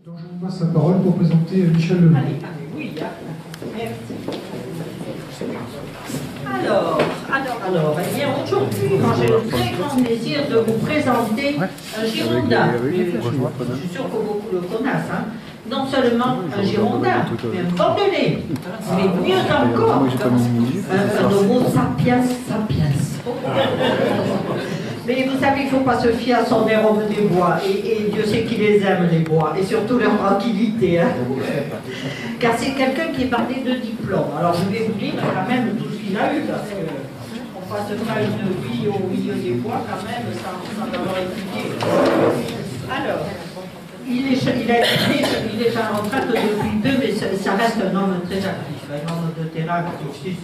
Donc je vous passe la parole pour présenter Michel Levaux. Allez, oui, merci. Alors, eh bien, aujourd'hui, moi j'ai le très grand plaisir de vous présenter un Girondin. Je suis sûr que beaucoup le connaissent. Hein. Non seulement un Girondin, mais un Bordelais. Mais mieux encore, un Homo sapiens sapiens. Mais vous savez, il ne faut pas se fier à son arôme des bois. Et Dieu sait qu'il les aime, les bois. Et surtout leur tranquillité. Hein. Car c'est quelqu'un qui est parlé de diplôme. Alors je vais vous dire quand même tout ce qu'il a eu. Parce qu'on passe pas une vie au milieu des bois quand même sans avoir étudié. Alors, il est en retraite depuis peu, mais ça reste un homme très actif. Un homme de terrain actif.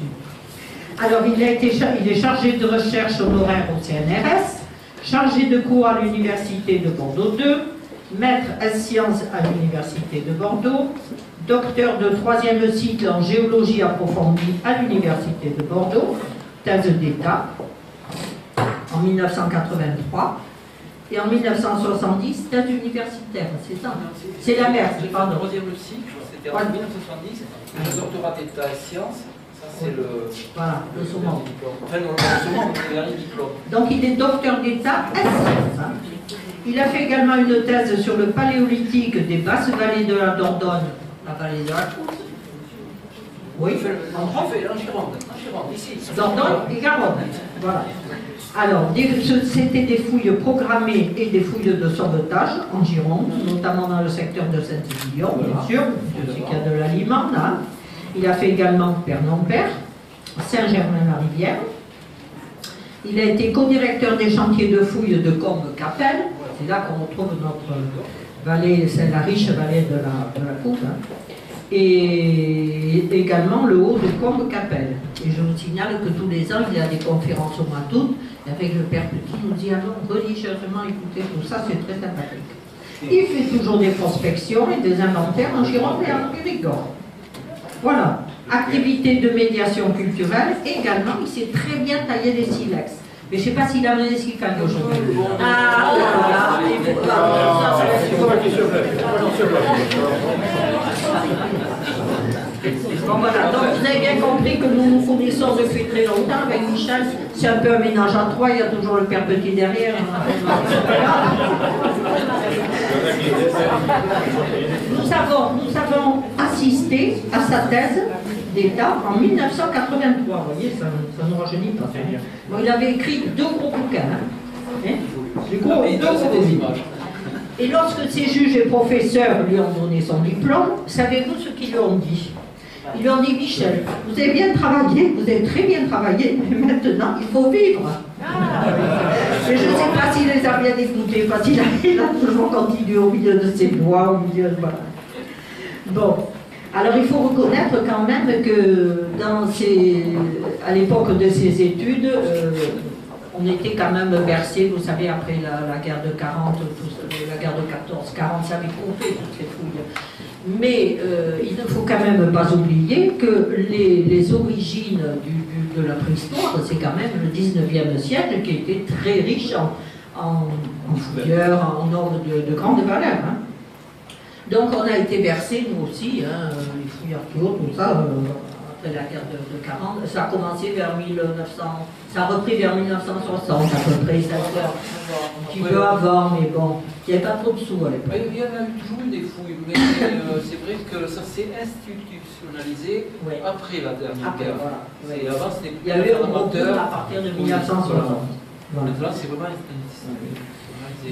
Alors, il est chargé de recherche honoraire au CNRS, chargé de cours à l'Université de Bordeaux 2, maître en sciences à l'Université de Bordeaux, docteur de 3e cycle en géologie approfondie à l'Université de Bordeaux, thèse d'État, en 1983, et en 1970, thèse universitaire, c'est ça? C'est la mère, pardon. 3e cycle, c'était en 1970, un doctorat d'État et sciences. C'est le... Voilà, le saumon. Enfin, non, le saumon, c'est le dernier diplôme. Donc il est docteur d'État en sciences. Hein. Il a fait également une thèse sur le paléolithique des basses vallées de la Dordogne, la vallée de la Course. Oui, en Gironde, ici. Dordogne et Garonne. Voilà. Alors, c'était des fouilles programmées et des fouilles de sauvetage en Gironde, notamment dans le secteur de Saint-Émilion, bien sûr, je sais qu'il y a de l'aliment là. Il a fait également Père-non-Père, Saint-Germain-la-Rivière. Il a été co-directeur des chantiers de fouilles de Combe-Capelle. C'est là qu'on retrouve notre vallée, c'est la riche vallée de la Coupe. Hein. Et également le haut de Combe-Capelle. Et je vous signale que tous les ans, il y a des conférences au mois d'août. Et avec le Père Petit, nous dit allons religieusement écouter tout ça, c'est très sympathique. Il fait toujours des prospections et des inventaires en Gironde et en Périgord. Voilà, activité de médiation culturelle, également, il sait très bien tailler des silex. Mais je ne sais pas s'il a mené ce qu'il fait aujourd'hui. Ah, voilà, bon, voilà, donc vous avez bien compris que nous nous fournissons depuis très longtemps avec Michel. C'est un peu un ménage à trois, il y a toujours le Père Petit derrière. Nous avons assisté à sa thèse d'État en 1983. Vous voyez, ça ne rajeunit pas. Bon, il avait écrit 2 gros bouquins. Hein. Deux gros bouquins. Et lorsque ses juges et professeurs lui ont donné son diplôme, savez-vous ce qu'ils lui ont dit? Ils lui ont dit, Michel, vous avez bien travaillé, vous avez très bien travaillé, mais maintenant, il faut vivre. Mais je ne sais pas s'il les a bien écoutés, parce qu'il a toujours continué au milieu de ses bois, au milieu de... Voilà. Bon, alors il faut reconnaître quand même que à l'époque de ses études, on était quand même versé, vous savez, après la guerre de 40, la guerre de 14-40, ça avait compté toutes ces fouilles. Mais il ne faut quand même pas oublier que les origines de la préhistoire, c'est quand même le 19e siècle qui était très riche en fouilleurs, en or de grande valeur. Hein. Donc on a été versés, nous aussi, hein, les fouilles archéologiques, tout ça, après la guerre de 40, ça a commencé vers 1900, ça a repris vers 1960 à peu près, ça un petit peu avant, mais bon, il n'y avait pas trop de sous à l'époque. Il y en a toujours eu des fouilles, mais c'est vrai que ça s'est institutionnalisé après la dernière guerre. Voilà. Avant, il y a eu un moteur à partir de 1960. Maintenant, c'est vraiment institutionnalisé.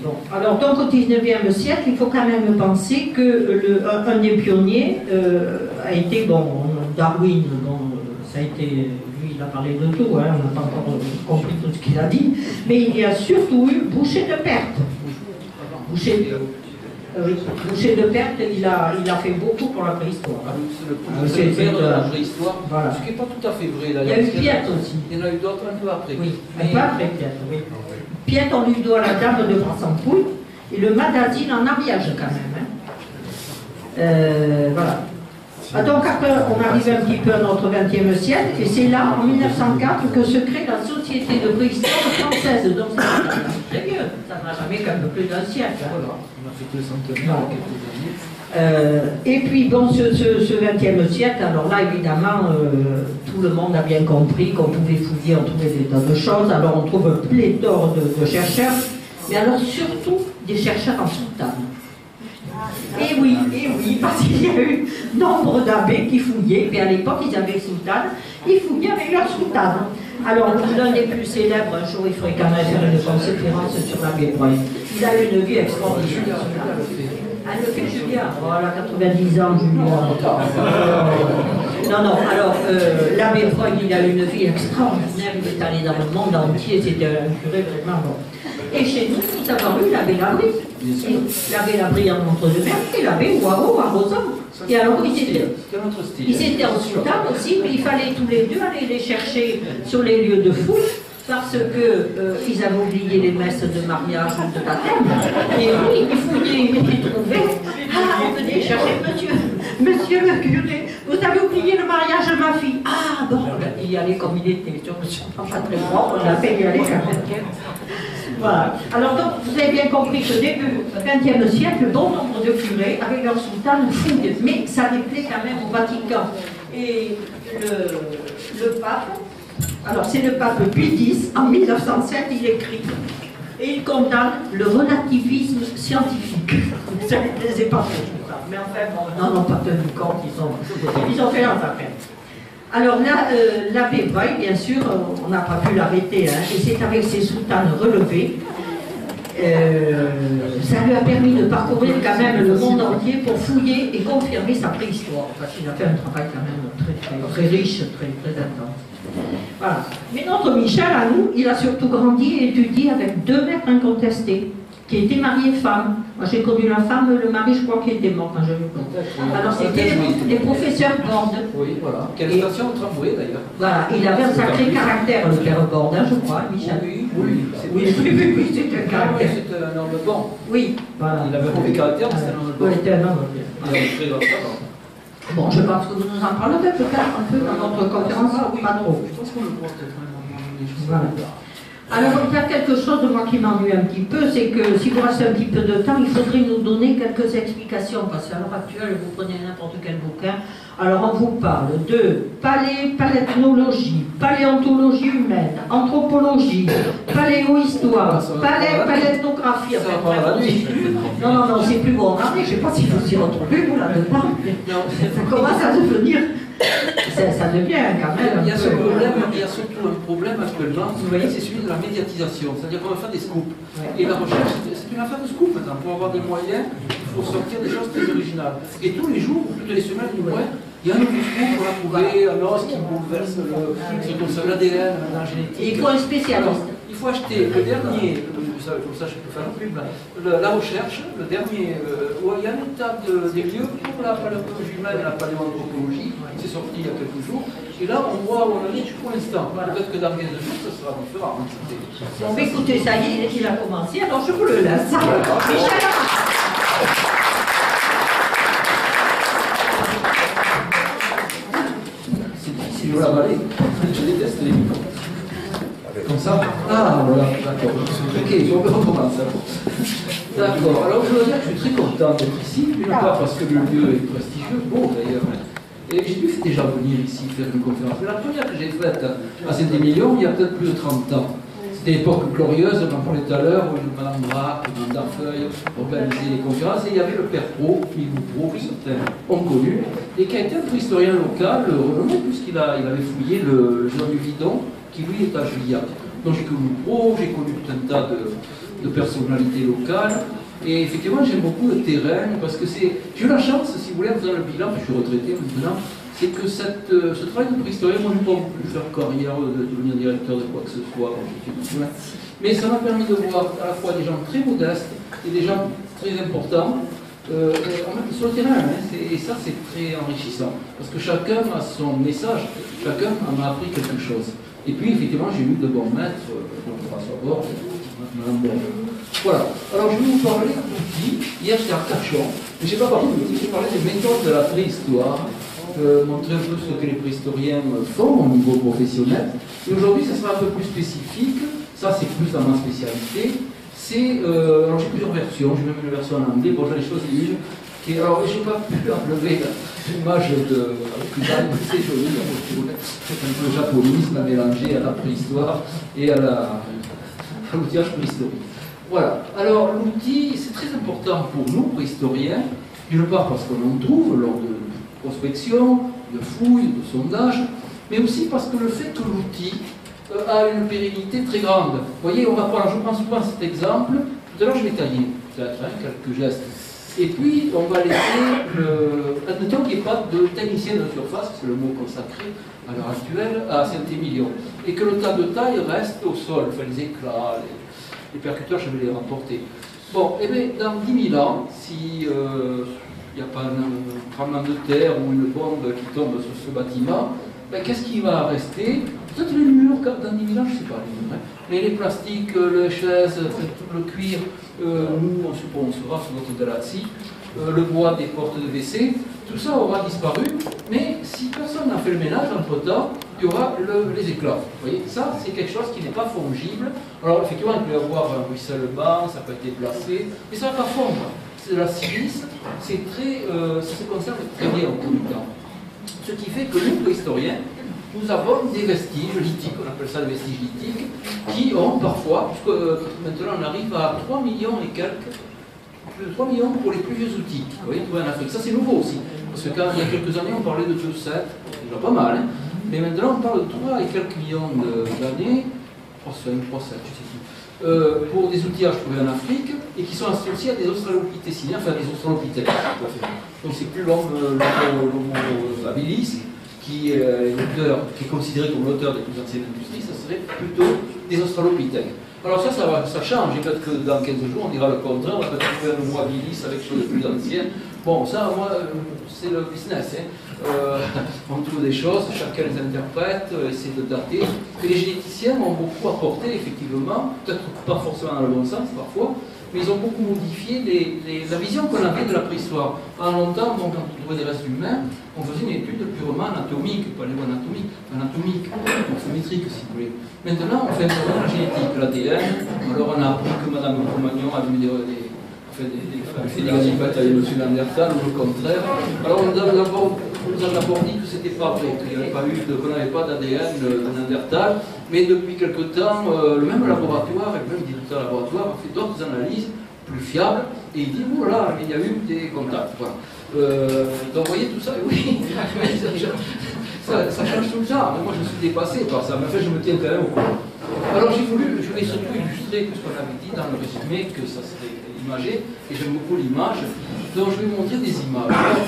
Bon, alors donc au 19e siècle, il faut quand même penser qu'un des pionniers a été, bon, Darwin, ça a été, lui il a parlé de tout, hein, on n'a pas encore compris tout ce qu'il a dit, mais il y a surtout eu Boucher de Perthes. Boucher de Perthes, il a fait beaucoup pour la préhistoire. C'est le père de la préhistoire, voilà. Ce qui n'est pas tout à fait vrai. Là. Il y a eu Piette aussi. Il y en a eu d'autres un peu après. Oui, un peu après Piette, oui. Piette, on lui doit la dame de Brassampouille et le magazine en habillage quand même. Hein. Voilà. Ah, donc après, on arrive un petit peu à notre 20e siècle et c'est là, en 1904, que se crée la Société de préhistoire française. Donc c'est très vieux, ça n'a jamais qu'un peu plus d'un siècle. Hein. Voilà, on a fait 2 centenaires il y a quelques années. Et puis bon, ce XXe siècle, alors là évidemment, tout le monde a bien compris qu'on pouvait fouiller, on trouvait des tas de choses, alors on trouve pléthore de chercheurs, mais alors surtout des chercheurs en soutane. Et oui, parce qu'il y a eu nombre d'abbés qui fouillaient, et à l'époque ils avaient soutane, ils fouillaient avec leur soutane. Alors l'un des plus célèbres, un jour il faudrait quand même faire une conférence sur l'abbé Breuil. Il a eu une vie extraordinaire. Elle le fait Julien, voilà, 90 ans, Julien. Non, alors, l'abbé Breuil, il a eu une vie extraordinaire, il est allé dans le monde entier, c'était un curé vraiment bon. Et chez nous, nous avons eu l'abbé Labri, l'abbé Labri en Montre-de-Mer, et l'abbé Waro à Rosan. Et alors, ils étaient en soutane aussi, mais il fallait tous les deux aller les chercher sur les lieux de fouille, parce qu'ils avaient oublié les messes de mariage ou de baptême. Et oui, ils fouillaient, ils trouvaient. Ah, venez chercher monsieur le curé, vous avez oublié le mariage de ma fille. Ah, bon, il y allait comme il était, sur le pas très fort, on l'a fait y aller quand même. Voilà. Alors donc, vous avez bien compris que début XXe siècle, bon nombre de curés, avec leur soutane, fouillent, mais ça déplaît quand même au Vatican. Et le pape, alors c'est le pape Pie X, en 1907, il écrit, et il condamne le relativisme scientifique. Ça ne les plaisait pas trop, mais enfin, bon, n'en ont pas tenu compte, ils ont fait leurs affaires. Alors là, l'abbé Breuil, bien sûr, on n'a pas pu l'arrêter, hein, et c'est avec ses soutanes relevées. Ça lui a permis de parcourir quand même le monde entier pour fouiller et confirmer sa préhistoire, parce qu'il a fait un travail quand même très riche, très intense. Voilà. Mais notre Michel, à nous, il a surtout grandi et étudié avec 2 maîtres incontestés, qui étaient mariés femmes. Moi j'ai connu la femme, le mari je crois qu'il était mort quand je l'ai connu. Alors c'était les professeurs Borde. Oui, voilà. Quelle station au tramway d'ailleurs. Voilà, il avait un sacré caractère, le père Borde, hein, je crois, Michel. Oui, c'était un caractère. C'était un homme bon. Oui, voilà. Il avait un mauvais caractère, mais c'était un homme bon. Oui, c'était un homme Il avait très grave savant. Bon, je pense que vous nous en parlerez peut-être un peu dans notre conférence, pas trop. Je pense qu'on le voit peut-être même. Voilà. Alors, il y a quelque chose de moi qui m'ennuie un petit peu, c'est que si vous restez un petit peu de temps, il faudrait nous donner quelques explications, parce qu'à l'heure actuelle, vous prenez n'importe quel bouquin, alors on vous parle de paléontologie, paléontologie humaine, anthropologie, paléohistoire, paléoethnographie, non, c'est plus bon, regardez, je ne sais pas si vous y retrouvez, vous là-dedans, ça commence à devenir... Ça devient quand même. Il y a surtout un problème actuellement, c'est celui de la médiatisation. C'est-à-dire qu'on va faire des scoops. Et la recherche, c'est une affaire de scoop maintenant. Pour avoir des moyens, il faut sortir des choses très originales. Et tous les jours, ou toutes les semaines du moins, il y a un nouveau scoop qu'on a trouvé, un os qui bouleverse l'ADN, la génétique. Et il faut un spécialiste. Il faut acheter le dernier, comme ça je peux faire un pub, la recherche, le dernier, où il y a un tas des lieux pour la paléontologie humaine et la paléoanthropologie, c'est sorti il y a quelques jours, et là on voit où on en est pour l'instant. Peut-être que dans 15 jours ça sera différent. Bon, écoutez, ça y est, il a commencé, alors je vous le laisse. Michel. C'est difficile de l'avaler, je déteste les micros. Comme ça. Ah, voilà, d'accord. Ok, on recommence alors. D'accord, alors je dois dire que je suis très content d'être ici, d'une part parce que le lieu est prestigieux, beau d'ailleurs. Et j'ai dû déjà venir ici faire une conférence. Mais la première que j'ai faite à Saint-Émilion, il y a peut-être plus de 30 ans. C'était l'époque glorieuse, on en parlait tout à l'heure, où Mme Braque, Mme Darfeuille organisaient les conférences, et il y avait le père Pro, Migou Pro, que certains ont connu, et qui a été un historien local renommé, puisqu'il avait fouillé le Jean du Vidon, qui lui est à Juillat. Donc j'ai connu Pro, j'ai connu tout un tas de personnalités locales, et effectivement j'aime beaucoup le terrain, parce que j'ai eu la chance, si vous voulez, en faisant le bilan, je suis retraité maintenant, c'est que ce travail de préhistorien, moi je n'ai pas voulu faire carrière, de devenir directeur de quoi que ce soit, mais ça m'a permis de voir à la fois des gens très modestes et des gens très importants, sur le terrain, hein, et ça c'est très enrichissant, parce que chacun a son message, chacun en a appris quelque chose. Et puis effectivement j'ai eu de bons maîtres, François Borde, Mme Borde. Voilà, alors je vais vous parler d'outils. Hier j'étais à Cachon, mais je n'ai pas parlé d'outils, j'ai parlé des méthodes de la préhistoire, montrer un peu ce que les préhistoriens font au niveau professionnel. Et aujourd'hui ça sera un peu plus spécifique, ça c'est plus dans ma spécialité, alors j'ai plusieurs versions, j'ai même une version en anglais, bon j'en ai choisi une, qui est, alors j'ai pas pu enlever l'image de Kudan, c'est joli, c'est un peu le japonisme mélangé à la préhistoire et à l'outillage préhistorique. Voilà, alors l'outil c'est très important pour nous, préhistoriens, d'une part parce qu'on en trouve lors de prospection, de fouilles, de sondages, mais aussi parce que le fait que l'outil a une pérennité très grande. Vous voyez, on va prendre, je prends souvent cet exemple, tout à l'heure je vais tailler, peut-être, quelques gestes, et puis on va laisser admettons qu'il n'y ait pas de technicien de surface, c'est le mot consacré à l'heure actuelle, à Saint-Émilion, et que le tas de taille reste au sol, enfin les éclats, les percuteurs, je vais les remporter. Bon, et bien, dans 10 000 ans, si il n'y a pas un tremblement de terre ou une bombe qui tombe sur ce bâtiment, ben, qu'est-ce qui va rester? Peut-être les murs, dans 10 000 ans, je ne sais pas, les murs, hein. Mais les plastiques, les chaises, tout le cuir, nous, on sera sur notre galaxie, le bois des portes de WC, tout ça aura disparu, mais si personne n'a fait le ménage entre-temps, il y aura les éclats. Vous voyez, ça, c'est quelque chose qui n'est pas fongible. Alors, effectivement, il peut y avoir un ruissellement, ça peut être déplacé, mais ça ne va pas fondre. C'est de la silice, ça se conserve très bien au cours du temps. Ce qui fait que nous, préhistoriens, nous avons des vestiges lithiques, on appelle ça des vestiges lithiques, qui ont parfois, puisque maintenant on arrive à 3 millions et quelques, plus de 3 millions pour les plus vieux outils, vous voyez, en Afrique. Ça c'est nouveau aussi, parce que quand il y a quelques années on parlait de 2,7, déjà pas mal, hein, mais maintenant on parle de 3 et quelques millions d'années, 3,5, 3,7, je sais plus, pour des outillages trouvés en Afrique, et qui sont associés à des australopithècines, enfin des australopithèques. Donc c'est plus long l'Homo habilis, qui est considéré comme l'auteur des plus anciennes industries, ça serait plutôt des australopithèques. Alors ça change, et peut-être que dans 15 jours on dira le contraire, on va peut-être trouver un Homo habilis avec chose de plus ancienne. Bon, ça, moi, c'est le business. Hein. On trouve des choses, chacun les interprète, essaie de dater. Et les généticiens ont beaucoup apporté, effectivement, peut-être pas forcément dans le bon sens parfois, mais ils ont beaucoup modifié la vision qu'on avait de la préhistoire. Pendant longtemps, donc, quand on trouvait des restes humains, on faisait une étude purement anatomique, anatomique, morphométrique si vous voulez. Maintenant, on fait la génétique, l'ADN. Alors on a appris que Mme Cro-Magnon a vu fait des ganimètres avec M. Landertal, ou le contraire. Alors on nous a d'abord dit que c'était pas vrai, qu'on n'avait pas d'ADN de Landertal, mais depuis quelque temps, le même laboratoire, et le même directeur laboratoire, a fait d'autres analyses plus fiables, et il dit, oh là, il y a eu des contacts. Voilà. Donc vous voyez tout ça, oui, ça change tout le temps, mais moi je suis dépassé par ça, mais en fait je me tiens quand même au courant. Alors je vais surtout illustrer ce qu'on avait dit dans le résumé, que ça serait imagé, et j'aime beaucoup l'image, donc je vais montrer des images. Alors,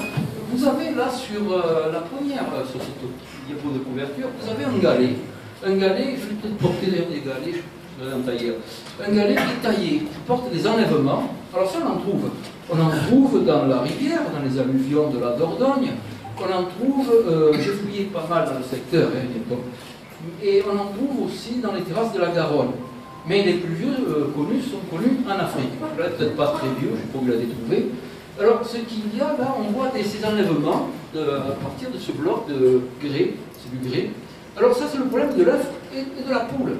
vous avez là sur la première, sur cette diapo de couverture, vous avez un galet. Un galet, je vais peut-être porter d'ailleurs des galets, je vais en tailler. Un galet qui est taillé, qui porte des enlèvements. Alors ça on en trouve. On en trouve dans la rivière, dans les alluvions de la Dordogne. On en trouve, j'ai fouillé pas mal dans le secteur, hein, et on en trouve aussi dans les terrasses de la Garonne. Mais les plus vieux connus sont connus en Afrique. Là, peut-être pas très vieux, je ne sais pas où il a été trouvé. Alors, ce qu'il y a là, on voit ces enlèvements à partir de ce bloc de grès, c'est du grès. Alors ça, c'est le problème de l'œuf et de la poule.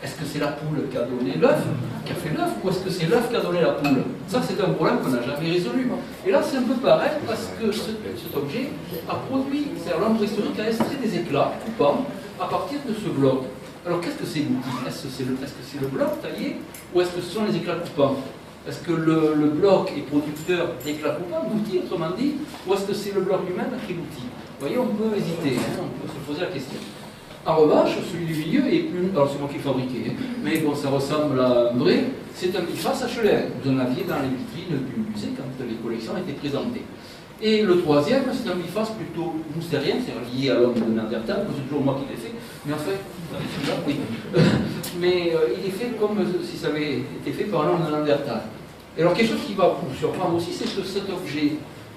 Est-ce que c'est la poule qui a donné l'œuf, qui a fait l'œuf, ou est-ce que c'est l'œuf qui a donné la poule? Ça, c'est un problème qu'on n'a jamais résolu. Et là, c'est un peu pareil, parce que cet objet a produit, c'est-à-dire l'homme préhistorique a extrait des éclats coupants à partir de ce bloc. Alors, qu'est-ce que c'est l'outil? Est-ce que c'est le bloc taillé, ou est-ce que ce sont les éclats coupants? Est-ce que le bloc est producteur d'éclats coupants, d'outils, autrement dit, ou est-ce que c'est le bloc lui-même qui est l'outil? Vous voyez, on peut hésiter, hein, on peut se poser la question. En revanche, celui du milieu est plus... Alors c'est moi qui l'ai fabriqué, mais bon, ça ressemble à un vrai. C'est un biface HLR. Vous en aviez dans les vitrines du musée quand les collections étaient présentées. Et le troisième, c'est un biface plutôt moustérien, c'est-à-dire lié à l'homme de Néandertal, c'est toujours moi qui l'ai fait, mais en fait, celui-là, oui. Mais il est fait comme si ça avait été fait par un homme de Néandertal. Et alors quelque chose qui va vous surprendre aussi, c'est que cet objet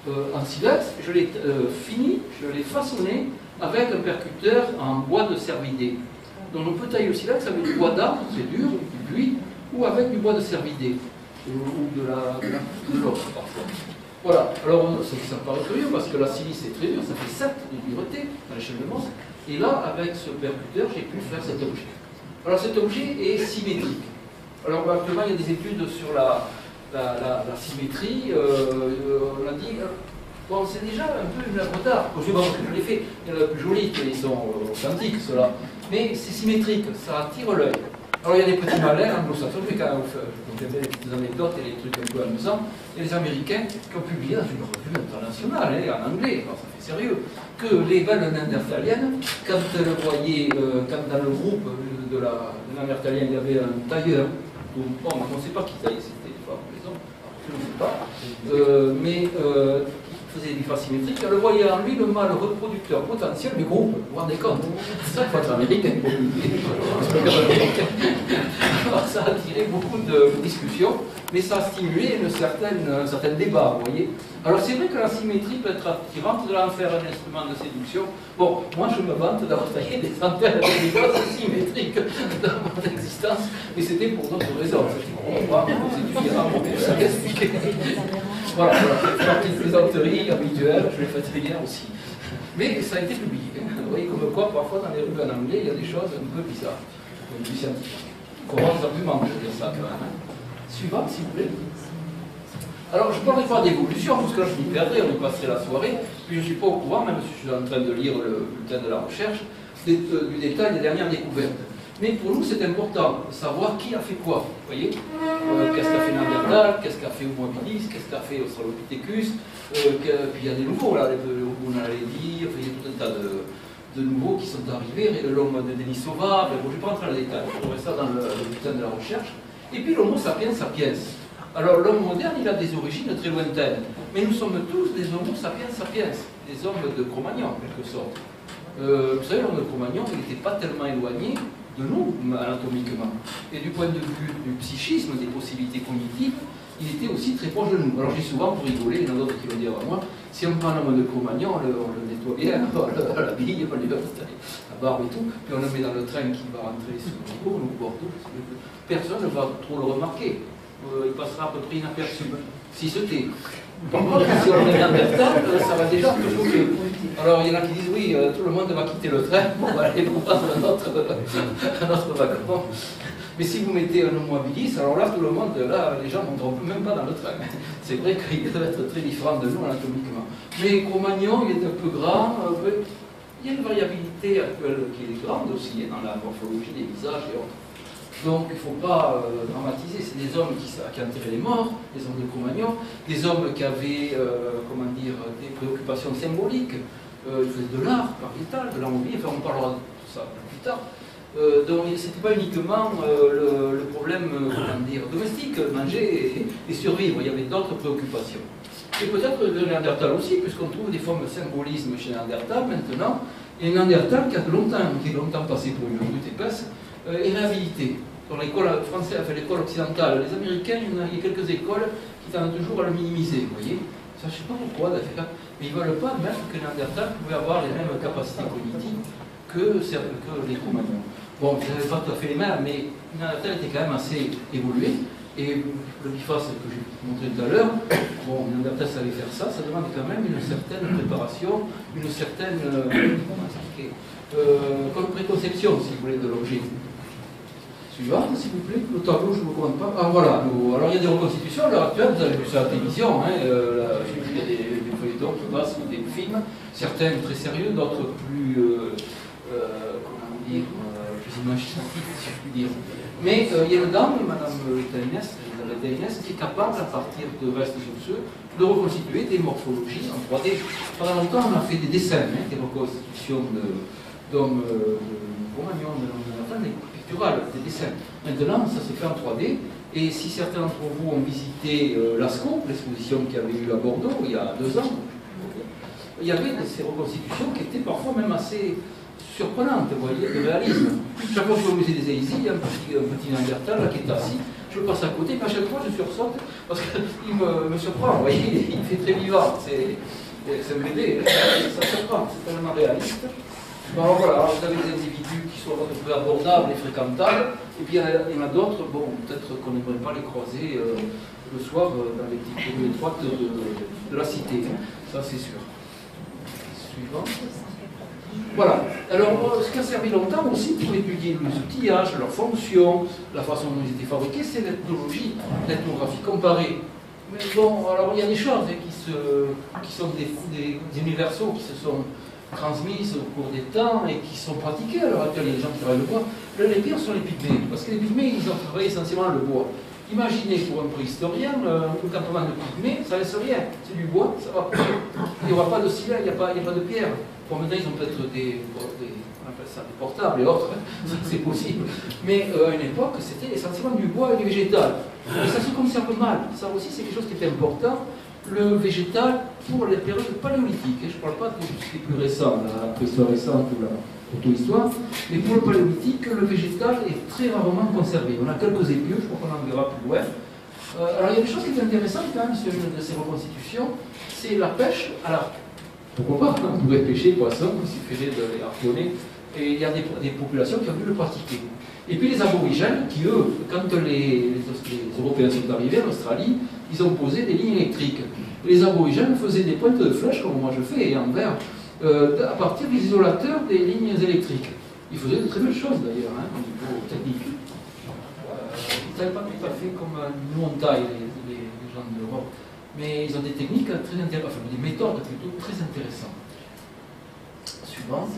en silex, je l'ai fini, je l'ai façonné avec un percuteur en bois de cervidé. Donc on peut tailler le silex avec du bois d'arbre, c'est dur, du buis, ou avec du bois de cervidé, ou de l'os parfois. Voilà, alors ça paraît curieux parce que la silice est très dure, ça fait 7 de dureté à l'échelle de Mohs, et là avec ce percuteur j'ai pu faire cet objet. Alors cet objet est symétrique. Alors actuellement, il y a des études sur la symétrie. On a dit, bon, c'est déjà un peu une œuvre d'art. Je l'ai fait, il y en a la plus jolie, ils sont authentiques, ceux-là. Mais c'est symétrique, ça attire l'œil. Alors il y a des petits malins anglo-saxons, mais quand vous faites des petites anecdotes et des trucs un peu amusants, il y a des Américains qui ont publié dans une revue internationale, en anglais, alors ça fait sérieux, que les belles néandertaliennes, quand elles voyaient, quand dans le groupe de la néandertalienne, il y avait un tailleur, bon, on ne sait pas qui taillait, c'était les femmes ou les hommes, je ne sais pas, mais qui faisait des faces symétriques, elle voyait en lui le mâle reproducteur potentiel du groupe, vous vous rendez compte? C'est ça qu'il faut être américain pour alors ça a attiré beaucoup de discussions, mais ça a stimulé un certain débat, vous voyez. Alors c'est vrai que la symétrie peut être attirante, de en faire un instrument de séduction. Bon, moi je me vante d'avoir taillé des centaines de choses symétriques dans mon existence, mais c'était pour d'autres raisons. C'est différent, ça expliqué. Voilà, c'est partie de plaisanterie habituelle, je l'ai fait hier aussi. Mais ça a été publié. Vous voyez comme quoi, parfois dans les rues en anglais, il y a des choses un peu bizarres, au point de vue scientifique. Comment ça peut manquer de ça quand même. Suivant, s'il vous plaît. Alors, je ne parlerai pas d'évolution, parce que là, je m'y perdrai, on y passerait la soirée, puis je ne suis pas au courant, même si je suis en train de lire le bulletin de la recherche, du détail des dernières découvertes. Mais pour nous, c'est important de savoir qui a fait quoi. Vous voyez, qu'est-ce qu'a fait Néandertal, qu'est-ce qu'a fait Homo habilis, qu'est-ce qu'a fait Australopithecus, puis il y a des nouveaux, là, on allait dire, il y a tout un tas de nouveaux qui sont arrivés, l'homme de Denisova, bon, je ne vais pas rentrer dans le détail, je trouverai ça dans le bulletin de la recherche. Et puis l'Homo sapiens sapiens. Alors l'homme moderne, il a des origines très lointaines, mais nous sommes tous des Homo sapiens sapiens, des hommes de Cro-Magnon en quelque sorte. Vous savez, l'homme de Cro-Magnon, il n'était pas tellement éloigné de nous, anatomiquement. Et du point de vue du psychisme, des possibilités cognitives, il était aussi très proche de nous. Alors je dis souvent, pour rigoler, il y en a d'autres qui le diront à moi, si on prend l'homme de Cro-Magnon, on le nettoie bien, on l'habille, on lui donne la barbe et tout, puis on le met dans le train qui va rentrer sur Bordeaux, ou Bordeaux, personne ne va trop le remarquer. Il passera à peu près inaperçu, si ce tait. Par contre, si on est Néandertal, ça va déjà peu choquer. Alors il y en a qui disent oui, tout le monde va quitter le train pour aller prendre un autre wagon. Mais si vous mettez un Homo habilis, alors là, tout le monde, là, les gens ne monteront même pas dans le train. C'est vrai qu'il doit être très différent de nous anatomiquement. Mais Cro-Magnon, il est un peu grand. Il y a une variabilité actuelle qui est grande aussi dans la morphologie des visages et autres. Donc il ne faut pas dramatiser. C'est des hommes qui enterraient les morts, des hommes de Cro-Magnon, des hommes qui avaient, comment dire, des préoccupations symboliques. Ils faisaient de l'art pariétal, de l'art mobile, enfin on parlera de tout ça plus tard. Donc ce n'était pas uniquement le problème comment dire, domestique, manger et survivre, il y avait d'autres préoccupations. Et peut-être le Néandertal aussi, puisqu'on trouve des formes de symbolisme chez Néandertal maintenant, et Néandertal qui est longtemps passé pour une brute épaisse, est réhabilité. Dans l'école française, enfin l'école occidentale, les Américains, il y a quelques écoles qui tendent toujours à le minimiser, vous voyez. Ça, je ne sais pas pourquoi d'ailleurs, mais ils ne veulent pas admettre que Néandertal pouvait avoir les mêmes capacités cognitives que les Cro-Magnons. Bon, vous n'avez pas tout à fait les mêmes, mais Néandertal était quand même assez évolué. Et le biface que j'ai montré tout à l'heure, bon, Néandertal savait faire ça, ça demande quand même une certaine préparation, une certaine préconception, si vous voulez, de l'objet. Suivante, s'il vous plaît. Le tableau, je ne vous compte pas. Ah voilà, alors il y a des reconstitutions à l'heure actuelle, vous avez vu ça à la télévision, hein, il y a des feuilletons qui passent, ou des films, certains très sérieux, d'autres plus, comment dire, plus imaginatifs, si je puis dire. Mais il y a une dame, Madame Elisabeth, qui est capable, à partir de restes osseux, de reconstituer des morphologies en 3D. Pendant longtemps, on a fait des dessins, hein, des reconstitutions d'hommes de Cro-Magnon, de l'homme des picturales, des dessins. Maintenant, ça se fait en 3D. Et si certains d'entre vous ont visité l'ASCO, l'exposition qu'il y avait eu à Bordeaux il y a 2 ans, il y avait ces reconstitutions qui étaient parfois même assez surprenantes, vous voyez, de réalisme. Chaque fois que je vais au musée des Aisies, il y a un petit Néandertal là, qui est assis, je le passe à côté, mais à chaque fois je sursaute parce qu'il me surprend, vous voyez, il fait très vivant, c'est un bébé, ça surprend, c'est tellement réaliste. Bon, alors voilà, vous avez des individus qui sont à peu près abordables et fréquentables, et puis il y en a d'autres, bon, peut-être qu'on n'aimerait pas les croiser le soir dans les petites rues étroites de la cité, ça c'est sûr. Suivant. Voilà. Alors, ce qui a servi longtemps aussi pour étudier les outillages, leurs fonctions, la façon dont ils étaient fabriqués, c'est l'ethnologie, l'ethnographie comparée. Mais bon, alors il y a des choses qui sont des universaux qui se sont transmises au cours des temps et qui sont pratiquées à l'heure actuelle. Il y a des gens qui travaillent le bois. Les pires sont les pygmées, parce que les pygmées, ils ont travaillé essentiellement le bois. Imaginez pour un préhistorien, un campement de pygmées, ça laisse rien. C'est du bois, ça va pousser. Il n'y aura pas de cylindre, il n'y a pas de pierre. Bon, maintenant, ils ont peut-être on appelle ça des portables et autres, hein, c'est possible. Mais à une époque, c'était essentiellement du bois et du végétal. Et ça se conserve mal. Ça aussi, c'est quelque chose qui est important. Le végétal pour les périodes paléolithiques. Je ne parle pas de tout ce qui est plus récent, la préhistoire récente ou la auto-histoire, mais pour le paléolithique, le végétal est très rarement conservé. On a quelques épieux, je crois qu'on en verra plus loin. Alors il y a des choses qui sont intéressantes quand même sur une de ces reconstitutions, c'est la pêche à l'arc. Pourquoi pas? On pourrait pêcher poisson, il suffirait de les harponner, et il y a des populations qui ont pu le pratiquer. Et puis les aborigènes, qui eux, quand les Européens sont arrivés en Australie, ils ont posé des lignes électriques. Et les aborigènes faisaient des pointes de flèches, comme moi je fais, et en verre, à partir des isolateurs des lignes électriques. Ils faisaient de très belles choses d'ailleurs, hein, au niveau technique. Ils ne savaient pas tout à fait comme nous on taille, les gens de l'Europe. Mais ils ont des techniques très intéressantes, enfin des méthodes plutôt très intéressantes. Suivante.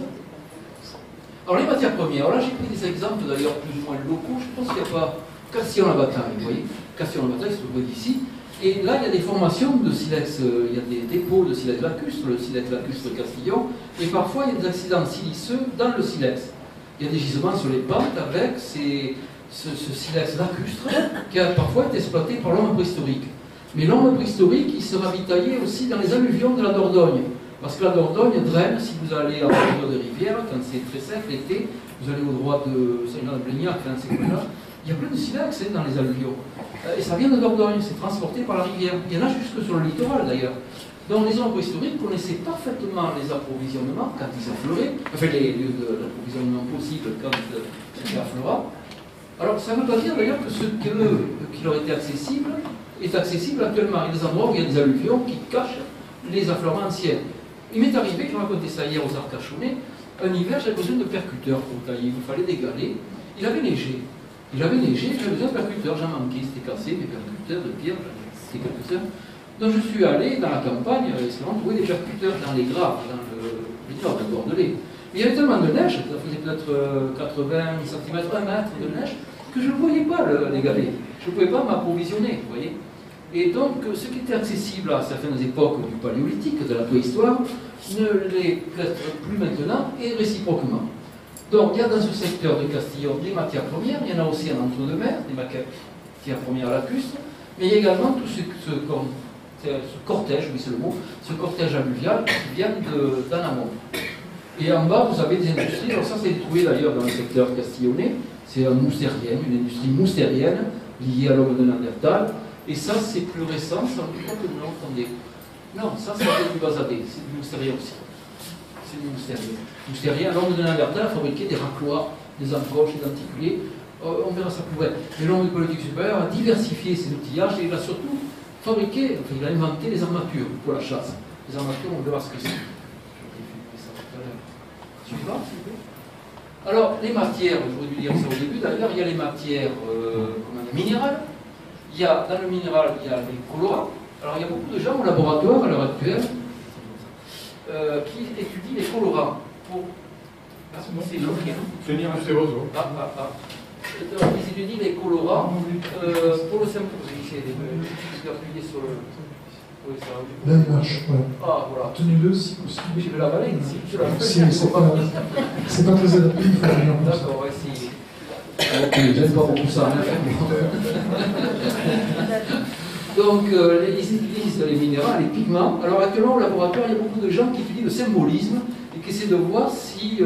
Alors les matières premières, alors là j'ai pris des exemples d'ailleurs plus ou moins locaux, je pense qu'il n'y a pas Castillon-la-Bataille, vous voyez, Castillon-la-Bataille se trouve ici, et là il y a des formations de silex, il y a des dépôts de silex lacustre, le silex lacustre de Castillon, et parfois il y a des accidents siliceux dans le silex. Il y a des gisements sur les pentes avec ce silex lacustre qui a parfois été exploité par l'homme préhistorique. Mais l'homme préhistorique, il se ravitaillait aussi dans les alluvions de la Dordogne. Parce que la Dordogne draine, si vous allez en bordure des rivières, quand c'est très sec l'été, vous allez au droit de Saint-Jean-de-Blégnac, dans ces coins-là, il y a plein de silex dans les alluvions. Et ça vient de Dordogne, c'est transporté par la rivière. Il y en a jusque sur le littoral d'ailleurs. Donc les hommes préhistoriques connaissaient parfaitement les approvisionnements quand ils affleuraient, enfin les lieux d'approvisionnement possibles quand c'était affleura. Alors ça ne veut pas dire d'ailleurs que ce qui leur était accessible est accessible actuellement. Il y a des endroits où il y a des alluvions qui cachent les affleurements anciens. Il m'est arrivé, je racontais ça hier aux Arcachonnais, un hiver j'avais besoin de percuteurs pour tailler, il me fallait des galets. Il avait neigé, j'avais besoin de percuteurs, j'en manquais, c'était cassé, mes percuteurs de pierre, c'était quelques-uns. Donc je suis allé dans la campagne, essayant de trouver des percuteurs dans les graves, dans le nord de Bordelais. Mais il y avait tellement de neige, ça faisait peut-être 80 cm, 1 mètre de neige, que je ne voyais pas les galets. Je ne pouvais pas m'approvisionner, vous voyez. Et donc, ce qui était accessible à certaines époques du paléolithique, de la préhistoire, ne l'est peut-être plus maintenant, et réciproquement. Donc, il y a dans ce secteur de Castillon des matières premières, il y en a aussi en entre-deux-mers, des matières premières lacustres, mais il y a également tout ce cortège, oui c'est le mot, ce cortège alluvial qui vient d'en amont. Et en bas, vous avez des industries, alors ça c'est trouvé d'ailleurs dans le secteur castillonnais, c'est une industrie moustérienne liée à l'homme de Néandertal. Et ça, c'est plus récent, ça ne pas que vous l'entendez. Non, ça, c'est du basadé, c'est du moustérien aussi. C'est du moustérien. Moustérien, l'homme de Néandertal a fabriqué des racloirs, des encoches, des denticulés. On verra ça plus loin. Mais l'homme politique supérieur a diversifié ses outillages et il a surtout fabriqué, enfin, il a inventé les armatures pour la chasse. Les armatures, on verra ce que c'est. Je vais filmer ça tout à l'heure. Suivant, s'il vous plaît. Alors, les matières, j'aurais dû dire ça au début, d'ailleurs, il y a les matières minérales. Il y a, dans le minéral, il y a les colorants. Alors, il y a beaucoup de gens au laboratoire, à l'heure actuelle, qui étudient les colorants. C'est long, Tenir un stéroso. Ils étudient les colorants pour le simple. J'ai appuyé sur le. Oui, ça va. Là, il marche. Voilà. Ah, voilà. Tenez-le si possible. Je vais la balayer ici. C'est pas très adapté, il faut aller en D'accord, on va essayer. Ok, j'aime pas beaucoup ça. Donc, ils utilisent les minéraux, les pigments. Alors, actuellement, au laboratoire, il y a beaucoup de gens qui étudient le symbolisme et qui essaient de voir si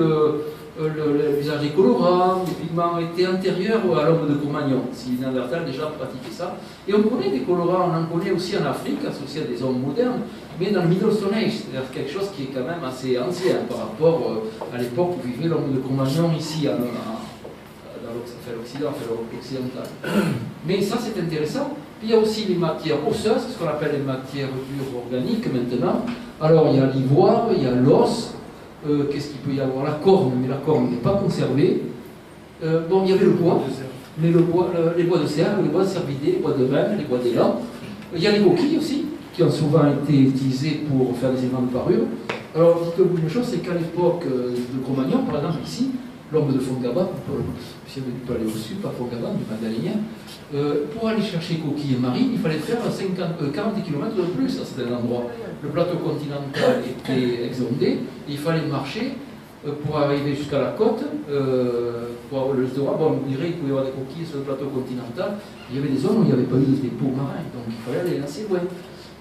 l'usage des colorants, des pigments étaient antérieurs à l'homme de Cro-Magnon, si Néandertal déjà pratiquait ça. Et on connaît des colorants, on en connaît aussi en Afrique, associés à des hommes modernes, mais dans le Middle Stone Age, c'est-à-dire quelque chose qui est quand même assez ancien par rapport à l'époque où vivait l'homme de Cro-Magnon ici, dans l'Occident, l'Europe occidentale. Mais ça, c'est intéressant. Puis il y a aussi les matières osseuses, ce qu'on appelle les matières dures organiques maintenant. Alors il y a l'ivoire, il y a l'os, Qu'est-ce qu'il peut y avoir? La corne, mais la corne n'est pas conservée. Bon, il y avait le bois, mais le bois, les bois de cerf, les bois de cervidés, les bois de rennes, les bois d'élan. Il y a les coquilles aussi, qui ont souvent été utilisées pour faire des éléments de parure. Alors, dites-vous une chose, c'est qu'à l'époque de Cro-Magnon, par exemple, ici, l'homme de Fongaba, si vous peut aller au sud, pas Fongaba, du Magdalénien, pour aller chercher coquilles marines, il fallait faire 40 km de plus à certains endroits. Le plateau continental était exondé, et il fallait marcher pour arriver jusqu'à la côte, pour avoir le littoral. Bon, on dirait qu'il pouvait y avoir des coquilles sur le plateau continental. Il y avait des zones où il n'y avait pas eu de dépôts marins, donc il fallait aller assez loin.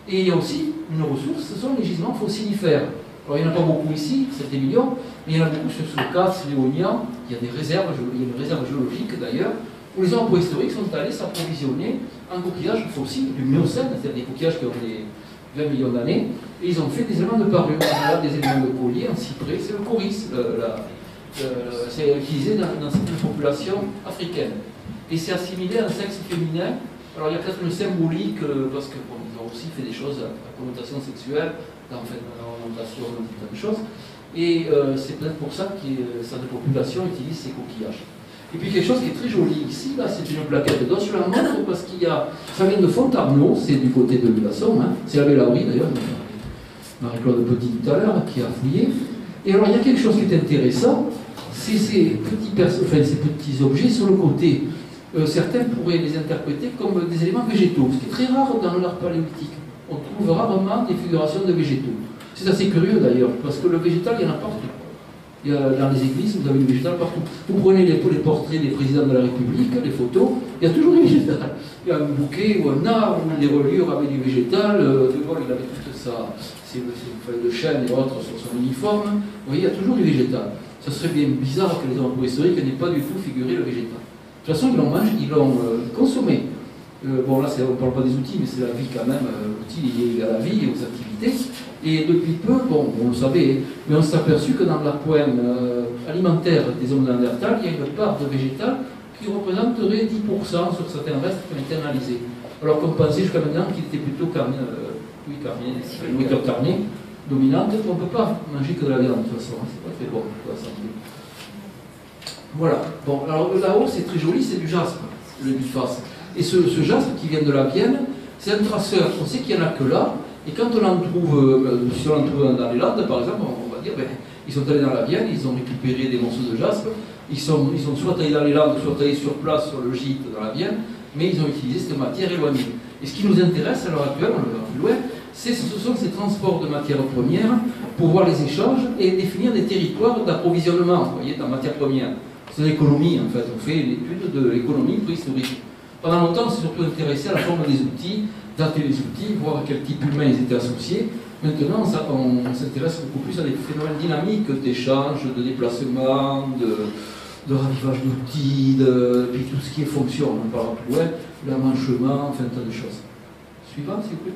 Et il y a aussi une ressource, ce sont les gisements fossilifères. Alors il n'y en a pas beaucoup ici, 7 millions, mais il y en a beaucoup sur Socasse, Léognan, il y a des réserves, il y a une réserve géologique d'ailleurs, où les hommes préhistoriques sont allés s'approvisionner en coquillages fossiles du Miocène, c'est-à-dire des coquillages qui ont des 20 millions d'années, et ils ont fait des éléments de parure, des éléments de collier en cyprès, c'est le coris, c'est utilisé dans certaines populations africaines. Et c'est assimilé à un sexe féminin. Alors il y a peut-être une symbolique, parce qu'ils ont aussi fait des choses à connotation sexuelle, dans l'orientation, dans plein de choses. Et c'est peut-être pour ça que certaines populations utilisent ces coquillages. Et puis quelque chose qui est très joli ici, là, c'est une plaquette d'os. Je la montre parce qu'il y a. Ça vient de Fontarneau, c'est du côté de Lulasson, hein. C'est la Bellaurie d'ailleurs, Marie-Claude Petit tout à l'heure, qui a fouillé. Et alors il y a quelque chose qui est intéressant, c'est ces petits objets sur le côté. Certains pourraient les interpréter comme des éléments végétaux, ce qui est très rare dans l'art paléolithique. On trouve rarement des figurations de végétaux. C'est assez curieux d'ailleurs, parce que le végétal, il y en a partout. Il y a, dans les églises, vous avez du végétal partout. Vous prenez les portraits des présidents de la République, les photos, il y a toujours du végétal. Il y a un bouquet ou un arbre, ou des reliures avec du végétal. De Gaulle, il avait toute ses feuilles de chêne et autres sur son uniforme. Vous voyez, il y a toujours du végétal. Ça serait bien bizarre que les hommes préhistoriques n'aient pas du tout figuré le végétal. De toute façon, ils l'ont consommé. Bon, là, on ne parle pas des outils, mais c'est la vie quand même. L'outil lié à la vie et aux activités. Et depuis peu, bon, on le savait, mais on s'est aperçu que dans la poème alimentaire des hommes de Néandertal, il y a une part de végétal qui représenterait 10% sur certains restes qui ont été analysés. Alors qu'on pensait jusqu'à maintenant qu'il était plutôt carnien, une nourriture carnée, dominante. On ne peut pas manger que de la viande, de toute façon, c'est pas très bon pour la santé. Voilà. Bon, alors là-haut, c'est très joli, c'est du jaspe, le biface. Et ce jaspe qui vient de la Vienne, c'est un traceur. On sait qu'il n'y en a que là. Et quand on en trouve, si on en trouve dans les Landes, par exemple, on va dire, ben, ils sont allés dans la Vienne, ils ont récupéré des morceaux de jaspe, ils sont soit taillés dans les Landes, soit taillés sur place, sur le gîte, dans la Vienne, mais ils ont utilisé cette matière éloignée. Et ce qui nous intéresse à l'heure actuelle, on le verra plus loin, ce sont ces transports de matières premières pour voir les échanges et définir des territoires d'approvisionnement, vous voyez, en matières premières. C'est l'économie, en fait, on fait l'étude de l'économie préhistorique. Pendant longtemps, on s'est surtout intéressé à la forme des outils, dater les outils, voir à quel type humain ils étaient associés. Maintenant, on s'intéresse beaucoup plus à des phénomènes dynamiques d'échange, de déplacement, de ravivage d'outils, puis tout ce qui est fonction, on en parlera plus loin, l'amanchement, enfin, un tas de choses. Suivant, s'il vous plaît.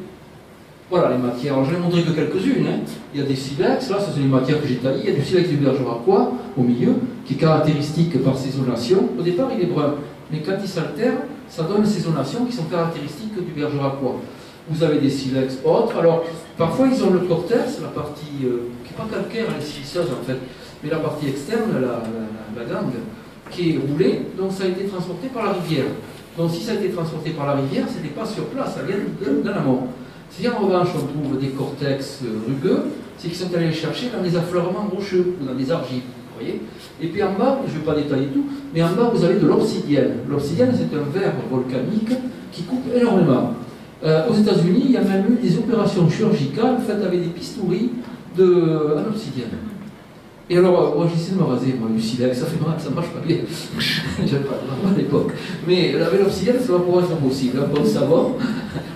Voilà les matières. Alors, je vais montrer que quelques-unes. Hein. Il y a des silex, là, ce sont les matières que j'ai taillées. Il y a du silex du bergeracois au milieu, qui est caractéristique par ses zonations. Au départ, il est brun, mais quand il s'altère, ça donne ces zonations qui sont caractéristiques du bergeracois. Vous avez des silex autres. Alors, parfois, ils ont le cortex, la partie qui n'est pas calcaire, elle est siliceuse en fait, mais la partie externe, la gangue, qui est roulée, donc ça a été transporté par la rivière. Donc, si ça a été transporté par la rivière, ce n'était pas sur place, ça vient de l'amont. Si en revanche on trouve des cortex rugueux, c'est qu'ils sont allés les chercher dans des affleurements rocheux ou dans des argiles, vous voyez. Et puis en bas, je ne vais pas détailler tout, mais en bas vous avez de l'obsidienne. L'obsidienne, c'est un verre volcanique qui coupe énormément. Aux États-Unis, il y a même eu des opérations chirurgicales faites avec des pistouris en obsidienne. Et alors, moi j'essaie de me raser, moi, du silex, ça fait mal, ça marche pas bien. J'avais pas à l'époque. Mais avec l'obsidienne, ça va pouvoir être possible. Hein, bon savoir,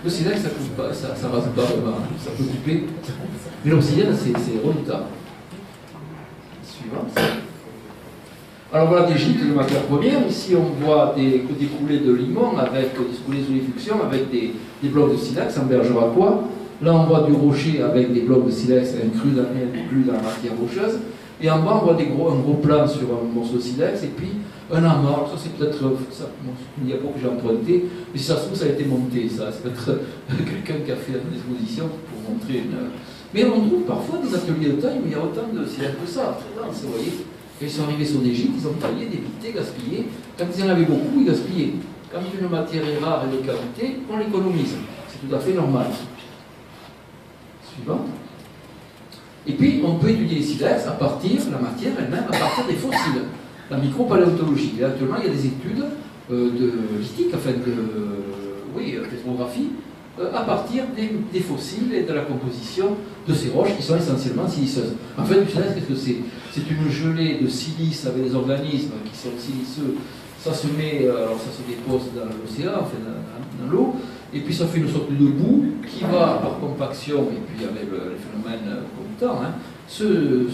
le silex, ça coupe pas, ça rase pas vraiment, ça peut couper. Mais l'obsidienne, c'est redoutable. Suivant. Alors voilà des gîtes de matières premières. Ici, on voit des coulées de limon, avec des coulées d'olifiction, avec des blocs de silex en bergeracois. Là, on voit du rocher avec des blocs de silex inclus dans la matière rocheuse. Et en bas, on voit un gros plan sur un morceau de silex, et puis un amas. Alors ça, c'est peut-être une diapo que j'ai emprunté, mais si ça se trouve, ça a été monté. Ça, c'est peut-être quelqu'un qui a fait une exposition pour montrer Mais on trouve parfois des ateliers de taille où il y a autant de silex que ça, très dense, vous voyez. Quand ils sont arrivés sur des gîtes, ils ont taillé, débité, gaspillé. Quand ils en avaient beaucoup, ils gaspillaient. Quand une matière est rare et de qualité, on l'économise. C'est tout à fait normal. Suivant. Et puis, on peut étudier les silex à partir, la matière elle-même, à partir des fossiles. La micropaléontologie. Et actuellement, il y a des études de lithique, enfin de pétrographie, à partir des fossiles et de la composition de ces roches qui sont essentiellement siliceuses. En fait, du silex, qu'est-ce que c'est? C'est une gelée de silice avec des organismes qui sont siliceux. Ça se met, alors ça se dépose dans l'océan, enfin dans l'eau, et puis ça fait une sorte de boue qui va par compaction, et puis avec les phénomènes concomitants, se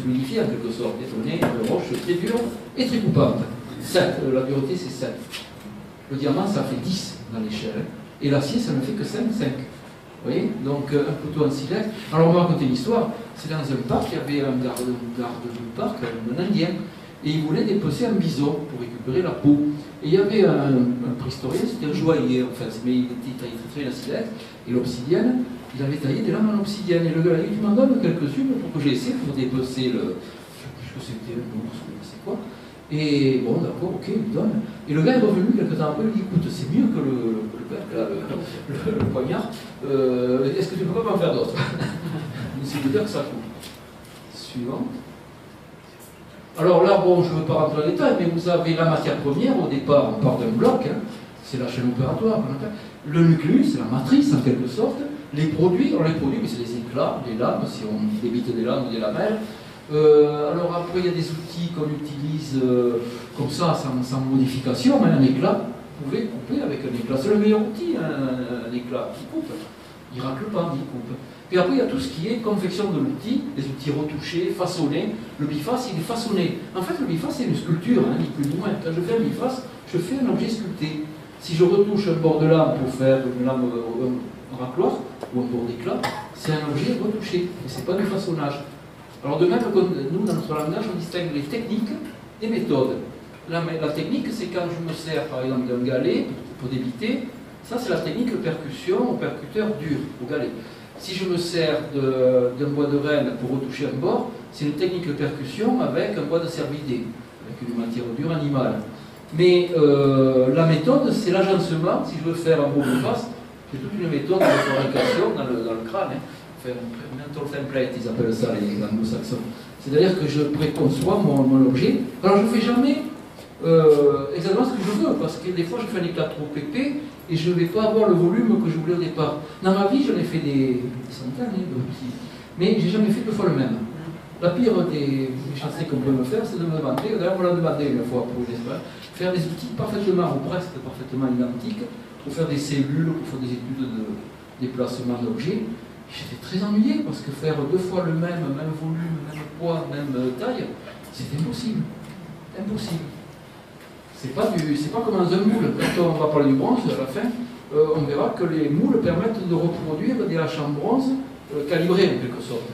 solidifier en quelque sorte, et donner une roche très dure et très coupante. 7, la dureté c'est 7. Le diamant ça fait 10 dans l'échelle, et l'acier ça ne fait que 5. Vous voyez? Donc un couteau en silex. Alors on va raconter l'histoire. C'est dans un parc, il y avait un garde du parc, un Indien, et il voulait dépecer un bison pour récupérer la peau. Et il y avait un préhistorien, c'était un joaillier en fait, mais il taillait très bien la silex, et l'obsidienne, il avait taillé des lames en obsidienne. Et le gars, il m'en donne quelques-unes pour que j'essaie pour dépecer le. Je ne sais plus ce que c'était, c'est quoi. Et bon, d'accord, ok, il me donne. Et le gars est revenu quelques temps après, il dit écoute, c'est mieux que le poignard, est-ce que tu peux pas m'en faire d'autres? C'est de dire que ça coûte. Suivant. Alors là, bon, je ne veux pas rentrer dans les détails, mais vous avez la matière première, au départ, on part d'un bloc, c'est la chaîne opératoire. Le nucléus, c'est la matrice en quelque sorte. Les produits, mais c'est les éclats, les lames, si on débite des lames ou des lamelles. Alors après, il y a des outils qu'on utilise comme ça, sans modification, mais un éclat, vous pouvez couper avec un éclat. C'est le meilleur outil, un éclat qui coupe. Il racle pas, il coupe. Puis après, il y a tout ce qui est confection de l'outil, les outils retouchés, façonnés. Le biface, il est façonné. En fait, le biface, c'est une sculpture, ni plus ni moins. Quand je fais un biface, je fais un objet sculpté. Si je retouche un bord de lame pour faire une lame racloir ou un bord d'éclat, c'est un objet retouché. Et ce n'est pas du façonnage. Alors de même que nous, dans notre langage, on distingue les techniques des méthodes. La technique, c'est quand je me sers, par exemple, d'un galet pour débiter. Ça, c'est la technique percussion au percuteur dur, au galet. Si je me sers d'un bois de renne pour retoucher un bord, c'est une technique de percussion avec un bois de cervidé, avec une matière dure animale. Mais la méthode, c'est l'agencement. Si je veux faire un beau biface, c'est toute une méthode de fabrication dans le crâne. Enfin, mental template, ils appellent ça les anglo-saxons. C'est-à-dire que je préconçois mon objet. Alors je ne fais jamais exactement ce que je veux, parce que des fois je fais un éclat trop épais et je ne vais pas avoir le volume que je voulais au départ. Dans ma vie, j'en ai fait des centaines de petits, mais j'ai jamais fait deux fois le même. La pire des méchancetés qu'on peut me faire, c'est de me demander, d'ailleurs on l'a demandé une fois pour une espèce, faire des outils parfaitement ou presque parfaitement identiques pour faire des cellules, pour faire des études de déplacement d'objets. J'étais très ennuyé parce que faire deux fois le même volume, même poids, même taille, c'est impossible. Impossible. C'est pas comme dans un moule. Quand on va parler du bronze à la fin, on verra que les moules permettent de reproduire des haches en bronze calibrées en quelque sorte.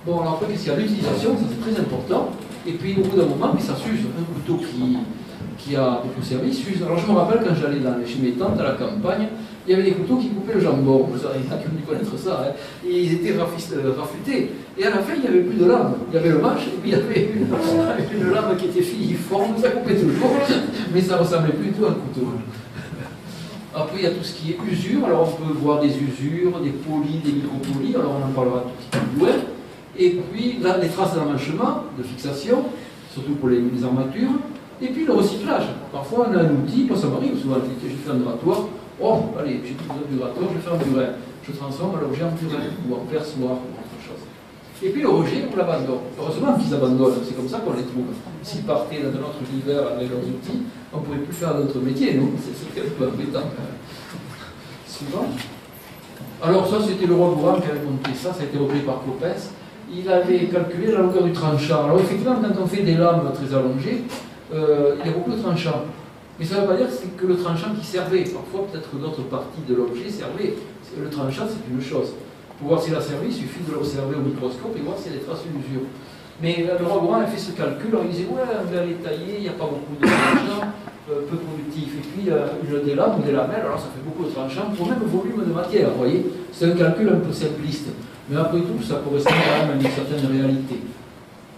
Bon, alors après, qu'est-ce qu'il y a? L'utilisation, ça c'est très important. Et puis au bout d'un moment, ça s'use. Un couteau qui a beaucoup servi s'use. Alors je me rappelle quand j'allais chez mes tantes à la campagne, il y avait des couteaux qui coupaient le jambon. Vous avez dû connaître ça. Hein. Et ils étaient raffûtés. Et à la fin, il n'y avait plus de lame. Il y avait le manche, et puis il y avait une lame qui était filiforme, ça coupait toujours. Mais ça ressemblait plus du tout à un couteau. Après, il y a tout ce qui est usure. Alors, on peut voir des usures, des polis, des micropolis. Alors, on en parlera tout petit peu plus loin. Et puis, là, les traces d'enmêchement, de fixation, surtout pour les armatures. Et puis, le recyclage. Parfois, on a un outil, moi ça m'arrive souvent, j'ai fait un duratoire. Oh, allez, j'ai plus besoin de duratoire, je vais faire un burin. Je transforme l'objet en burin, ou en perçoir, ou autre chose. Et puis, le rejet, on l'abandonne. Heureusement qu'ils abandonnent, c'est comme ça qu'on les trouve. S'ils partaient dans un autre univers avec leurs outils, on ne pourrait plus faire d'autres métiers, non? C'est un peu embêtant. Suivant. Alors, ça, c'était le roi Gourand qui avait monté ça, ça a été repris par Clopès. Il avait calculé la longueur du tranchant. Alors, effectivement, quand on fait des lames très allongées, il y a beaucoup de tranchants. Mais ça ne veut pas dire que le tranchant qui servait. Parfois, peut-être que d'autres parties de l'objet servaient. Le tranchant, c'est une chose. Pour voir s'il a servi, il suffit de l'observer au microscope et voir s'il y a des traces d'usure. Mais le roi Gourand a fait ce calcul. Alors, il disait, ouais, on va les tailler, il n'y a pas beaucoup de tranchants, peu productif. Et puis, des lames ou des lamelles, alors ça fait beaucoup de tranchants pour le même volume de matière, vous voyez. C'est un calcul un peu simpliste. Mais après tout, ça correspond quand même à une certaine réalité.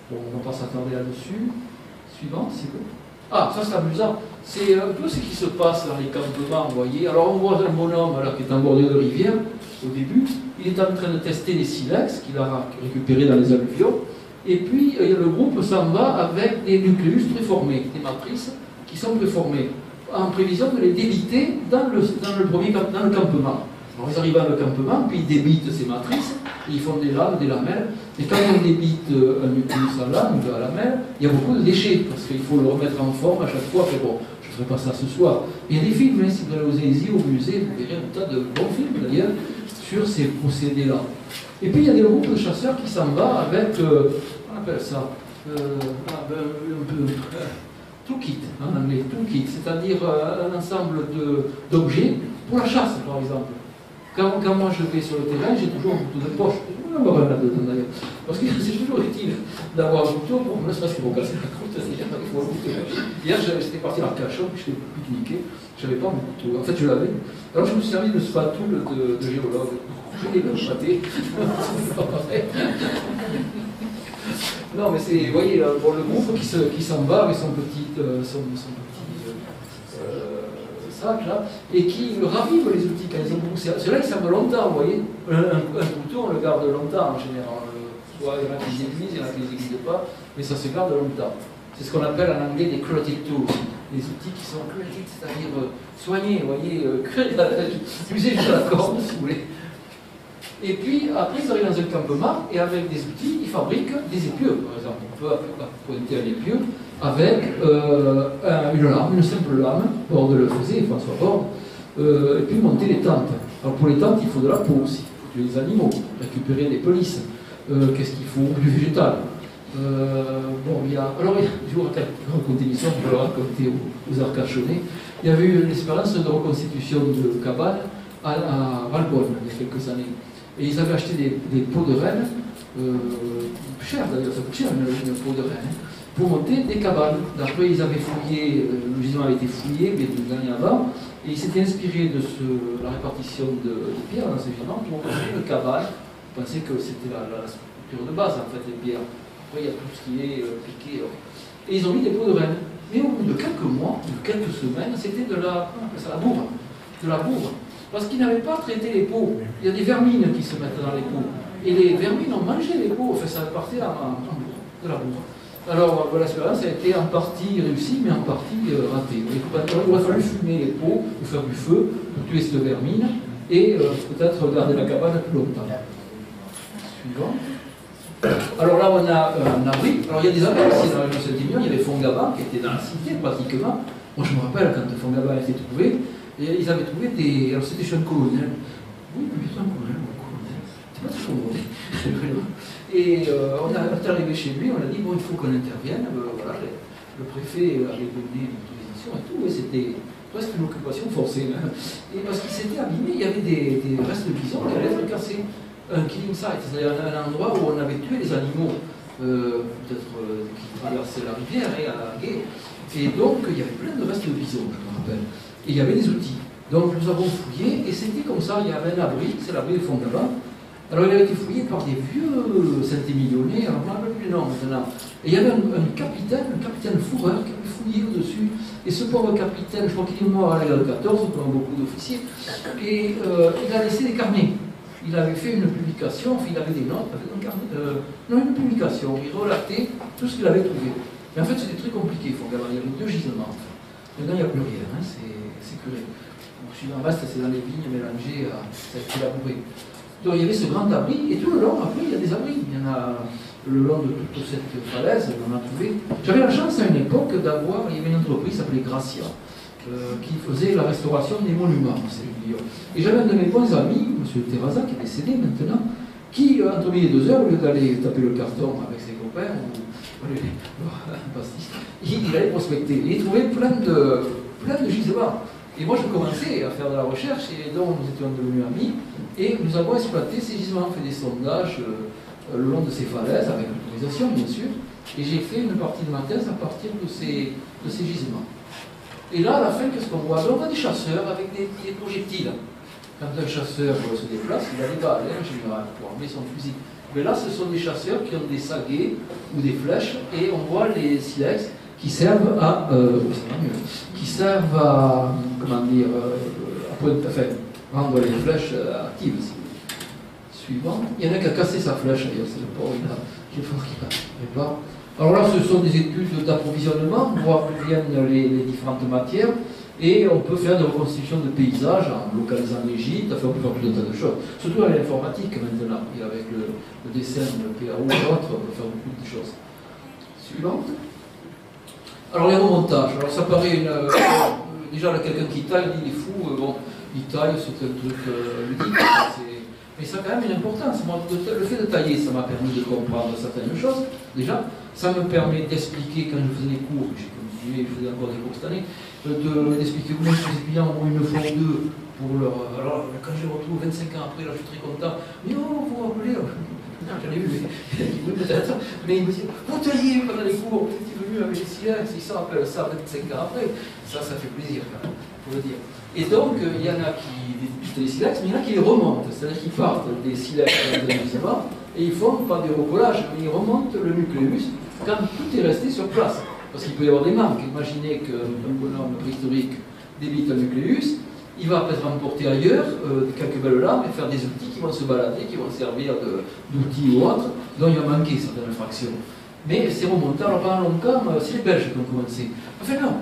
Bon, on ne va pas s'attarder là-dessus. Suivant, s'il vous plaît. Ah, ça c'est amusant. C'est un peu ce qui se passe dans les campements, vous voyez. Alors on voit un bonhomme là, qui est en bordure de rivière, au début. Il est en train de tester les silex qu'il a récupérés dans les alluvions. Et puis le groupe s'en va avec des nucléus préformés, des matrices qui sont préformées, en prévision de les débiter dans le campement. Alors ils arrivent dans le campement, puis ils débitent ces matrices, et ils font des lames, des lamelles. Et quand on débite un nucléus à lame ou à lamelle, il y a beaucoup de déchets, parce qu'il faut le remettre en forme à chaque fois. Mais bon, je ne ferai pas ça ce soir. Il y a des films, hein, si vous allez aux Élysées, au musée, vous verrez un tas de bons films d'ailleurs sur ces procédés-là. Et puis il y a des groupes de chasseurs qui s'en vont avec, on appelle ça, toolkit, en anglais, toolkit, c'est-à-dire un ensemble d'objets pour la chasse, par exemple. Quand moi je vais sur le terrain, j'ai toujours un couteau de poche. Je vais en avoir un là-dedans d'ailleurs. Parce que c'est toujours utile d'avoir un couteau pour ne serait-ce que pour casser la croûte. Il faut un couteau. Hier, j'étais parti à Arcachon, puis je t'ai pique-niqué. Je n'avais pas mon couteau. En fait, je l'avais. Alors je me suis servi de spatule de géologue. Je l'ai même pâté. C'est pas pareil. Non, mais c'est, vous voyez, pour le groupe qui s'en va avec son petit sac là, et qui ravive les outils quand ils ont poussé. Ceux-là, ils servent longtemps, vous voyez. Un couteau, on le garde longtemps en général. Soit il y en a qui les aiguisent, il y en a qui les aiguisent pas, mais ça se garde longtemps. C'est ce qu'on appelle en anglais des curative tools. Des outils qui sont curative, c'est-à-dire soignés, vous voyez, usés jusqu'à la corde, si vous voulez. Et puis, après, ils arrivent dans un campement, et avec des outils, ils fabriquent des épieux, par exemple. On peut pointer un épieu avec une lame, une simple lame. Borde le faisait, François Borde, et puis monter les tentes. Alors, pour les tentes, il faut de la peau aussi. Il faut tuer les animaux, récupérer des pelisses. Qu'est-ce qu'il faut? Du végétal. Bon, il y a... Alors, je vais vous raconter une histoire, je vais le raconter aux Arcachonnais. Il y avait eu une expérience de reconstitution de cabane à Valbonne, il y a quelques années. Et ils avaient acheté des peaux de rennes, cher d'ailleurs, ça coûte cher une peau de renne, pour monter des cabanes. D'après, ils avaient fouillé, le gisement avait été fouillé, mais de l'année avant, et ils s'étaient inspirés de la répartition de pierres dans ces gisements pour construire une cabane. Ils pensaient que c'était la structure de base, en fait, les pierres. Après, il y a tout ce qui est piqué. Et ils ont mis des peaux de rennes. Mais au bout de quelques mois, de quelques semaines, c'était de la bourre. De la bourre. Parce qu'ils n'avaient pas traité les peaux. Il y a des vermines qui se mettent dans les peaux. Et les vermines ont mangé les peaux. Enfin, ça partait en bourre, de la bourre. Alors, l'expérience a été en partie réussie, mais en partie ratée. Il aurait fallu fumer les peaux, ou faire du feu, pour tuer cette vermine, et peut-être garder la cabane plus longtemps. Suivant. Alors là, on a un abri. Alors, il y a des abris ici dans la région Saint-Émilion. Il y avait Fongaba, qui était dans la cité, pratiquement. Moi, je me rappelle, quand Fongaba a été trouvé, et ils avaient trouvé des... Alors c'était chez un colonel. Oui, mais c'est un colonel, c'est pas très commodé. Et on est arrivé chez lui, on a dit, bon, il faut qu'on intervienne. Voilà, le préfet avait donné l'autorisation et tout, et c'était presque une occupation forcée. Hein. Et parce qu'il s'était abîmé, il y avait des restes de bison qui allaient être cassés. Un killing site, c'est-à-dire un endroit où on avait tué les animaux, peut-être qui traversaient la rivière et à la guerre. Et donc, il y avait plein de restes de bison, je me rappelle. Et il y avait des outils. Donc nous avons fouillé, et c'était comme ça, il y avait un abri, c'est l'abri de Fongaba. Alors il a été fouillé par des vieux Saint-Émilionnais, alors on ne rappelle plus le nom maintenant. Et il y avait un capitaine fourreur qui avait fouillé au-dessus. Et ce pauvre capitaine, je crois qu'il est mort à la guerre de 14, comme beaucoup d'officiers, et il a laissé des carnets. Il avait fait une publication, enfin il avait des notes, une publication, il relatait tout ce qu'il avait trouvé. Mais en fait c'était très compliqué, Fongaba, il y avait 2 gisements. Maintenant il n'y a plus rien, hein, c'est curé. Donc celui d'en reste, c'est dans les vignes mélangées à cette labourée. Donc il y avait ce grand abri, et tout le long, après, il y a des abris. Il y en a le long de toute cette falaise, on en a trouvé. J'avais la chance à une époque d'avoir, il y avait une entreprise qui s'appelait Gracia, qui faisait la restauration des monuments, et j'avais un de mes bons amis, M. Terraza, qui est décédé maintenant, qui, entre midi et 2 heures, au lieu d'aller taper le carton avec ses copains, il allait prospecter. Et il trouvait plein de gisements. Et moi, je commençais à faire de la recherche, et donc nous étions devenus amis, et nous avons exploité ces gisements, fait des sondages le long de ces falaises, avec l'autorisation, bien sûr, et j'ai fait une partie de ma thèse à partir de ces gisements. Et là, à la fin, qu'est-ce qu'on voit? On voit des chasseurs avec des projectiles. quand un chasseur se déplace, il a des balles en général pour armer son fusil. Mais là, ce sont des chasseurs qui ont des saguets ou des flèches, et on voit les silex qui servent à, comment dire, rendre les flèches actives. Suivant. Il y en a qui a cassé sa flèche, d'ailleurs, c'est le pauvre, il a pas. Alors là, ce sont des études d'approvisionnement, voir d'où viennent les différentes matières, et on peut faire des reconstitutions de paysages en localisant l'Égypte, on peut faire tout un tas de choses. Surtout à l'informatique maintenant, et avec le dessin, le PAO et autres, on peut faire beaucoup de choses. Suivante. Alors les remontages, alors ça paraît déjà là, quelqu'un qui taille, il est fou, bon, il taille, c'est un truc ludique, mais ça a quand même une importance. Moi, le fait de tailler, ça m'a permis de comprendre certaines choses. Déjà, ça me permet d'expliquer, quand je faisais les cours, j'ai continué, je faisais encore des cours cette année, d'expliquer comment je faisais bien en une fois ou deux pour leur. Alors, quand je les retrouve 25 ans après, là, je suis très content. Mais oh, vous vous rappelez, j'en ai vu, oui, peut-être, mais il me dit, vous taillez pendant les cours, vous êtes venu avec les silex, ils s'en rappellent ça 25 ans après. Ça fait plaisir, quand même, faut le dire. Et donc, il y en a qui débutent les silex, mais il y en a qui les remontent, c'est-à-dire qu'ils partent des silex dans un gisement, et ils font pas des recollages, mais ils remontent le nucléus quand tout est resté sur place. Parce qu'il peut y avoir des manques. Imaginez qu'un bonhomme préhistorique débite un nucléus, il va peut-être emporter ailleurs quelques belles lames et faire des outils qui vont se balader, qui vont servir d'outils ou autres, dont il va manquer certaines fractions. Mais ces remontants, alors pendant longtemps, c'est les Belges qui ont commencé. Enfin non,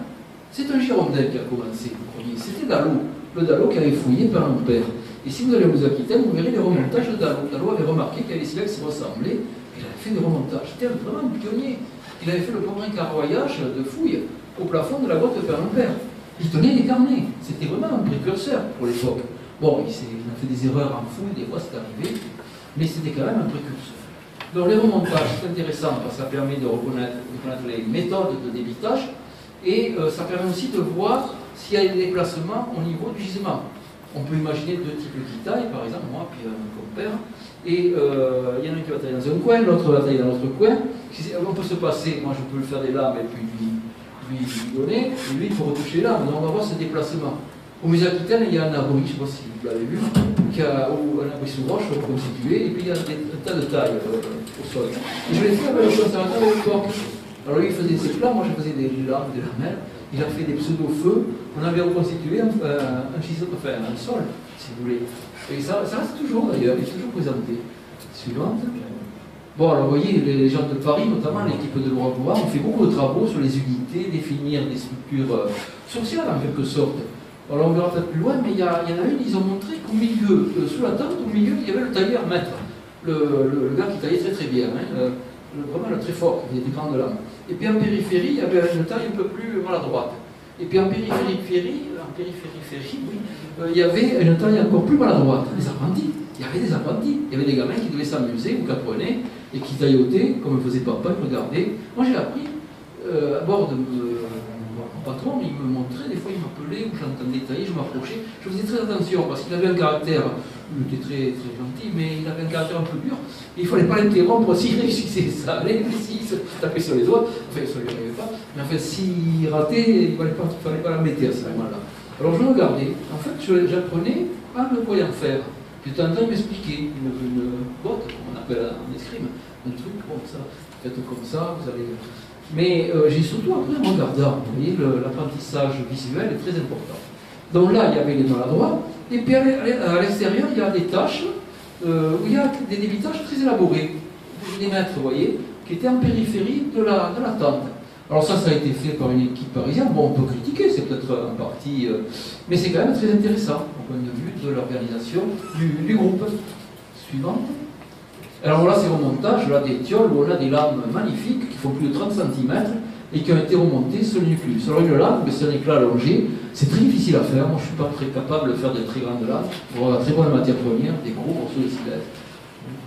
c'est un Girondin qui a commencé. C'était Dallot, le Dallot qui avait fouillé par un père. Et si vous allez aux Aquitaines, vous verrez les remontages de Dallot. Dallot avait remarqué qu'il y avait des silex qui ressemblaient, il avait fait des remontages. C'était vraiment un pionnier. Il avait fait le premier carroyage de fouilles au plafond de la grotte de Père-en-Père. Il tenait des carnets. C'était vraiment un précurseur pour l'époque. Bon, il a fait des erreurs en fouille, des fois c'est arrivé, mais c'était quand même un précurseur. Donc les remontages, c'est intéressant parce que ça permet de reconnaître les méthodes de débitage et ça permet aussi de voir s'il y a des déplacements au niveau du gisement. On peut imaginer deux types qui taillent, par exemple, moi, puis un compère, et il y en a un qui va tailler dans un coin, l'autre va tailler dans l'autre coin. On peut se passer, moi je peux le faire des lames et puis lui donner, et lui il faut retoucher les lames, donc on va voir ce déplacement. Au musée Aquitaine, il y a un abri, je ne sais pas si vous l'avez vu, ou un abri sous roche constitué, et puis il y a un tas de tailles au sol. Et je l'ai fait avec le conservateur de l'époque. Alors lui il faisait ses plans, moi je faisais des lames, des lamelles. Il a fait des pseudo-feux, on avait reconstitué un sol, si vous voulez. Et ça reste toujours d'ailleurs, il est toujours présenté. Suivante. Bon, alors vous voyez, les gens de Paris, notamment l'équipe de Laurent Bouvard, ont fait beaucoup de travaux sur les unités, définir des structures sociales en quelque sorte. Alors on verra peut-être plus loin, mais il y en a une, ils ont montré qu'au milieu, sous la tente, au milieu, il y avait le tailleur maître. Le gars qui taillait très très bien, vraiment le très fort, il était grand de l'âme. Et puis en périphérie, il y avait une taille un peu plus maladroite. Et puis en périphérie, oui, il y avait une taille encore plus maladroite, les apprentis. Il y avait des apprentis, il y avait des gamins qui devaient s'amuser ou qui apprenaient et qui taillotaient, comme faisait papa, ils regardaient. Moi j'ai appris à bord de mon patron, il me montrait, des fois il m'appelait ou j'entendais tailler, je m'approchais. Je faisais très attention parce qu'il avait un caractère, il était très, très gentil, mais il avait un caractère un peu dur. Et il ne fallait pas l'interrompre s'il réussissait, ça allait, mais s'il se tapait sur les doigts, enfin ça ne lui arrivait pas, mais en fait s'il ratait, il ne fallait pas l'embêter à ce moment-là. Alors je regardais, en fait j'apprenais en le voyant faire. Puis de temps en temps il m'expliquait, une botte, comme on appelle en escrime, un truc comme ça, faites comme ça, vous allez. Mais j'ai surtout appris en regardant, vous voyez, l'apprentissage visuel est très important. Donc là, il y avait les maladroits, et puis à l'extérieur, il y a des tâches où il y a des débitages très élaborés, des maîtres, vous voyez, qui étaient en périphérie de la tente. Alors ça a été fait par une équipe parisienne. Bon, on peut critiquer, c'est peut-être en partie, mais c'est quand même très intéressant au point de vue de l'organisation du groupe. Suivante. Alors voilà ces remontages, là des tioles où on a des lames magnifiques qui font plus de 30 cm et qui ont été remontées sur le nucléus. Alors une lame, c'est un éclat allongé, c'est très difficile à faire. Moi je ne suis pas très capable de faire de très grandes lames. Pour avoir très bonne matière première, des gros morceaux de silex,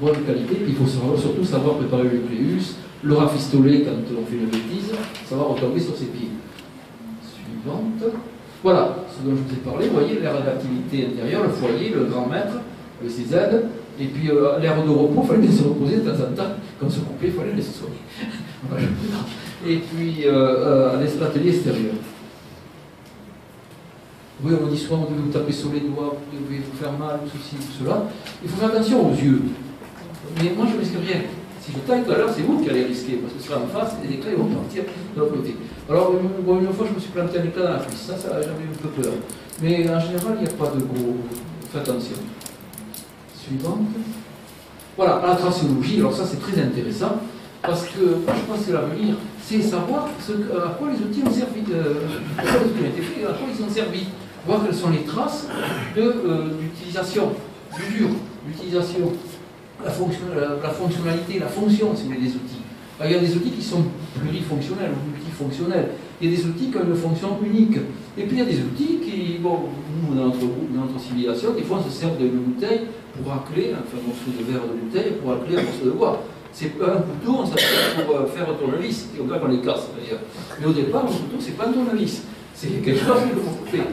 bonne qualité. Puis il faut surtout savoir préparer le nucléus, le rafistoler quand on fait une bêtise, savoir retomber sur ses pieds. Suivante. Voilà ce dont je vous ai parlé. Vous voyez l'aire d'activité intérieure, le foyer, le grand maître, avec ses aides. Et puis l'aire de repos, il fallait bien se reposer de temps en temps. Quand on se coupait, il fallait laisser soigner. Et puis l'atelier extérieur. Oui, on dit souvent, vous devez vous taper sur les doigts, vous devez vous faire mal, tout ceci, tout cela. Il faut faire attention aux yeux. Mais moi, je ne risque rien. Si je taille tout à l'heure, c'est vous qui allez risquer, parce que ce sera en face et les éclats vont partir de l'autre côté. Alors, une fois, je me suis planté un éclat dans la cuisse. Ça j'avais un peu peur. Mais en général, il n'y a pas de gros. Faites attention. Suivante. Voilà, la tracéologie. Alors, ça, c'est très intéressant, parce que moi, je pense que l'avenir, c'est savoir à quoi les outils ont servi, à quoi les outils ont été faits, à quoi ils ont servi. Voir quelles sont les traces d'utilisation, d'usure, d'utilisation. La fonctionnalité, la fonction, si vous voulez, des outils. Alors, il y a des outils qui sont plurifonctionnels ou multifonctionnels. Il y a des outils qui ont une fonction unique. Et puis il y a des outils qui, bon, nous, dans notre groupe, dans notre civilisation, des fois on se sert d'une bouteille pour racler, enfin un morceau de verre de bouteille pour racler un morceau de bois. C'est pas un couteau, on s'appelle pour faire un tournevis. Et on voit qu'on les casse d'ailleurs. Mais au départ, un couteau, c'est pas un tournevis. C'est quelque chose qu'il faut couper.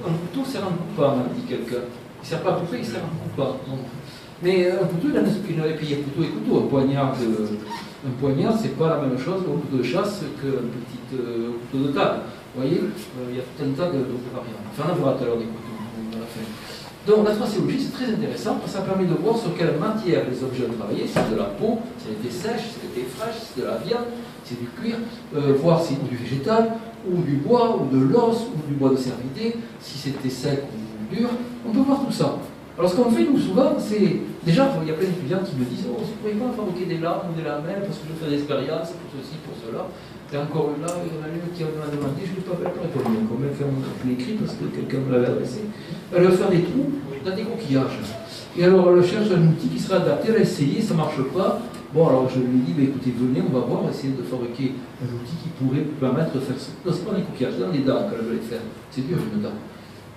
Un couteau sert à un coupant, m'a dit quelqu'un. Il ne sert pas à couper, il sert à un coupant. Mais un couteau, il y a couteau et couteau. Un poignard, c'est pas la même chose au couteau de chasse qu'un petit couteau de table. Vous voyez, il y a tout un tas de variantes. Enfin, on verra tout à l'heure des couteaux. Donc, la tracéologie, c'est très intéressant parce que ça permet de voir sur quelle matière les objets ont travaillé. C'est de la peau, c'est des sèches, c'est des fraîches, c'est de la viande, c'est du cuir, voir si c'est du végétal, ou du bois, ou de l'os, ou du bois de cervidé, si c'était sec ou dur. On peut voir tout ça. Alors ce qu'on fait nous souvent, c'est... Déjà, il y a plein d'étudiants qui me disent « Oh, vous ne pourriez pas fabriquer des lames ou des lamelles parce que je fais des expériences pour ceci, pour cela. » Et encore là, il y en a une qui m'a demandé, je ne l'ai pas répondu, on va faire un écrit parce que quelqu'un me l'avait adressé. Elle va faire des trous dans des coquillages. Et alors elle cherche un outil qui sera adapté, elle a essayé, ça ne marche pas. Bon, alors je lui ai dit, bah, écoutez, venez, on va voir, essayer de fabriquer un outil qui pourrait permettre de faire ça. Non, ce n'est pas des coquillages, c'est dans les dents qu'elle veut les faire. C'est dur, une dent.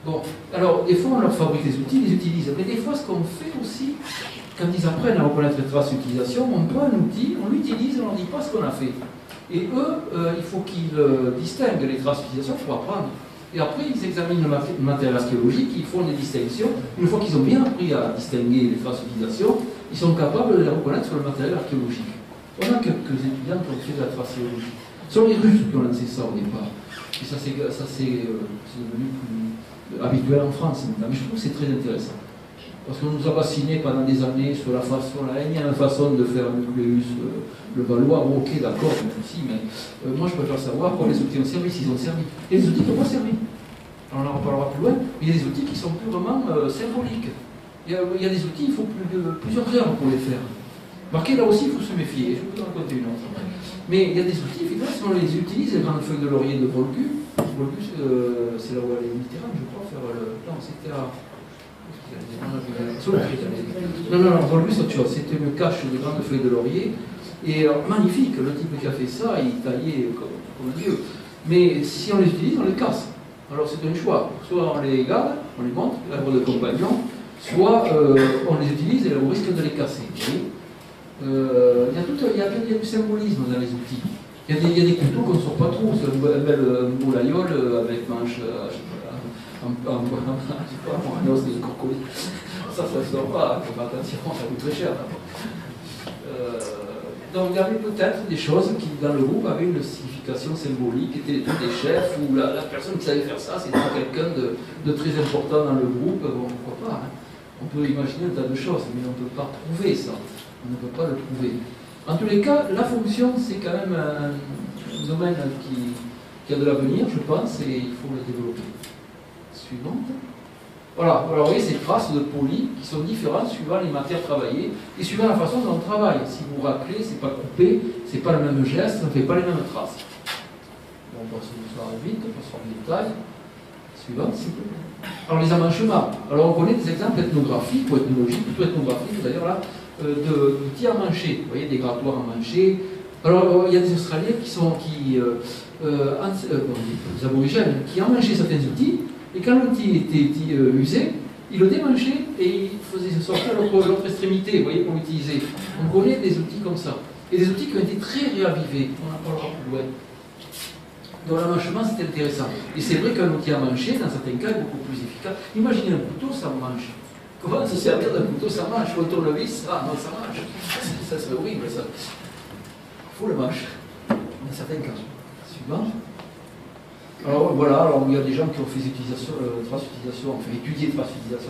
Bon, alors des fois on leur fabrique des outils, ils les utilisent. Mais des fois ce qu'on fait aussi, quand ils apprennent à reconnaître les traces d'utilisation, on prend un outil, on l'utilise et on ne dit pas ce qu'on a fait. Et eux, il faut qu'ils distinguent les traces d'utilisation pour apprendre. Et après, ils examinent le matériel archéologique, ils font des distinctions. Une fois qu'ils ont bien appris à distinguer les traces d'utilisation, ils sont capables de les reconnaître sur le matériel archéologique. On a quelques étudiants qui ont fait de la tracéologie. Ce sont les Russes qui ont lancé ça au départ. Et ça c'est devenu plus habituel en France maintenant. Mais je trouve que c'est très intéressant. Parce qu'on nous a fascinés pendant des années sur la énième façon de faire le nucléus, le Valois. Bon, ok, d'accord, aussi, mais moi je préfère savoir comment les outils ont servi, s'ils ont servi. Et les outils qui n'ont pas servi. Alors, on en reparlera plus loin, mais il y a des outils qui sont purement symboliques. Il y a des outils, il faut plusieurs heures pour les faire. Marquez, là aussi, il faut se méfier. Je vais vous en raconter une autre. Mais il y a des outils, effectivement, si on les utilise, les grandes feuilles de laurier de Volgus, c'est là où elle est Mitterrand, je crois, faire le... Non, c'était à... Non, Volgus, c'est autre chose. C'était une cache de grandes feuilles de laurier. Et magnifique, le type qui a fait ça, il taillait comme un dieu. Mais si on les utilise, on les casse. Alors c'est un choix. Soit on les garde, on les monte, l'arbre de compagnon, soit on les utilise et on risque de les casser. Il y a du symbolisme dans les outils. Il y a des couteaux qu'on ne sort pas trop. C'est un bel boulaïol avec manche, un os de corcolis. Ça ne sort pas, faut faire attention, ça coûte très cher. Donc il y avait peut-être des choses qui, dans le groupe, avaient une signification symbolique, étaient des chefs, ou la personne qui savait faire ça, c'était quelqu'un de très important dans le groupe. Bon, pourquoi pas, hein. On peut imaginer un tas de choses, mais on ne peut pas prouver ça. On ne peut pas le prouver. En tous les cas, la fonction, c'est quand même un domaine qui a de l'avenir, je pense, et il faut le développer. Suivante. Voilà, alors vous voyez ces traces de poli qui sont différentes suivant les matières travaillées et suivant la façon dont on travaille. Si vous raclez, c'est pas coupé, c'est pas le même geste, ça ne fait pas les mêmes traces. Bon, on passe vite, on passe en détail. Suivante, s'il vous plaît. Alors les amanchements. Alors on connaît des exemples ethnographiques ou ethnologiques, plutôt ethnographiques d'ailleurs là, d'outils amanchés. Vous voyez, des grattoirs amanchés. Alors il y a des Australiens des aborigènes, qui amanchaient certains outils. Et quand l'outil était usé, il le démanchait et il faisait sortir l'autre extrémité, vous voyez, pour l'utiliser. On connaît des outils comme ça. Et des outils qui ont été très réavivés. On en parlera plus loin. Donc l'amanchement, c'est intéressant. Et c'est vrai qu'un outil à mancher, dans certains cas, est beaucoup plus efficace. Imaginez un couteau, ça manche. Comment se servir d'un couteau, ça manche? On tourne le vis, ah non, ça manche. Ça serait horrible, ça. Il faut le manche. Dans certains cas. Suivant. Alors voilà, alors, il y a des gens qui ont fait étudié trace utilisation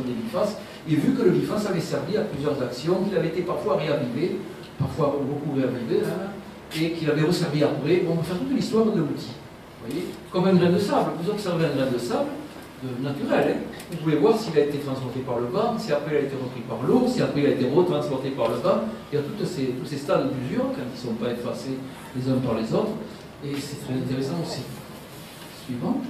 des bifaces, et vu que le biface avait servi à plusieurs actions, qu'il avait été parfois réavivé, parfois beaucoup réavivé, hein, et qu'il avait resservi après, bon, on peut faire toute l'histoire de l'outil. Vous voyez, comme un grain de sable, vous observez un grain de sable naturel, hein. Vous pouvez voir s'il a été transporté par le vent, si après il a été repris par l'eau, si après il a été retransporté par le vent. Il y a tous ces stades d'usure quand ils ne sont pas effacés les uns par les autres, et c'est très intéressant aussi. Suivant.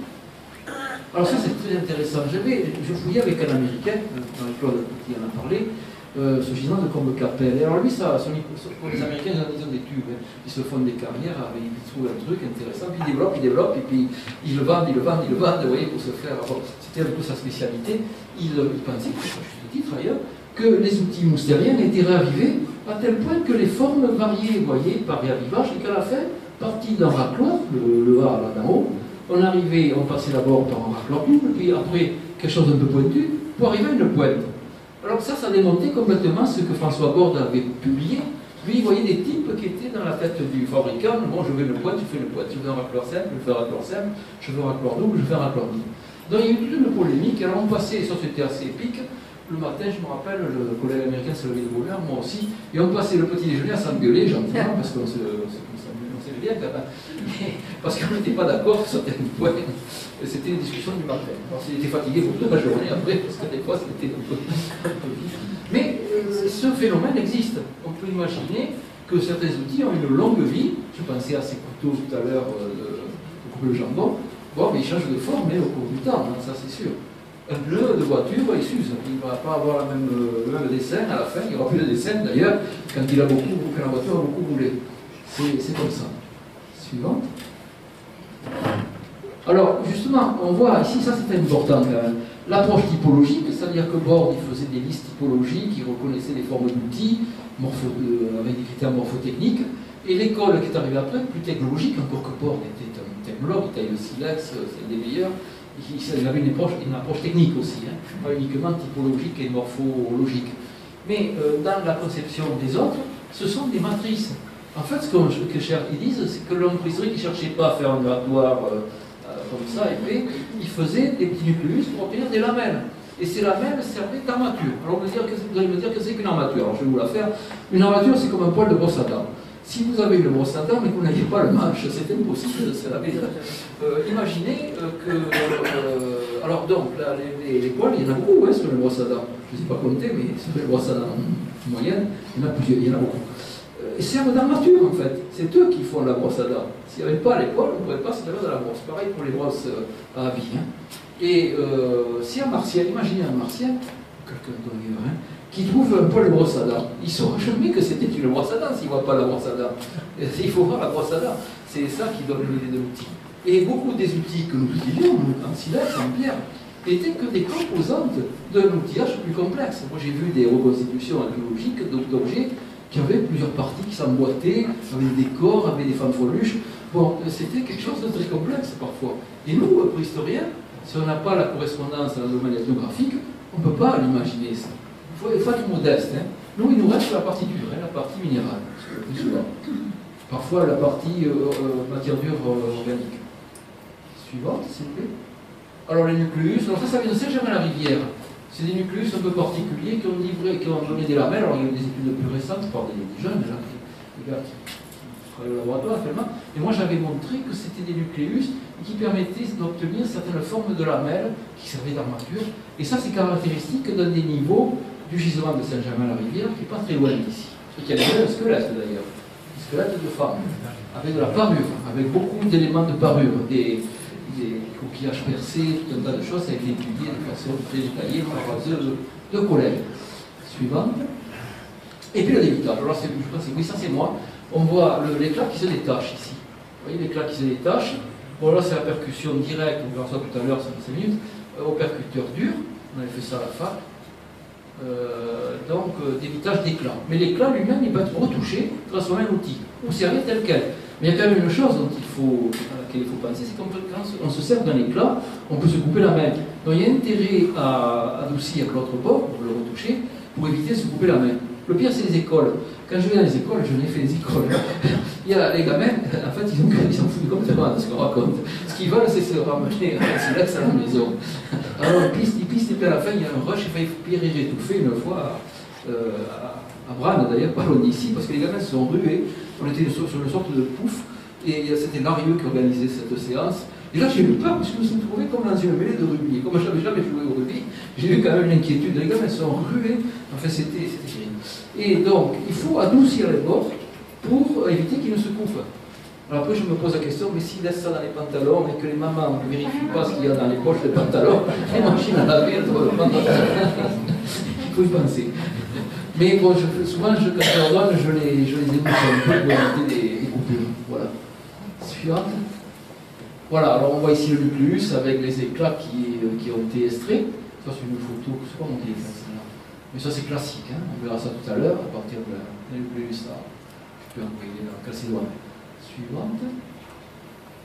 Alors ça c'est très intéressant. Je fouillais avec un Américain, dans Claude Petit en a parlé, ce gisement de Combe-Capelle. Alors lui, pour les Américains, ils ont des tubes, hein. Ils se font des carrières, ils trouvent un truc intéressant, puis ils développent, et puis ils le vendent, vous voyez, pour se faire. C'était un peu sa spécialité. Il pensait, je te dis d'ailleurs, que les outils moustériens étaient réavivés à tel point que les formes variaient, vous voyez, par réavivage, et qu'à la fin, parti d'un racloir, le A là d'en haut, on passait d'abord par un racloir double, puis après quelque chose d'un peu pointu, pour arriver à une pointe. Alors ça démontait complètement ce que François Borde avait publié. Lui, il voyait des types qui étaient dans la tête du fabricant. Bon, je veux une pointe, je fais une pointe, je veux un racloir simple, je fais un racloir simple, je veux un racloir double, je fais un racloir double. Donc il y a eu toute une polémique. Alors on passait, ça c'était assez épique. Le matin, je me rappelle, le collègue américain se levait de bonne heure, moi aussi, et on passait le petit déjeuner à s'engueuler gentiment, parce qu'on s'aimait bien quand même, parce qu'on n'était pas d'accord sur certains points. C'était une discussion du matin. Alors il était fatigué pour toute la journée après, parce que des fois c'était un peu vif. Mais ce phénomène existe. On peut imaginer que certains outils ont une longue vie. Je pensais à ces couteaux tout à l'heure pour couper le jambon. Bon, mais ils changent de forme au cours du temps, hein, ça c'est sûr. Un pneu de voiture, il s'use. Il ne va pas avoir le même dessin à la fin. Il n'y aura plus de dessin d'ailleurs quand la voiture a beaucoup roulé. C'est comme ça. Suivante. Alors, justement, on voit ici, ça c'est important quand même, l'approche typologique, c'est-à-dire que Borde il faisait des listes typologiques, il reconnaissait les formes d'outils, avec des critères morphotechniques, et l'école qui est arrivée après, plus technologique, encore que Borde était un technologue, il taille le silex, c'est des meilleurs, il avait une approche technique aussi, hein, pas uniquement typologique et morphologique. Mais dans la conception des autres, ce sont des matrices. En fait, ce qu'ils disent, c'est que l'impriserie qui ne cherchait pas à faire un grattoir comme ça, épais, il faisait des petits nucléus pour obtenir des lamelles. Et ces lamelles servaient d'armature. Alors vous allez me dire que c'est qu'une armature. Alors je vais vous la faire. Une armature, c'est comme un poil de brosse à dents. Si vous avez une brosse à dents mais que vous n'avez pas le manche, c'est impossible de se laver. Imaginez que... alors donc, là, les poils, il y en a beaucoup hein, sur les brosses à dents. Je ne sais pas compter, mais sur les brosses à dents moyennes, il y en a plusieurs, il y en a beaucoup. Ils servent d'armature en fait. C'est eux qui font la brosse à dents. S'il n'y avait pas les poils, on ne pourrait pas se servir de la brosse. Pareil pour les brosses à habits. Hein. Et si un martien, imaginez un martien, quelqu'un d'ailleurs, hein, qui trouve un poil de brosse à dents, il ne saura jamais que c'était une brosse à dents s'il ne voit pas la brosse à dents. Il faut voir la brosse à dents. C'est ça qui donne l'idée de l'outil. Et beaucoup des outils que nous utilisions en silex, en pierre, n'étaient que des composantes d'un outillage plus complexe. Moi j'ai vu des reconstitutions archéologiques d'objets qui avaient plusieurs parties qui s'emboîtaient, avec des décors, avec des fanfreluches. Bon, c'était quelque chose de très complexe parfois. Et nous, préhistoriens, si on n'a pas la correspondance dans le domaine ethnographique, on ne peut pas l'imaginer ça. Il faut être modeste. Hein. Nous, il nous reste la partie dure, hein, la partie minérale, plus souvent. Parfois la partie matière dure organique. Suivante, s'il vous plaît. Alors les nucléus, alors ça vient de Saint-Germain-la-Rivière. C'est des nucléus un peu particuliers qui ont donné des lamelles. Alors il y a eu des études plus récentes par des jeunes, des gars qui travaillent au laboratoire actuellement. Et moi j'avais montré que c'était des nucléus qui permettaient d'obtenir certaines formes de lamelles qui servaient d'armature. Et ça c'est caractéristique d'un des niveaux du gisement de Saint-Germain-la-Rivière qui n'est pas très loin d'ici. Et qui a déjà un squelette d'ailleurs. Un squelette de femme, avec de la parure, avec beaucoup d'éléments de parure, des coquillages percés, tout un tas de choses, ça a été étudié de façon très détaillée par deux collègues. Suivant. Et puis le débitage. Alors je pense que oui, ça c'est moi. On voit l'éclat qui se détache ici. Vous voyez l'éclat qui se détache. Bon là c'est la percussion directe, on verra ça tout à l'heure, ça fait 5 minutes, au percuteur dur. On avait fait ça à la fac. Donc débitage d'éclat. Mais l'éclat lui-même il peut être retouché, transformé en outil, ou servir tel quel. Mais il y a quand même une chose à laquelle il faut penser, c'est qu'on quand on se sert d'un éclat, on peut se couper la main. Donc il y a intérêt à adoucir l'autre bord pour le retoucher, pour éviter de se couper la main. Le pire, c'est les écoles. Quand je vais dans les écoles, je n'ai fait les écoles. Il y a les gamins, en fait, ils s'en foutent complètement de ce qu'on raconte. Ce qu'ils veulent, c'est se ramener un silex à la maison. Alors, ils pissent, et puis à la fin, il y a un rush, il faut Pierre j'ai étouffé une fois à Branne, d'ailleurs, pas loin d'ici, parce que les gamins se sont rués. On était sur une sorte de pouf, et c'était Larieux qui organisait cette séance. Et là, j'ai eu peur, parce que je me suis trouvé comme dans une mêlée de rugby. Et comme je n'avais jamais joué au rugby, j'ai eu quand même une inquiétude. Les gamins se sont rués. Enfin, c'était terrible. Et donc, il faut adoucir les bords pour éviter qu'ils ne se couffent. Alors après, je me pose la question, mais s'ils laissent ça dans les pantalons et que les mamans ne vérifient pas ce qu'il y a dans les poches des pantalons, les machines à laver, elles doivent il faut y penser. Mais bon, souvent, quand je leur donne, je les émoussionne un peu pour éviter des coupures. Voilà. Suivante. Voilà, alors on voit ici le nucléus avec les éclats qui ont été extraits. Ça, c'est une photo, je ne sais pas monter ça. Mais ça, c'est classique, hein. On verra ça tout à l'heure, à partir de la nucléus, là. Je peux envoyer la calcédoine suivante.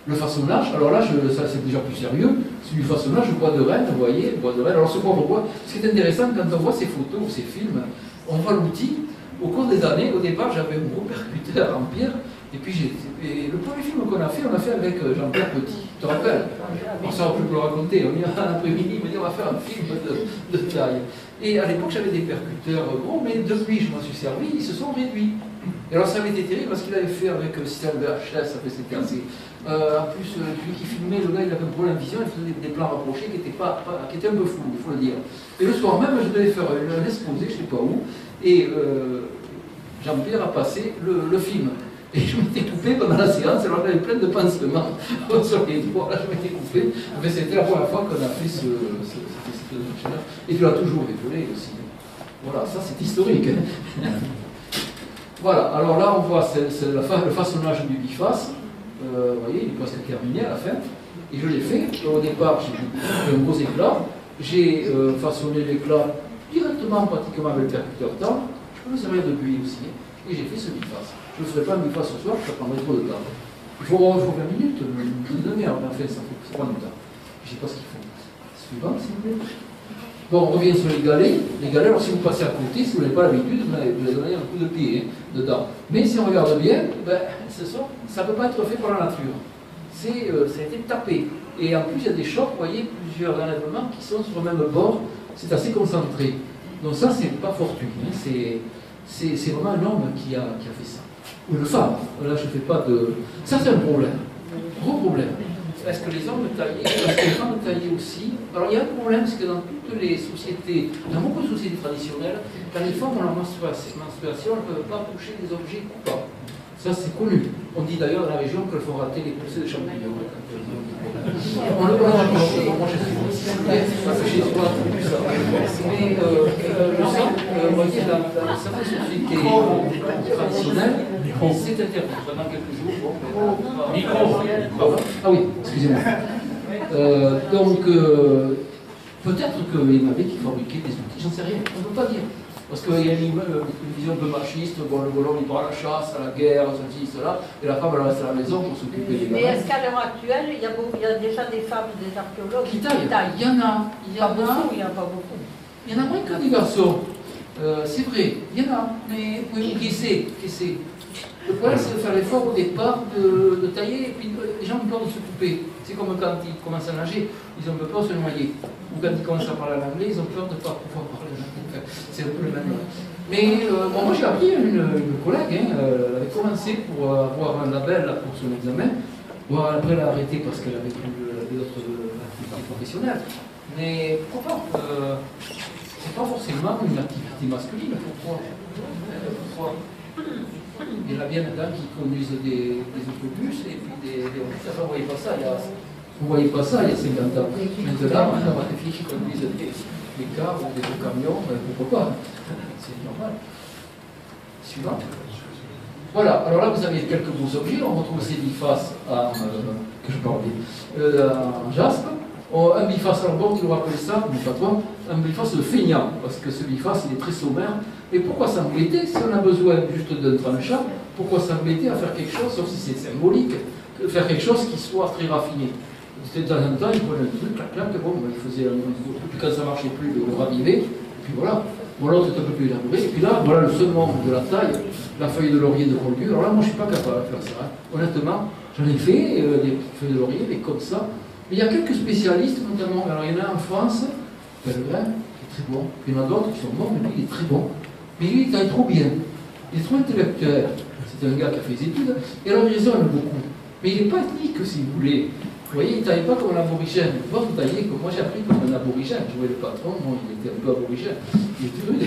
Le façonnage, alors là, ça c'est déjà plus sérieux. C'est du façonnage bois de Rennes, vous voyez, bois de Rennes. Alors ce bois de bois, ce qui est intéressant, quand on voit ces photos ou ces films, on voit l'outil. Au cours des années, au départ, j'avais un gros percuteur en pierre. Et puis, le premier film qu'on a fait, on l'a fait avec Jean-Pierre Petit. Tu te rappelles? Bon, ça, on peut le raconter. On y va un après-midi, il m'a dit on va faire un film de taille. Et à l'époque, j'avais des percuteurs gros, mais depuis, je m'en suis servi, ils se sont réduits. Et alors, ça avait été terrible parce qu'il avait fait avec le système VHS, ça fait c'était assez. En plus, celui qui filmait, le gars, il avait un problème de vision, il faisait des plans rapprochés qui étaient un peu flous, il faut le dire. Et le soir même, je devais faire un exposé, je ne sais pas où, et Jean-Pierre a passé le film. Et je m'étais coupé pendant la séance, alors j'avais plein de pansements sur les doigts, là je m'étais coupé. Mais c'était la première fois qu'on a fait ce truc-là. Et tu l'as toujours rigolé aussi. Voilà, ça c'est historique. Voilà, alors là on voit le façonnage du biface. Vous voyez, il est presque terminé à la fin. Et je l'ai fait. Au départ, j'ai fait un gros éclat. J'ai façonné l'éclat directement, pratiquement avec le percuteur temps. Je peux me servir de buis aussi. Et j'ai fait ce biface. Je ne ferai pas un biface ce soir, ça prendrait trop de temps. Il faut 20 minutes, une demi-heure, mais en fait, ça prend du temps. Je ne sais pas ce qu'il faut. Suivant, s'il vous plaît. Bon, on revient sur les galets. Les galets, alors si vous passez à côté, si vous n'avez pas l'habitude, vous allez donner un coup de pied dedans. Mais si on regarde bien, ça ne peut pas être fait par la nature. Ça a été tapé. Et en plus, il y a des chocs, vous voyez, plusieurs enlèvements qui sont sur le même bord. C'est assez concentré. Donc ça, c'est pas fortuit. Hein. C'est vraiment un homme qui a fait ça. Ou une femme. Là, je ne fais pas de... Ça, c'est un problème. Gros problème. Est-ce que les hommes taillaient? Est-ce que les femmes taillaient aussi? Alors, il y a un problème, c'est que dans toutes les sociétés, dans beaucoup de sociétés traditionnelles, quand les femmes ont leur menstruation, elles ne peuvent pas toucher des objets coupants. Ça, c'est connu. On dit d'ailleurs dans la région qu'elles font rater les poussées de champignons. On le raconte. Moi, je suis aussi. Parce que j'ai pas entendu ça. Mais le sang, vous voyez, dans certaines sociétés traditionnelles, c'est interdit. Pendant quelques jours. Ah oui, excusez-moi. Donc, peut-être qu'il y en avait qui fabriquaient des outils, j'en sais rien, on ne peut pas dire. Parce qu'il y a une vision un peu machiste, bon, le voleur il part à la chasse, à la guerre, ceci, cela, et la femme elle reste à la maison pour s'occuper des gamins. Mais est-ce qu'à l'heure actuelle, il y a déjà des femmes, des archéologues qui taillent? Il y en a. Il y en a pas beaucoup. Il y en a moins que des garçons. C'est vrai, il y en a. Mais oui, qui sait? Le problème, c'est de faire l'effort au départ de tailler, et puis les gens ont peur de se couper. C'est comme quand ils commencent à nager, ils ont peur de se noyer. Ou quand ils commencent à parler en anglais, ils ont peur de ne pas pouvoir parler en anglais. Enfin, c'est un peu le même. Mais bon, moi j'ai appris, une collègue, elle avait commencé pour avoir un label là, pour son examen. Bon, après elle a arrêté parce qu'elle avait d'autres activités professionnelles. Mais pourquoi pas c'est pas forcément une activité masculine. Pourquoi il y en a bien maintenant qui conduisent des autobus et puis des enfin, vous ne voyez pas ça il y a 50 ans. Maintenant, on a des filles qui conduisent des cars ou des camions, pourquoi pas? C'est normal. Suivant. Voilà, alors là vous avez quelques beaux objets, on retrouve ces bifaces que je parlais en jaspe. Un biface en bord, il nous rappelle ça, mais pas toi, un biface feignant, parce que ce biface il est très sommaire. Et pourquoi s'embêter si on a besoin juste d'un tranchant? Pourquoi s'embêter à faire quelque chose, sauf si c'est symbolique, faire quelque chose qui soit très raffiné? De temps en temps, il prenait un truc, clac, clac, bon, il faisait, puis quand ça ne marchait plus, il le ravivait, et puis voilà. Bon, l'autre est un peu plus élaboré. Et puis là, voilà le second de la taille, la feuille de laurier de Paul Gu. Alors là, moi, je ne suis pas capable de faire ça. Hein. Honnêtement, j'en ai fait des feuilles de laurier, mais comme ça. Mais il y a quelques spécialistes, notamment. Alors, il y en a en France, Pellegrin, qui est très bon. Puis il y en a d'autres qui sont bons, mais lui, il est très bon. Mais lui, il taille trop bien. Il est trop intellectuel. C'est un gars qui a fait des études. Et alors, il raisonne beaucoup. Mais il n'est pas ethnique, si vous voulez. Vous voyez, il ne taille pas comme un aborigène. Moi, vous taillez comme moi, j'ai appris comme un aborigène. Je voyais le patron, moi, il était un peu aborigène. Il était rude.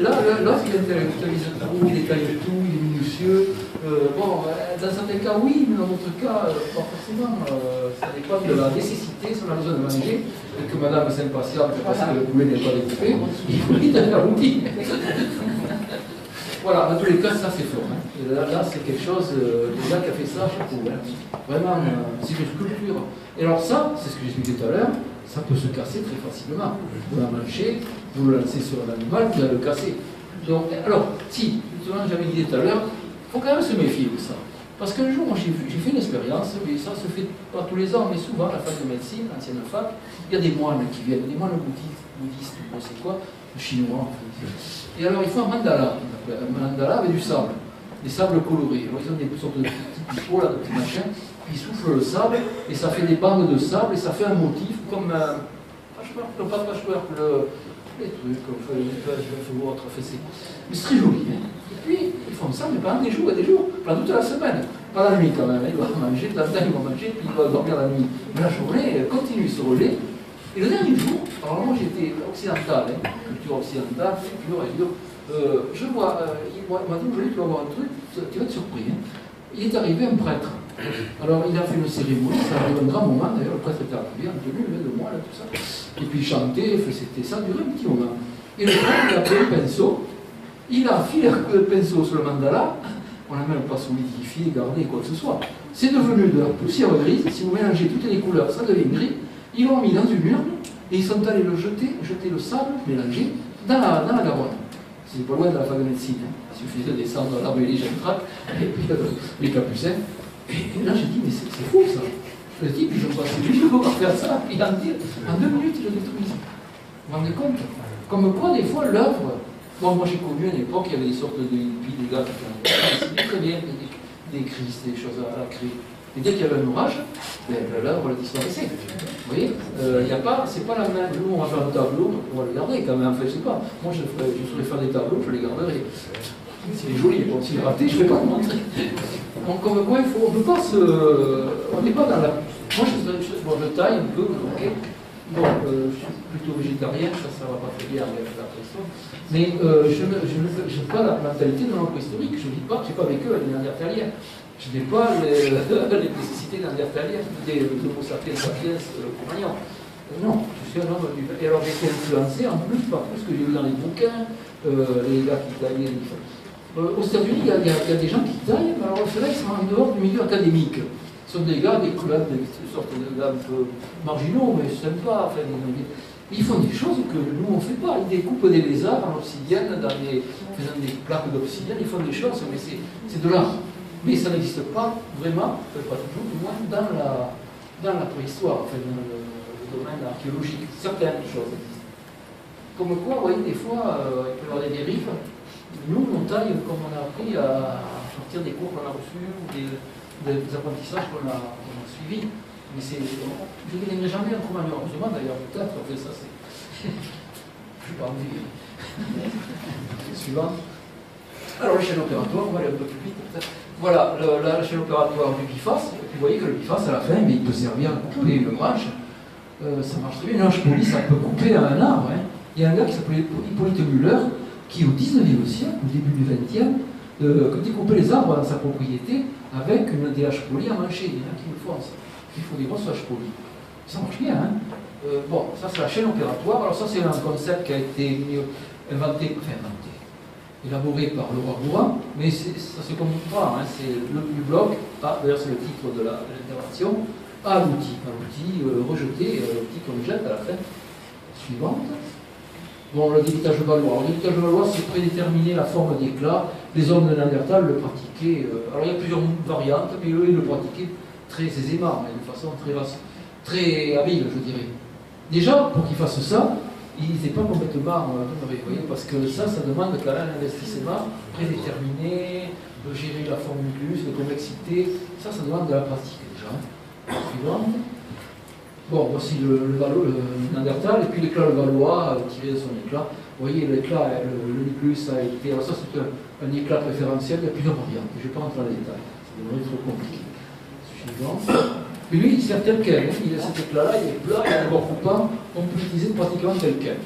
Là, il intellectualise tout, il détaille tout, il est minutieux. Bon, dans certains cas, oui, mais dans d'autres cas, pas forcément. Ça dépend de la nécessité, si on a besoin de manger, et que madame s'impatiente parce que le poulet n'est pas découpé, il faut vite aller à l'outil. Voilà, dans tous les cas, ça c'est fort. Hein. Et là c'est quelque chose, déjà qui a fait ça, chapeau. Hein. Vraiment, c'est une sculpture. Et alors ça, c'est ce que j'expliquais tout à l'heure, ça peut se casser très facilement. Vous la manchez, vous le lancez sur un animal qui va le casser. Donc, alors, si, justement, j'avais dit tout à l'heure, il faut quand même se méfier de ça. Parce qu'un jour, j'ai fait une expérience, mais ça se fait pas tous les ans, mais souvent, à la fac de médecine, l'ancienne fac, il y a des moines qui viennent, des moines bouddhistes, on sait quoi, chinois, en fait. Et alors, il faut un mandala avec du sable, des sables colorés. Alors, ils ont des sortes de petits pots, là, de petits machins, puis ils soufflent le sable, et ça fait des bandes de sable, et ça fait un motif comme un patchwork, pas patchwork, les trucs, comme je vais votre fessée. Mais c'est très joli. Hein. Et puis, ils font ça, mais pendant des jours et des jours, pendant toute la semaine. Pas la nuit quand même, ils doivent manger, de la temps ils vont manger, puis ils doivent dormir la nuit. Mais la journée continue, ils se relaient. Et le dernier jour, alors moi j'étais occidental, hein, culture occidentale, culture, je vois, il m'a dit aujourd'hui tu vas voir un truc, tu vas être surpris. Hein. Il est arrivé un prêtre. Alors il a fait une cérémonie, ça a duré un grand moment, d'ailleurs le prêtre était arrivé en tenue, de moi, là, tout ça. Et puis il chantait, c'était ça, durait un petit moment. Et le prêtre il a pris le pinceau, il a filé le pinceau sur le mandala, on n'a même pas solidifié, gardé, quoi que ce soit. C'est devenu de la poussière grise, si vous mélangez toutes les couleurs, ça devient gris. Ils l'ont mis dans une urne et ils sont allés le jeter le sable mélangé dans la Garonne. C'est pas loin de la fac de médecine. Hein. Il suffisait de descendre dans l'arbre et puis les capucins. Et là j'ai dit, mais c'est fou ça. Je me dis, puis je me passe 8 jours à faire ça, puis en 2 minutes ils le détruisent. Vous vous rendez compte? Comme quoi, des fois, l'œuvre. Bon, moi j'ai connu à une époque, il y avait des sortes de hippies, des gars qui faisaient très bien des crises, des choses à créer. Et dès qu'il y avait un orage, l'œuvre disparaissait. Vous voyez, c'est pas la même. Nous, on va faire un tableau, on va le garder quand même. Enfin, je sais pas. Moi, je saurais faire des tableaux, je les garderai. S'il est joli, bon, s'il est raté, je ne vais pas le montrer. Donc, comme quoi, on ne peut pas on n'est pas dans la. Moi, je taille un peu, ok. Bon, je suis plutôt végétarien, ça va pas très bien avec la pression. Mais je n'ai pas la mentalité de l'homme préhistorique. Je ne dis pas que je n'ai pas vécu avec les Néandertaliens. Je n'ai pas les nécessités néandertaliennes, des Homo sapiens sapiens, le Cro-Magnon. Non, je suis un homme du. Et alors j'ai été influencé en plus par tout ce que j'ai vu dans les bouquins, les gars qui taillaient. Aux États-Unis, il y a des gens qui taillent, mais alors c'est là qu'ils sont en dehors du milieu académique. Ce sont des gars, des clubs, des sortes de gars un peu marginaux, mais sympas. Enfin, ils font des choses que nous on ne fait pas. Ils découpent des lézards en obsidienne, faisant des plaques d'obsidienne, ils font des choses, mais c'est de l'art. Mais ça n'existe pas vraiment, pas toujours, du moins dans la préhistoire, enfin dans le domaine archéologique. Certaines choses existent. Comme quoi, vous voyez, des fois, il peut y avoir des dérives. Nous, on taille comme on a appris à partir des cours qu'on a reçus, ou des apprentissages qu'on a suivis. Mais je ne gagnerai jamais un Cro-Magnon. Heureusement, d'ailleurs, peut-être, on fait ça, c'est. Je ne suis pas envie. Suivant. Alors, l'échelle opératoire, on va aller un peu plus vite, peut-être. Voilà, la chaîne opératoire du biface. Vous voyez que le biface, à la fin, mais il peut servir à couper une branche. Ça marche très bien. Une hache polie, ça peut couper un arbre. Hein. Il y a un gars qui s'appelait Hippolyte Müller, qui au 19e siècle, au début du 20e, découpait les arbres dans sa propriété avec une des haches polies à mancher. Il y en a qui le font ça. Il faut des grosses haches polies. Ça marche bien. Hein. Bon, ça c'est la chaîne opératoire. Alors ça c'est un concept qui a été inventé, élaboré par le roi Bourran, mais ça se comprend, hein, c'est le bloc, d'ailleurs c'est le titre de l'intervention, à l'outil rejeté, l'outil qu'on jette à la fin. Suivante. Bon, le débitage de Valois. Alors, le débitage de Valois, c'est prédéterminer la forme d'éclat. Les hommes de Néandertal le pratiquaient. Alors, il y a plusieurs variantes, mais eux, ils le pratiquaient très aisément, mais de façon très habile, je dirais. Déjà, pour qu'ils fassent ça, ils n'étaient pas complètement honorés, vous voyez, parce que ça demande quand même un investissement prédéterminé, de gérer la forme du glus, de convexité, ça demande de la pratique déjà. Suivante. Bon, voici le Néandertal, et puis l'éclat le Valois, tiré de son éclat. Vous voyez, l'éclat, le nucléus a été. Alors, ça, c'est un éclat préférentiel, il y a plusieurs variantes. Je ne vais pas rentrer dans les détails, c'est devenu trop compliqué. Suivant. Et lui, il sert tel quel. Il a cet éclat-là, il est plat, il est d'abord coupant, on peut l'utiliser pratiquement tel quel.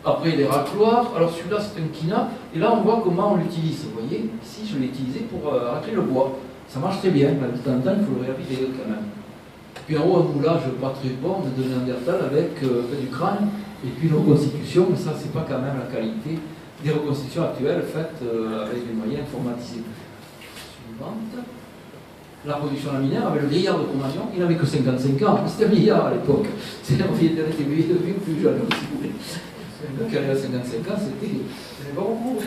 Après, il est racloir. Alors, celui-là, c'est un quina, et là, on voit comment on l'utilise. Vous voyez, ici, je l'ai utilisé pour racler le bois. Ça marche très bien, mais de temps en temps, il faut le réappliquer quand même. Puis en haut, un moulage pas très bon de Néandertal avec du crâne et puis une reconstitution, mais ça, c'est pas quand même la qualité des reconstitutions actuelles faites avec des moyens informatisés. Suivante. La production laminaire avec le vieillard de Cro-Magnon, il n'avait que 55 ans, c'était un vieillard à l'époque. C'est un vieillard qui était plus jeune, si vous voulez. Donc, il avait 55 ans, c'était pas beaucoup.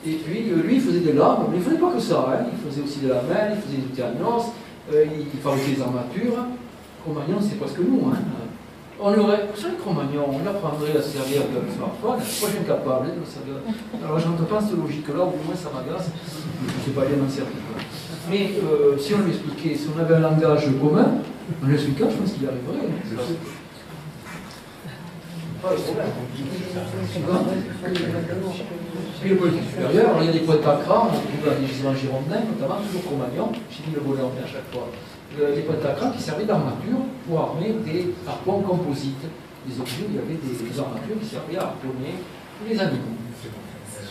Et puis, lui, il faisait des lames, mais il ne faisait pas que ça, hein. Il faisait aussi de la mêle, il faisait du tianos, il fabriquait des armatures. Cro-Magnon, c'est presque nous, hein. On aurait, vous savez, Cro-Magnon, on apprendrait à se servir d'un smartphone, moi je suis incapable de me servir. Alors, je n'entends pas cette logique-là, ou au moins ça m'agace, je ne sais pas bien m'en servir. Mais si on lui expliquait, si on avait un langage commun, en lui expliquant, je pense qu'il y arriverait. Puis le politique supérieur, alors il y a des pointes à cran, on trouve dans les gisements girondins, notamment toujours Cro-Magnon, j'ai dit le volet en à chaque fois. Des pointes à cran qui servaient d'armature pour armer des harpons composites. Des objets où il y avait des armatures qui servaient à harponner les animaux.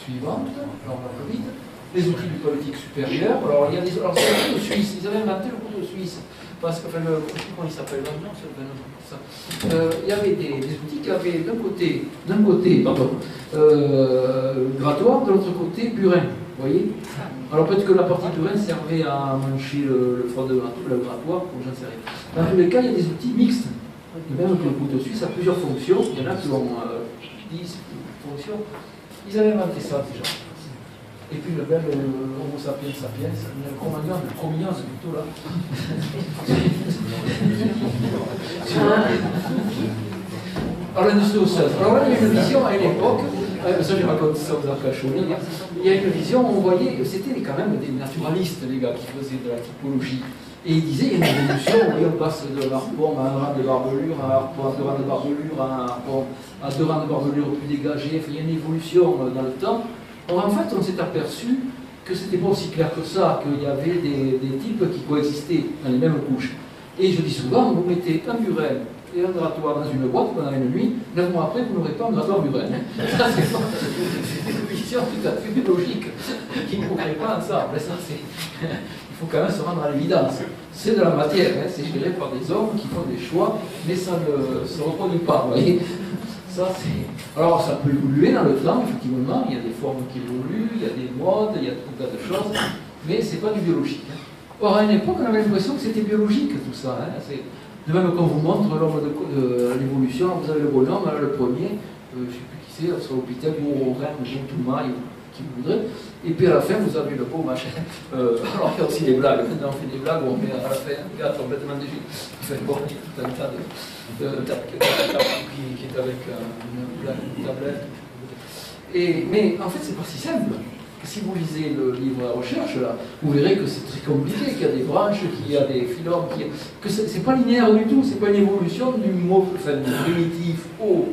Suivante, alors on va plus vite. Les outils du politique supérieur. Alors, il y a des. Alors, c'est le couteau suisse. Ils avaient inventé le couteau suisse. Parce que, enfin, comment il s'appelle maintenant, c'est le ça. Il y avait des outils qui avaient d'un côté, grattoir, de l'autre côté, burin. Vous voyez? Alors, peut-être que la partie burin servait à mancher le front de le grattoir, ou j'en sais rien. Dans tous les cas, il y a des outils mixtes. Et même que le couteau suisse a plusieurs fonctions. Il y en a qui ont 10 fonctions. Ils avaient inventé ça déjà. Et puis le bel Homo sapiens sapiens, le Cro-Magnon, le Cro-Magnon, c'est plutôt là. Alors l'industrie osseuse. Alors là, il y a une vision à une époque, ça j'ai raconté ça aux Arcachonnés, il y a une vision où on voyait, c'était quand même des naturalistes, les gars, qui faisaient de la typologie. Et ils disaient, il y a une évolution, on passe de l'arpon à un rang de barbelure, à un harpon à deux rangs de barbelure, à un harpon à deux rangs de barbelure plus dégagés, enfin, il y a une évolution dans le temps. Or, en fait, on s'est aperçu que c'était pas aussi clair que ça, qu'il y avait des types qui coexistaient dans les mêmes couches. Et je dis souvent, vous mettez un burin et un grattoir dans une boîte pendant une nuit, 9 mois après, vous n'aurez pas un grattoir burin. Ça, c'est une vision tout à fait logique qui ne pourrait pas ensemble. Ça, il faut quand même se rendre à l'évidence. C'est de la matière, hein, c'est géré par des hommes qui font des choix, mais ça ne se reproduit pas, vous voyez. Ça, alors ça peut évoluer dans le temps, effectivement, il y a des formes qui évoluent, il y a des modes, il y a tout un tas de choses, mais ce n'est pas du biologique. Hein. Or, à une époque, on avait l'impression que c'était biologique tout ça. Hein. De même qu'on vous montre l'homme de l'évolution, vous avez le bonhomme, là, le premier, je ne sais plus qui c'est, sur l'hôpital, ou au Rennes, ou au Touma, qui vous voudrez. Et puis à la fin, vous avez le beau machin. Alors il y a aussi des blagues. Maintenant, on fait des blagues où on met à la fin un gars complètement déçu. Enfin bon, il y a tout un tas de qui est avec une tablette. Mais en fait, c'est pas si simple. Si vous lisez le livre à recherche, là, vous verrez que c'est très compliqué, qu'il y a des branches, qu'il y a des phylums, que c'est pas linéaire du tout, c'est pas une évolution du mot du primitif au.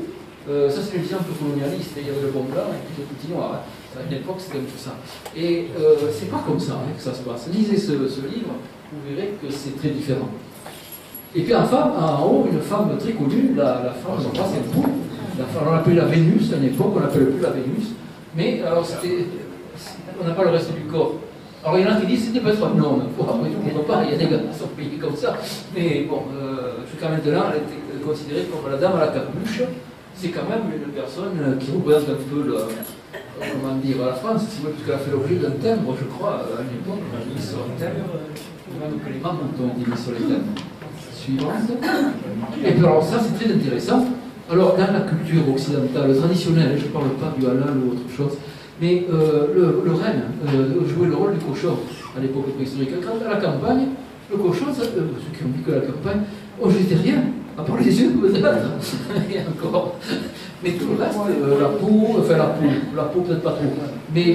Ça, c'est une vision un peu colonialiste. Il y avait le bon blanc et puis le petit noir. Hein. À une époque, c'était comme tout ça. Et c'est pas comme ça hein, que ça se passe. Lisez ce livre, vous verrez que c'est très différent. Et puis en haut, une femme très connue, la femme de Saint-Fou, on l'appelait la Vénus, à une époque, on l'appelait plus la Vénus, mais alors on n'a pas le reste du corps. Alors il y en a qui disent c'était peut-être un homme, après tout, on ne pas, il y a des gars qui sont payés comme ça, mais bon, jusqu'à maintenant, elle était considérée comme la dame à la capuche, c'est quand même une personne qui représente un peu comment dire, la France, si vous voulez, puisqu'elle a fait l'objet d'un timbre, je crois, à une époque, on a mis sur un timbre, même que les membres ont été mis sur les timbres. Suivante. Et puis alors ça c'est très intéressant. Alors dans la culture occidentale traditionnelle, je ne parle pas du halal ou autre chose, mais le renne jouait le rôle du cochon à l'époque préhistorique. Quand à la campagne, le cochon, ceux qui ont vécu à la campagne, on ne jetait rien, à part les des yeux peut-être, et encore. Mais tout le reste, la peau, enfin la peau peut-être pas trop, mais les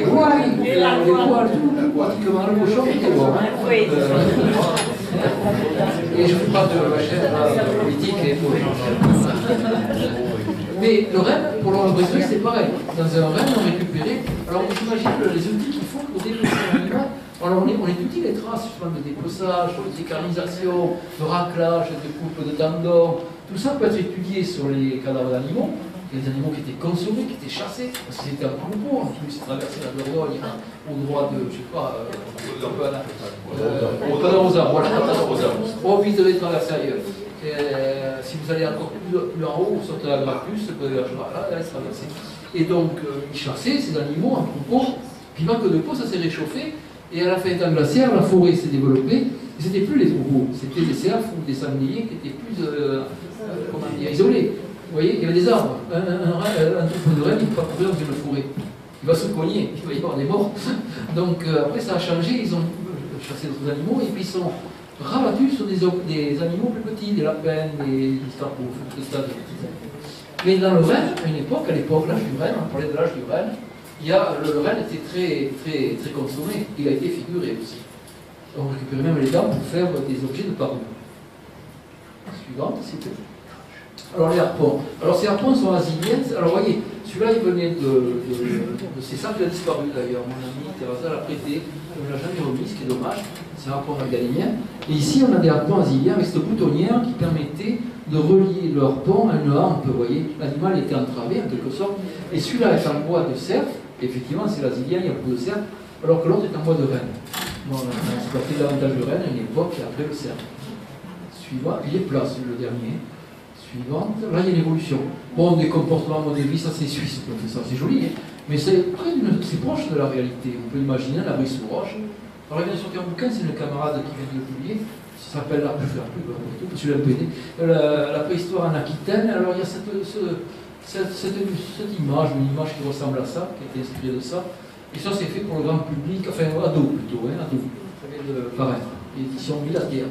poils, tout, pratiquement le cochon, c'est bon. Et je ne fais pas de recherche politique et politique. Mais le renne, pour l'enregistrer, c'est pareil. Dans un renne, on récupérait. Alors, j'imagine les outils qu'il faut pour dépecer un animal. Alors, on étudie les traces justement de dépeçage, de décarnisation, de raclage, de coupe de tendons. Tout ça peut être étudié sur les cadavres d'animaux. Il y a des animaux qui étaient consommés, qui étaient chassés, parce qu'ils étaient en troupeau. En plus, ils traversaient la Dordogne au droit de, je ne sais pas, au Padarosa, voilà, au vite de traverser ailleurs. Si vous allez encore plus en haut, vous sortez la Gracchus, là, elle se traversait. Et donc, ils chassaient ces animaux en troupeau, puis manque de peau, ça s'est réchauffé, et à la fin des temps glaciaires, la forêt s'est développée, et c'était plus les troupeaux, c'était des cerfs ou des sangliers qui étaient plus comment dire, isolés. Vous voyez, il y avait des arbres. Un troupeau de rennes, il ne peut pas courir dans une forêt. Il va se cogner, il va y avoir des morts. Donc après, ça a changé, ils ont chassé d'autres animaux, et puis ils sont rabattus sur des animaux plus petits, des lapins, des starpots, des stades. Mais dans le renne, à une époque, l'âge du renne, on parlait de l'âge du renne, le renne était très consommé, il a été figuré aussi. On récupérait même les dents pour faire des objets de parure. Suivante, s'il vous plaît. Alors les harpons. Alors ces harpons sont asiliens. Alors voyez, celui-là il venait c'est ça qui a disparu d'ailleurs. Mon ami Teresa l'a prêté, on ne l'a jamais remis, ce qui est dommage. C'est un harpon galinien. Et ici on a des harpons asiliens avec cette boutonnière qui permettait de relier le harpon à une hampe. Vous voyez, l'animal était entravé en quelque sorte. Et celui-là est en bois de cerf. Effectivement, c'est l'asilien, il y a beaucoup de cerf, alors que l'autre est en bois de renne. Bon, on a exploité davantage de renne à une époque et après le cerf. Suivant, il est plat, c'est le dernier. Suivante, là il y a une évolution. Bon, des comportements de vie, ça c'est suisse, ça c'est joli, hein, mais c'est proche de la réalité. On peut imaginer la brise sous roche. Alors il vient de sortir un bouquin, c'est une camarade qui vient de le publier, ça s'appelle la préhistoire en Aquitaine. Alors il y a cette image, une image qui ressemble à ça, qui a été inspirée de ça, et ça c'est fait pour le grand public, enfin ado plutôt, hein, ado, ça vient de paraître, édition Milataire.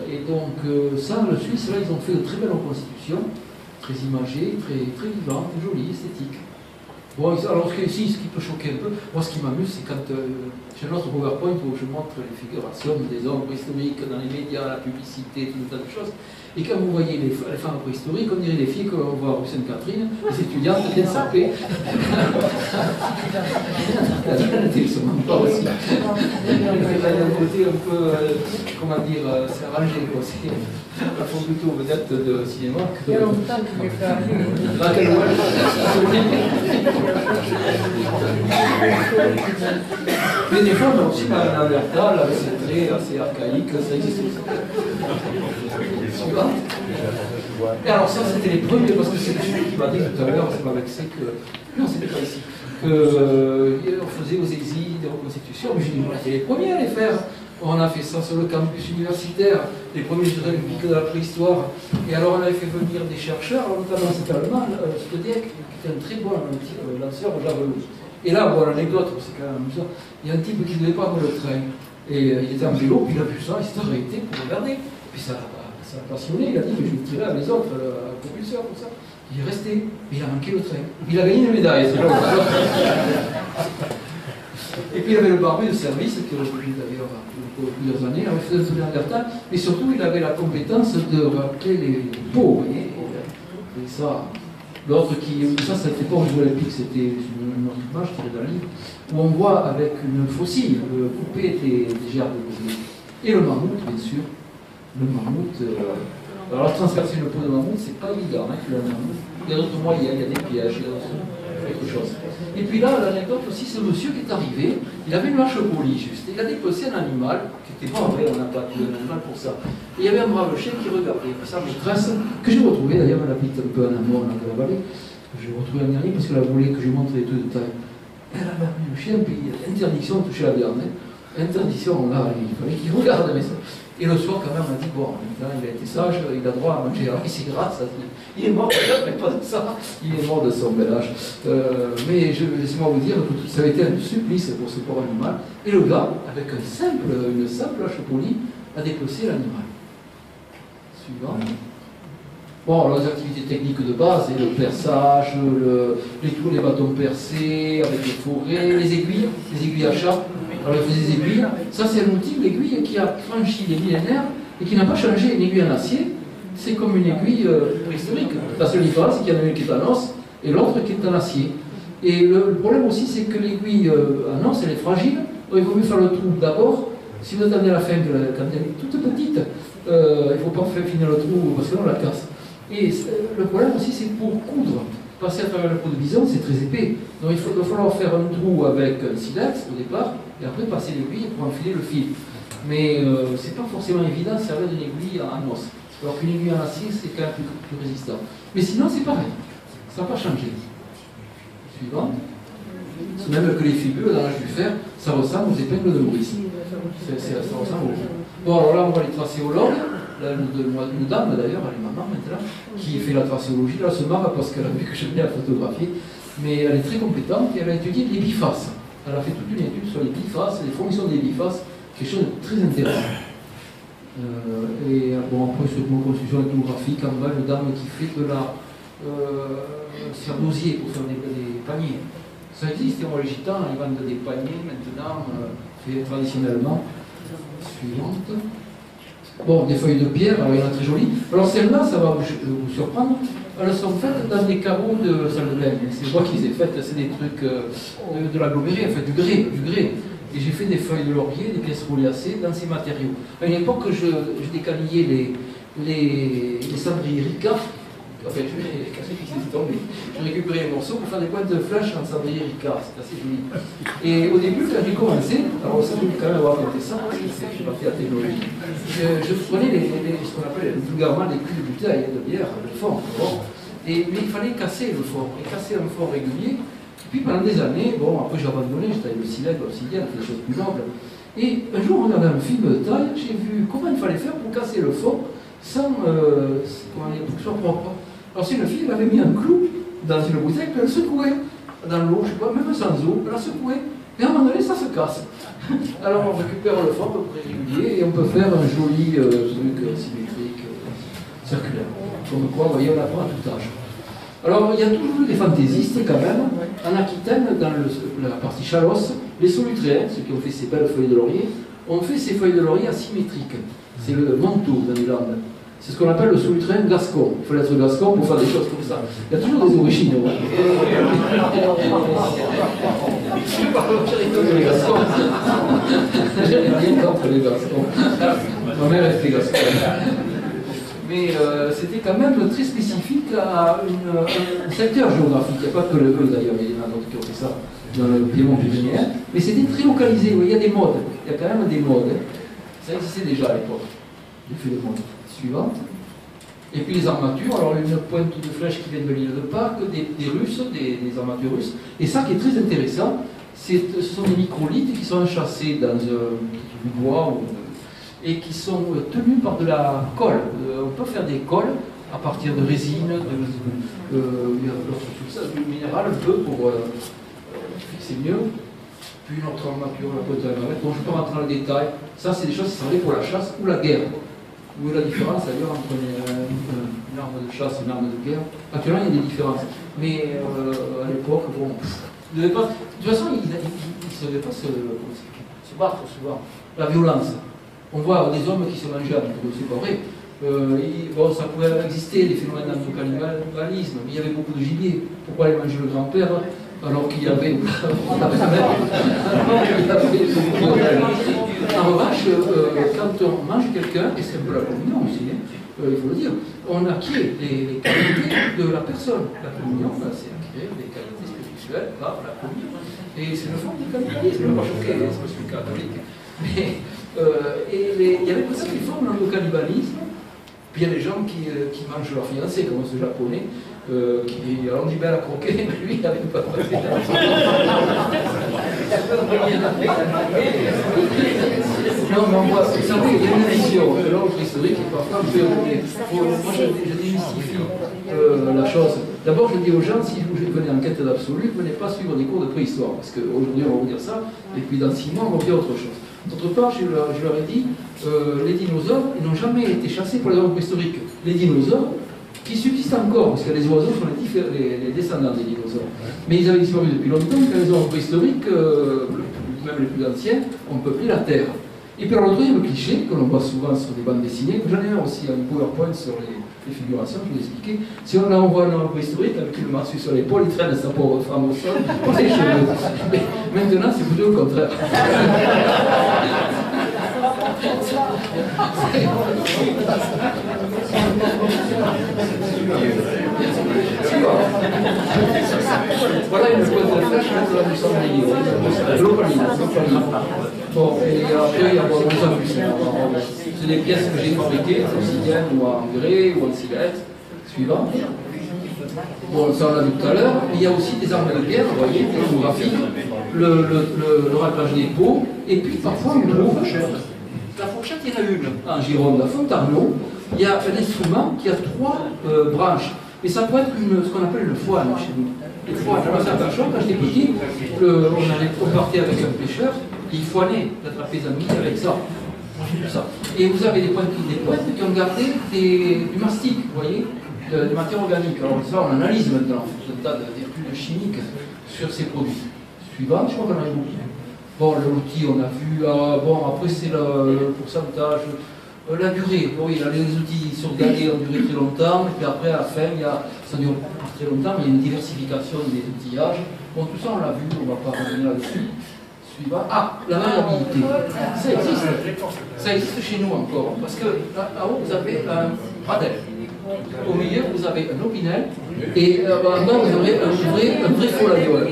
Et donc ça, le Suisse, là, ils ont fait de très belles reconstitutions, très imagées, très vivantes, jolies, esthétiques. Bon, alors ici, ce qui peut choquer un peu, moi ce qui m'amuse, c'est quand j'ai un autre PowerPoint où je montre les figurations des hommes préhistoriques dans les médias, la publicité, tout un tas de choses. Et quand vous voyez les femmes préhistoriques, on dirait les filles que l'on voit à rue Sainte-Catherine, les étudiantes bien sapées. Elles se mentent pas aussi. Il y a un côté un peu, comment dire, c'est arrangé, quoi. Elles font plutôt vedette de cinéma que de... Mais des fois, on a aussi un Néandertal avec ses traits assez archaïques, ça existe aussi. Et alors ça, c'était les premiers, parce que c'est celui qui m'a dit tout à l'heure, ça m'a vexé que... Non, c'était pas ici. On faisait aux exils des reconstitutions, mais je dis, on était les premiers à les faire. On a fait ça sur le campus universitaire, les premiers jeux olympiques de la préhistoire. Et alors on avait fait venir des chercheurs, notamment cet allemand, Stediek, qui était un très bon lanceur au javelot. Et là, bon, l'anecdote, c'est quand même amusant, il y a un type qui ne devait pas prendre le train. Et il était en vélo, puis il a vu ça, il s'est arrêté pour regarder. Puis ça l'a passionné, il a dit, mais je vais tirer à mes autres, un propulseur, tout ça. Il est resté, mais il a manqué le train. Il a gagné une médaille, c'est là. Et puis il avait le barbu de service, qui aurait pu d'ailleurs pour plusieurs années, il avait fait un peu Néandertal, mais surtout il avait la compétence de rappeler les peaux, vous voyez. Et ça, l'autre qui. Ça n'était pas aux Jeux Olympiques, c'était une autre image tirée d'un livre, où on voit avec une fossile couper des gerbes de bouvier. Et le mammouth, bien sûr. Le mammouth. Alors transpercer une peau de mammouth, c'est pas évident, hein, le mammouth. Il y a d'autres moyens, il y a des pièges, il y a quelque chose. Et puis là, l'anecdote aussi, ce monsieur qui est arrivé, il avait une hache polie juste, il a dépecé un animal, qui n'était pas vrai, on n'a pas tué un animal pour ça. Et il y avait un brave chien qui regardait, et ça, maîtresse, que j'ai retrouvé, d'ailleurs, elle habite un peu en amont de la vallée, j'ai retrouvé un dernier parce qu'elle voulait que je lui montre les deux détails. Elle avait amené le chien, puis interdiction de toucher la viande. Hein. Interdiction, là, il fallait qu'il regarde, mais ça. Et le soir, quand même, on a dit, bon, il a été sage, il a droit à manger. Alors, il s'est grâce, il est mort, mais pas de ça, il est mort de son bel âge. Mais laissez-moi vous dire que ça avait été un supplice pour ce pauvre animal. Et le gars, avec une simple hache polie, à dépecer l'animal. Suivant. Bon, alors les activités techniques de base, et le perçage, les bâtons percés avec les forêts, les aiguilles à chat. Alors il faisait des aiguilles. Ça, c'est un outil, l'aiguille qui a franchi les millénaires et qui n'a pas changé. Une aiguille en acier, c'est comme une aiguille préhistorique. La seule différence, c'est qu'il y en a une qui est en os et l'autre qui est en acier. Et le problème aussi, c'est que l'aiguille en os, elle est fragile. Donc il vaut mieux faire le trou d'abord. Si vous attendez à la fin, quand elle est toute petite, il ne faut pas faire finir le trou parce que sinon on la casse. Et le problème aussi, c'est pour coudre. Passer à travers le pot de bison, c'est très épais. Donc il va falloir faire un trou avec un silex au départ, et après passer l'aiguille pour enfiler le fil. Mais c'est pas forcément évident de servir d'une aiguille en os. Alors qu'une aiguille en acier, c'est quand même plus résistant. Mais sinon, c'est pareil. Ça n'a pas changé. Suivant. C'est même que les fibres dans l'âge du fer, ça ressemble aux épingles de Maurice. Ça ressemble aux... Bon, alors là, on va les tracer au log. Une dame d'ailleurs, elle est maman maintenant, qui fait la tracéologie. Là, elle se marre parce qu'elle a vu que j'aime bien la photographier, mais elle est très compétente et elle a étudié les bifaces. Elle a fait toute une étude sur les bifaces, les fonctions des bifaces, quelque chose de très intéressant. Et bon, après, sur une construction ethnographique, en bas, une dame qui fait de la d'osier pour faire des paniers. Ça existe, en Égypten, ils vendent des paniers maintenant, fait traditionnellement. Suivante. Bon, des feuilles de pierre, alors il y en a très jolies. Alors celles-là, ça va vous surprendre, elles sont faites dans des carreaux de salle de bain. C'est moi qui les ai faites, c'est des trucs de l'aggloméré, en fait, du grès. Et j'ai fait des feuilles de laurier, des pièces roliacées dans ces matériaux. À une époque, je décanillais les cendriers Ricard. En fait, je vais casser qui s'est tombé. J'ai récupéré un morceau pour faire des pointes de flèche en cendrier Ricard, c'est assez joli. Et au début, quand j'ai commencé, alors ça, je vais quand même avoir raconté ça, j'ai pas fait la technologie, je prenais ce qu'on appelle vulgairement les culs de bouteille de bière, le fond. Bon. Mais il fallait casser le fond, et casser un fond régulier. Et puis pendant des années, bon, après j'ai abandonné, j'étais avec le silex, l'obsidienne, des choses plus nobles. Et un jour, en regardant un film de taille, j'ai vu comment il fallait faire pour casser le fond sans pour que ce soit propre. Alors c'est une fille, elle avait mis un clou dans une bouteille, puis elle secouait dans l'eau, je ne sais pas, même sans eau, elle a secoué. Et à un moment donné, ça se casse. Alors on récupère le fond à peu près régulier et on peut faire un joli truc symétrique, circulaire. Comme quoi, vous voyez, on apprend à tout âge. Alors il y a toujours eu des fantaisistes quand même. En Aquitaine, dans la partie Chalosse, les solutréens, ceux qui ont fait ces belles feuilles de laurier, ont fait ces feuilles de laurier asymétriques. C'est le manteau dans les Landes. C'est ce qu'on appelle le solutréen gascon. Il faut être gascon pour faire des choses comme ça. Il y a toujours des origines. Ouais. J'ai rigolé les gascons. J'ai rien contre les gascons. Ma mère était gascon. Mais c'était quand même très spécifique à un secteur géographique. Il n'y a pas que le d'ailleurs, il y en a d'autres qui ont fait ça dans le Piémont pyrénéen. Mais c'était très localisé. Il y a des modes. Il y a quand même des modes. Ça existait déjà à l'époque. J'ai fait les modes. Suivante. Et puis les armatures, alors une pointe de flèche qui vient de l'île de Pâques, des Russes, des armatures russes. Et ça qui est très intéressant, ce sont des microlithes qui sont enchâssés dans du bois et qui sont tenus par de la colle. On peut faire des colles à partir de résine, du minéral un peu pour fixer mieux. Puis une autre armature, la pointe de la barrette. Bon, je ne vais pas rentrer dans le détail. Ça, c'est des choses qui servaient pour la chasse ou la guerre. Où est la différence d'ailleurs entre une arme de chasse et une arme de guerre? Actuellement, il y a des différences. Mais à l'époque, bon, de toute façon, ils ne savaient pas se battre souvent. La violence. On voit des hommes qui se mangeaient, c'est pas vrai. Bon, ça pouvait exister, des phénomènes d'animalisme, mais il y avait beaucoup de gibier. Pourquoi aller manger le grand-père alors qu'il y avait... En revanche, quand on mange quelqu'un, et c'est un peu la communion aussi, il faut le dire, on acquiert les qualités de la personne. La communion, c'est acquérir des qualités spirituelles par la communion. Et c'est une forme de cannibalisme, je ne vais pas choquer, c'est parce que je suis catholique. Mais il y avait aussi des formes de cannibalisme. Puis il y a des gens qui mangent leur fiancé, comme ce japonais, alors on dit ben à croquer, mais lui il n'avait pas passé. Non, mais on voit, vous savez, il y a une vision de l'ordre historique et parfois un peu erronée. Moi je démystifie la chose. D'abord je dis aux gens, si vous venez en quête d'absolu, venez pas suivre des cours de préhistoire, parce qu'aujourd'hui on va vous dire ça, et puis dans 6 mois on va vous dire autre chose. D'autre part, je leur ai dit, les dinosaures, ils n'ont jamais été chassés pour les hommes préhistoriques. Les dinosaures, qui subsistent encore, parce que les oiseaux sont les descendants des dinosaures. Mais ils avaient disparu depuis longtemps, quand les hommes préhistoriques, même les plus anciens, ont peuplé la Terre. Et puis alors, le troisième cliché, que l'on voit souvent sur des bandes dessinées, que j'en ai un aussi, un PowerPoint sur les figurations, je vais vous expliquer. Si on envoie un homme préhistorique avec une massue sur l'épaule, il traîne sa pauvre femme au sol, pour ses cheveux. Mais maintenant, c'est plutôt le contraire. Voilà une fois de flèche entre la mission de l'île. Bon, et après, il y a beaucoup de plus. C'est des pièces que j'ai fabriquées, obsidienne ou en grès ou en silette. Suivant. Bon, ça on l'a vu tout à l'heure. Il y a aussi des armes de guerre, vous voyez, des photographies, le raclage des pots, et puis parfois une fourchette. La fourchette, il y en a une en Gironde, à Fontarneau. Il y a un instrument qui a 3 branches. Mais ça peut être ce qu'on appelle une foine chez nous. Une foine, quand j'étais petit, on partait avec un pêcheur, et il foinait d'attraper des amis avec ça. Ça. Et vous avez des pointes qui ont gardé du mastic, vous voyez, des matières organiques. Alors ça, on analyse maintenant, un tas d'études chimiques sur ces produits. Suivant, je crois qu'on a eu beaucoup. Bon, l'outil, on a vu, bon, après c'est le pourcentage, la durée. Bon, oui, les outils sur Galet ont duré très longtemps, et puis après, à la fin, ça dure pas très longtemps, mais il y a une diversification des outillages. Bon, tout ça, on l'a vu, on ne va pas revenir là-dessus. Suivant. Ah, la variabilité. Ça existe chez nous encore, parce que là-haut, vous avez un radel. Au milieu, vous avez un opinel, et en bas, vous aurez un vrai folaïol.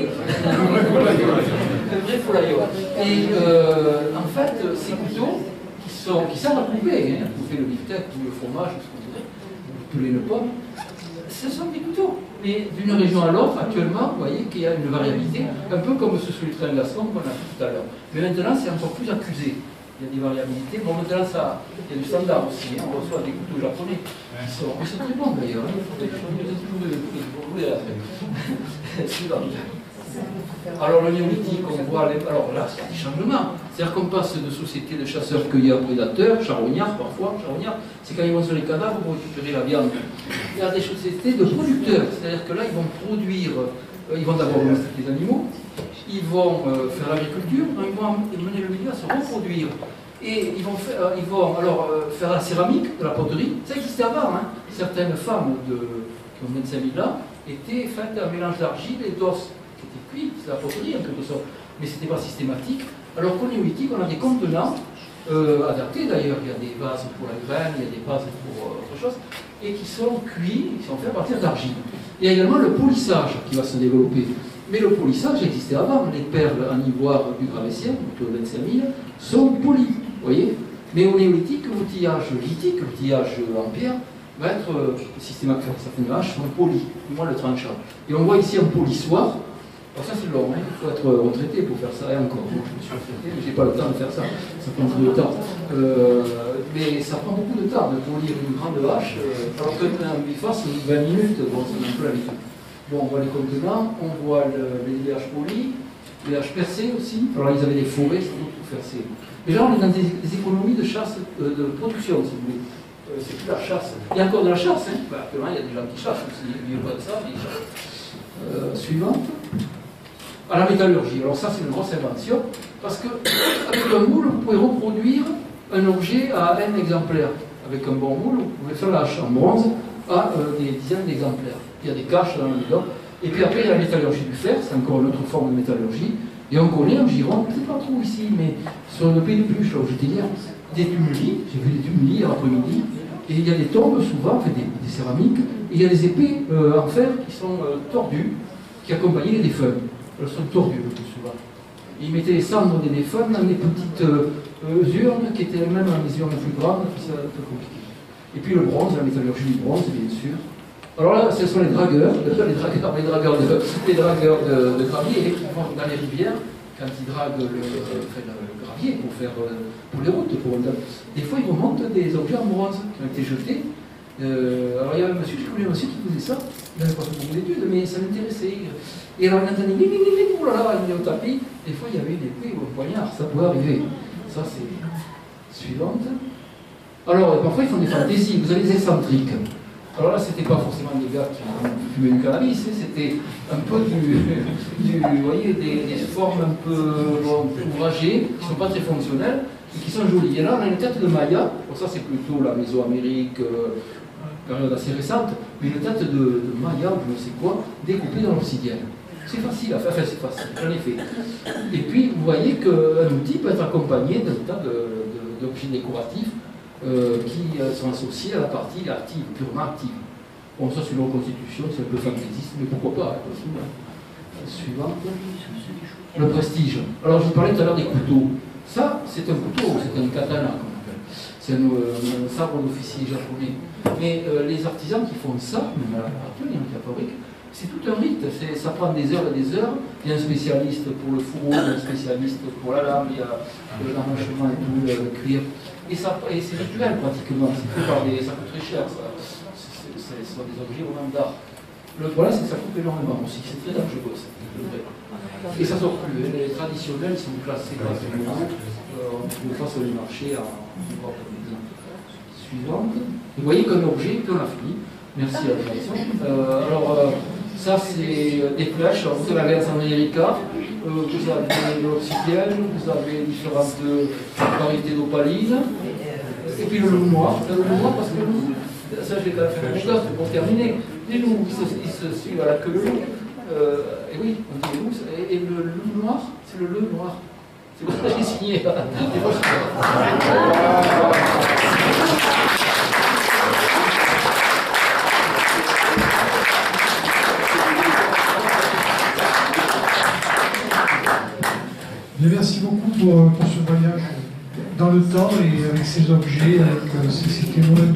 Un vrai folaïol. Et en fait, ces couteaux, qui servent à couper, hein, couper le beefsteak ou le fromage, ce qu'on dirait, couper les pommes, ce sont des couteaux. Mais d'une région à l'autre, actuellement, vous voyez qu'il y a une variabilité, un peu comme ce sur le train Gascon qu'on a vu tout à l'heure. Mais maintenant, c'est encore plus accusé. Il y a des variabilités. Bon, maintenant, il y a du standard aussi. Hein. On reçoit des couteaux japonais qui sont. Mais c'est très bon d'ailleurs. Suivant. Alors, le néolithique, on voit. Alors là, c'est des changements. C'est-à-dire qu'on passe de société de chasseurs-cueilleurs prédateurs, charognards parfois. Charognards, c'est quand ils vont sur les cadavres pour récupérer la viande. Il y a des sociétés de producteurs. C'est-à-dire que là, ils vont produire. Ils vont d'abord domestiquer les animaux. Ils vont faire l'agriculture, ils vont mener le milieu à se reproduire. Et ils vont faire la céramique, de la poterie. Ça existait avant. Hein. Certaines femmes qui ont 25 000 ans étaient faites d'un mélange d'argile et d'os qui était cuit. C'est la poterie en quelque sorte. Mais ce n'était pas systématique. Alors qu'au néolithique, on a des contenants adaptés d'ailleurs. Il y a des vases pour la graine, il y a des vases pour autre chose, et qui sont cuits, qui sont faits à partir d'argile. Il y a également le polissage qui va se développer. Mais le polissage existait avant. Les perles en ivoire du Gravettien, autour de 25 000, sont polies. Vous voyez. Mais au néolithique, l'outillage lithique, l'outillage en pierre, va être systématique. Certaines vaches sont polies, du moins le tranchant. Et on voit ici un polissoir. Alors ça c'est long, hein. Il faut être retraité pour faire ça, et encore. Moi je me suis retraité, mais je n'ai pas le temps de faire ça. Ça prend beaucoup de temps. Mais ça prend beaucoup de temps de polir une grande vache, alors qu'un biface, 20 minutes, bon, c'est un peu l'habitude. Bon, on voit les contenants, on voit les haches polies, les haches percées aussi. Alors là, ils avaient des forêts, c'est tout percé. Mais là, on est dans des économies de chasse, de production, si vous voulez. C'est plus la chasse. Il y a encore de la chasse, hein. Bah, actuellement, il y a des gens qui chassent aussi. Il n'y a pas de ça, mais ils chassent. Suivante. À la métallurgie. Alors ça, c'est une grosse invention, parce qu'avec un moule, vous pouvez reproduire un objet à n exemplaires. Avec un bon moule, vous pouvez faire la hache en bronze à des dizaines d'exemplaires. Il y a des caches dans le bidon. Et puis après, il y a la métallurgie du fer, c'est encore une autre forme de métallurgie. Et on connaît en Gironde, peut-être pas trop ici, mais sur le pays de Pluche, là où j'étais hier, des tumuli, j'ai vu des tumuli hier après-midi, et il y a des tombes souvent, fait des céramiques, et il y a des épées en fer qui sont tordues, qui accompagnaient les défunts. Elles sont tordues le plus souvent. Et ils mettaient les cendres des défunts dans des petites urnes qui étaient elles-mêmes en des urnes plus grandes, puis c'est un peu compliqué. Et puis le bronze, la métallurgie du bronze, bien sûr. Alors là, ce sont les dragueurs de gravier qui vont dans les rivières quand ils draguent le gravier pour les routes. Des fois, ils remontent des objets en bronze qui ont été jetés. Alors il y a un monsieur, j'ai connu un monsieur qui faisait ça. Il n'avait pas fait beaucoup d'études, mais ça l'intéressait. Et alors il entendait, oh là là, il est au tapis. Des fois, il y avait une épée ou un poignard, ça pouvait arriver. ça c'est suivante. Alors, parfois ils font des fantaisies, vous avez les excentriques. Alors là, c'était pas forcément des gars qui fumaient du cannabis, c'était un peu vous voyez, des formes un peu ouvragées, qui ne sont pas très fonctionnelles, et qui sont jolies. Et là, on a une tête de Maya, bon, ça c'est plutôt la Mésoamérique, période assez récente, mais une tête de Maya, ou je ne sais quoi, découpée dans l'obsidienne. C'est facile à faire, enfin c'est facile, j'en ai fait. Et puis, vous voyez qu'un outil peut être accompagné d'un tas d'objets décoratifs qui sont associés à la partie active, purement active. Bon, ça c'est une reconstitution, c'est un peu fantaisiste, mais pourquoi pas, suivante. Le prestige. Alors je vous parlais tout à l'heure des couteaux. Ça, c'est un couteau, c'est un katana, comme on appelle. C'est un sabre d'officier japonais. Mais les artisans qui font ça, même à l'heure il y en a qui la fabriquent, c'est tout un rite, ça prend des heures et des heures. Il y a un spécialiste pour le fourreau, un spécialiste pour la lame, il y a l'arrachement et tout, le cuir. Et c'est rituel pratiquement, c'est fait par ça coûte très cher, ce sont des objets vraiment d'art. Le problème c'est que ça coûte énormément aussi, c'est très dangereux ça. Et ça sort plus, les traditionnels sont classés dans ce moment, on trouve pas sur les marchés à Europe. Suivante. Vous voyez qu'un objet, puis on a fini. Merci à la ça c'est des flèches, vous avez la Alexandrie Erika, vous avez de l'obsidienne, vous avez différentes variétés d'opaline, et puis le loup noir. Le loup noir parce que ça j'ai quand même fait un anecdote pour terminer. Les loups ils se suivent à la queue de loup. Et oui, on dit loup, et le loup noir, c'est le loup noir. C'est pour ça que j'ai signé. Merci beaucoup pour ce voyage dans le temps et avec ces objets, avec ces témoins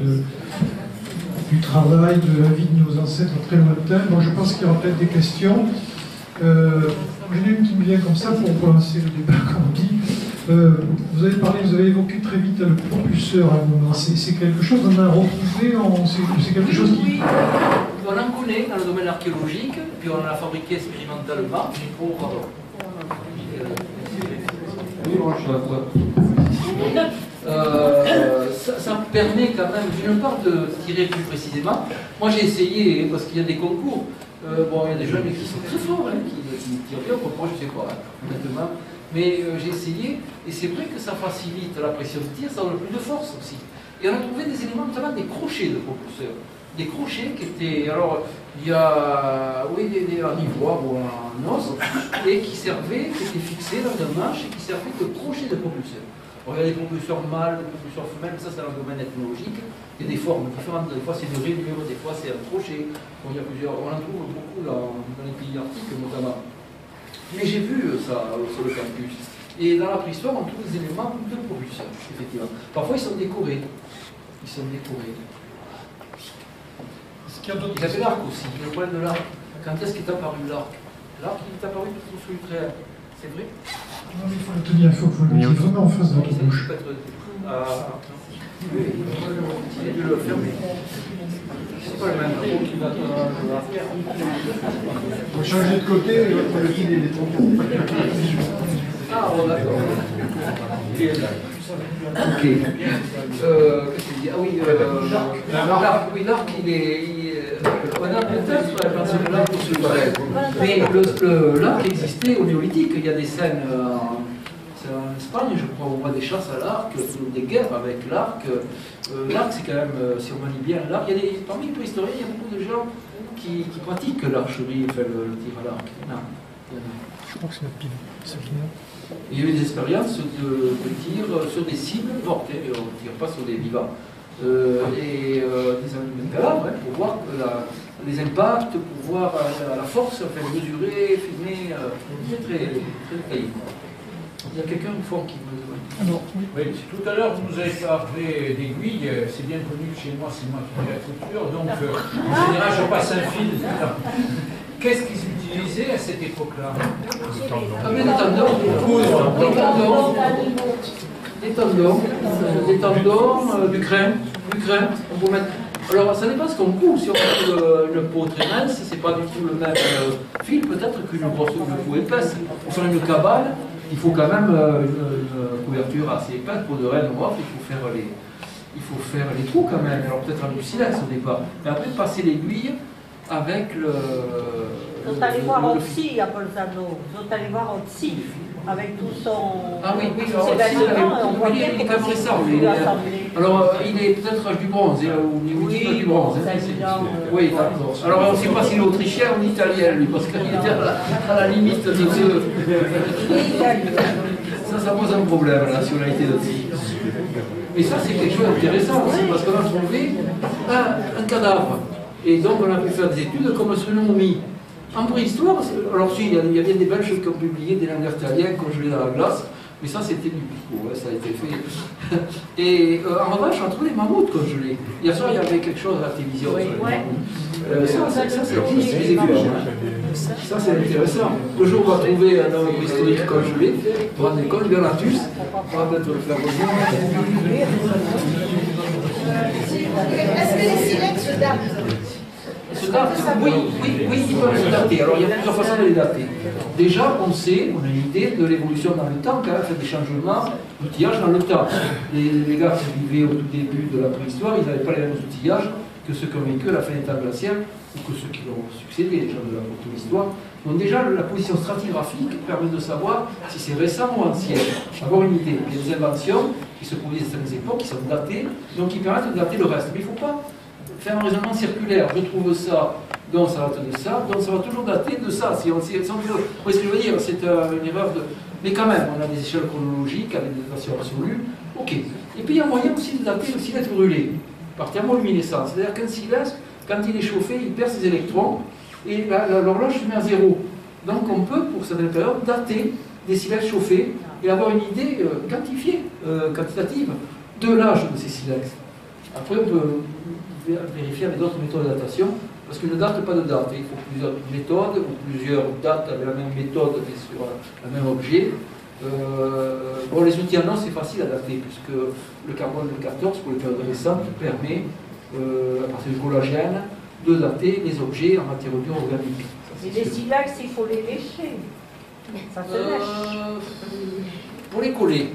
du travail, de la vie de nos ancêtres très lointains. Bon, je pense qu'il y aura peut-être des questions. J'en ai une qui me vient comme ça pour lancer le débat, comme on dit. Vous avez évoqué très vite le propulseur à un moment. C'est quelque chose qu'on a retrouvé, c'est quelque chose qui... On en connaît dans le domaine archéologique, puis on l'a fabriqué expérimentalement. Ça permet quand même, d'une part, de tirer plus précisément. Moi j'ai essayé, parce qu'il y a des concours, il y a des jeunes qui sont très forts, qui tirent bien, moi je sais pas, honnêtement. Mais j'ai essayé, et c'est vrai que ça facilite la pression de tir, ça donne plus de force aussi. Et on a trouvé des éléments, notamment des crochets de propulseurs. Des crochets qui étaient, alors il y a en ivoire ou en os, et qui servaient, qui étaient fixés dans un manche et qui servaient de crochets de propulseurs. Alors, il y a des propulseurs mâles, des propulseurs femelles, ça c'est dans le domaine ethnologique. Il y a des formes différentes, des fois c'est une rainure, des fois c'est un crochet. Bon, il y a plusieurs, on en trouve beaucoup dans les pays arctiques notamment. Mais j'ai vu ça sur le campus. Et dans la préhistoire, on trouve des éléments de propulseurs, effectivement. Parfois ils sont décorés. Ils sont décorés. Il y avait l'arc aussi, le problème de l'arc. Quand est-ce qu'il est apparu l'arc? L'arc, il est apparu tout sous l'Ukraine. C'est vrai? Non, mais il faut le tenir, il faut le mettre vraiment en face de votre bouche. Oui, il a dû le fermer. C'est pas le même. Il faut changer de côté, le fil est trop. Ah, bon, d'accord. Ok. Qu'est-ce qu'il dit? Ah oui, l'arc. Oui, l'arc, il est. On a peut-être pensé de l'arc pour ce vrai. Mais l'arc existait au néolithique. Il y a des scènes en Espagne, je crois, on voit des chasses à l'arc, des guerres avec l'arc. L'arc, c'est quand même, si on manie bien l'arc, parmi les préhistoriens, il y a beaucoup de gens qui pratiquent l'archerie, enfin, le tir à l'arc. Je crois que c'est notre pile. Il y a eu des expériences de tir sur des cibles mortes, on ne tire pas sur des vivants. Des cadavres, pour voir les impacts, pour voir la force, enfin, mesurer, filmer, très détaillé. Il y a quelqu'un au fond qui me demande. Oui, tout à l'heure vous nous avez parlé d'aiguilles, c'est bien connu que chez moi c'est moi qui fais la couture, donc en général je passe un fil. Qu'est-ce qu'ils utilisaient à cette époque-là? Des tendons, du crème, on peut mettre. Alors ça dépend ce qu'on coud, si on met une peau très mince, c'est pas du tout le même fil peut-être qu'une grosse peau épaisse. On fait une cabale, il faut quand même une couverture assez épaisse pour de Rennes off, il faut faire les trous quand même, alors peut-être avec du silex au départ, mais après passer l'aiguille avec le... Vous êtes allé voir Otsi à Bolzano, vous êtes allé voir Otsi avec tout son... Ah oui, tous ses vêtements, on voit bien il est quand comment même récent, c'est lui. assemblé. Alors, il est peut-être du bronze, au niveau du bronze. c'est évident. Oui, d'accord. Alors, on ne sait pas s'il est autrichien ou italien, lui, parce qu'il était à la limite de ce... Ça pose un problème, la nationalité d'Otsi. Mais ça, c'est quelque chose d'intéressant aussi, parce qu'on a trouvé un cadavre. Et donc, on a pu faire des études comme ce nom mis. En préhistoire, alors si, il y a bien des Belges qui ont publié des néandertaliens congelés dans la glace, mais ça c'était du pico, ça a été fait. Et en revanche, on a trouvé des mammouths congelés. Hier soir, il y avait quelque chose à la télévision sur les mammouths. Ça existe, je les ai vus. Ça c'est intéressant. Le jour où on va trouver un homme historique congelé, on va rendre compte, Bernatus, on va peut-être le faire revenir. Est-ce que les silex datent? Oui, ils peuvent se dater. Alors il y a plusieurs façons de les dater. Déjà, on sait, on a une idée de l'évolution dans le temps, quand même, fait des changements d'outillage dans le temps. Les gars qui vivaient au tout début de la préhistoire, ils n'avaient pas les mêmes outillages que ceux qui ont vécu à la fin des temps glaciaires, ou que ceux qui l'ont succédé, les gens de la proto-histoire. Donc déjà, la position stratigraphique permet de savoir si c'est récent ou ancien, avoir une idée. Il y a des inventions qui se produisent à certaines époques, qui sont datées, donc qui permettent de dater le reste. Mais il ne faut pas faire un raisonnement circulaire. Je trouve ça, donc ça date de ça, donc ça va toujours dater de ça. Si on sait, vous voyez ce que je veux dire, c'est une erreur de... Mais quand même, on a des échelles chronologiques avec des datations absolues. Ok. Et puis il y a un moyen aussi de dater le silex brûlé, par thermoluminescence. C'est-à-dire qu'un silex, quand il est chauffé, il perd ses électrons, et l'horloge se met à zéro. Donc on peut, pour cette période, dater des silex chauffés et avoir une idée quantifiée, quantitative, de l'âge de ces silex. Après, on peut vérifier avec d'autres méthodes de datation, parce qu'il ne date pas de date. Il faut plusieurs méthodes, ou plusieurs dates avec la même méthode, mais sur le même objet. Bon, les outils en os, c'est facile à dater, puisque le carbone 14, pour les périodes récentes, permet, à partir du collagène, de dater les objets en matière dure organique. Mais les silex, il faut les lécher. Ça se lèche. Pour les coller.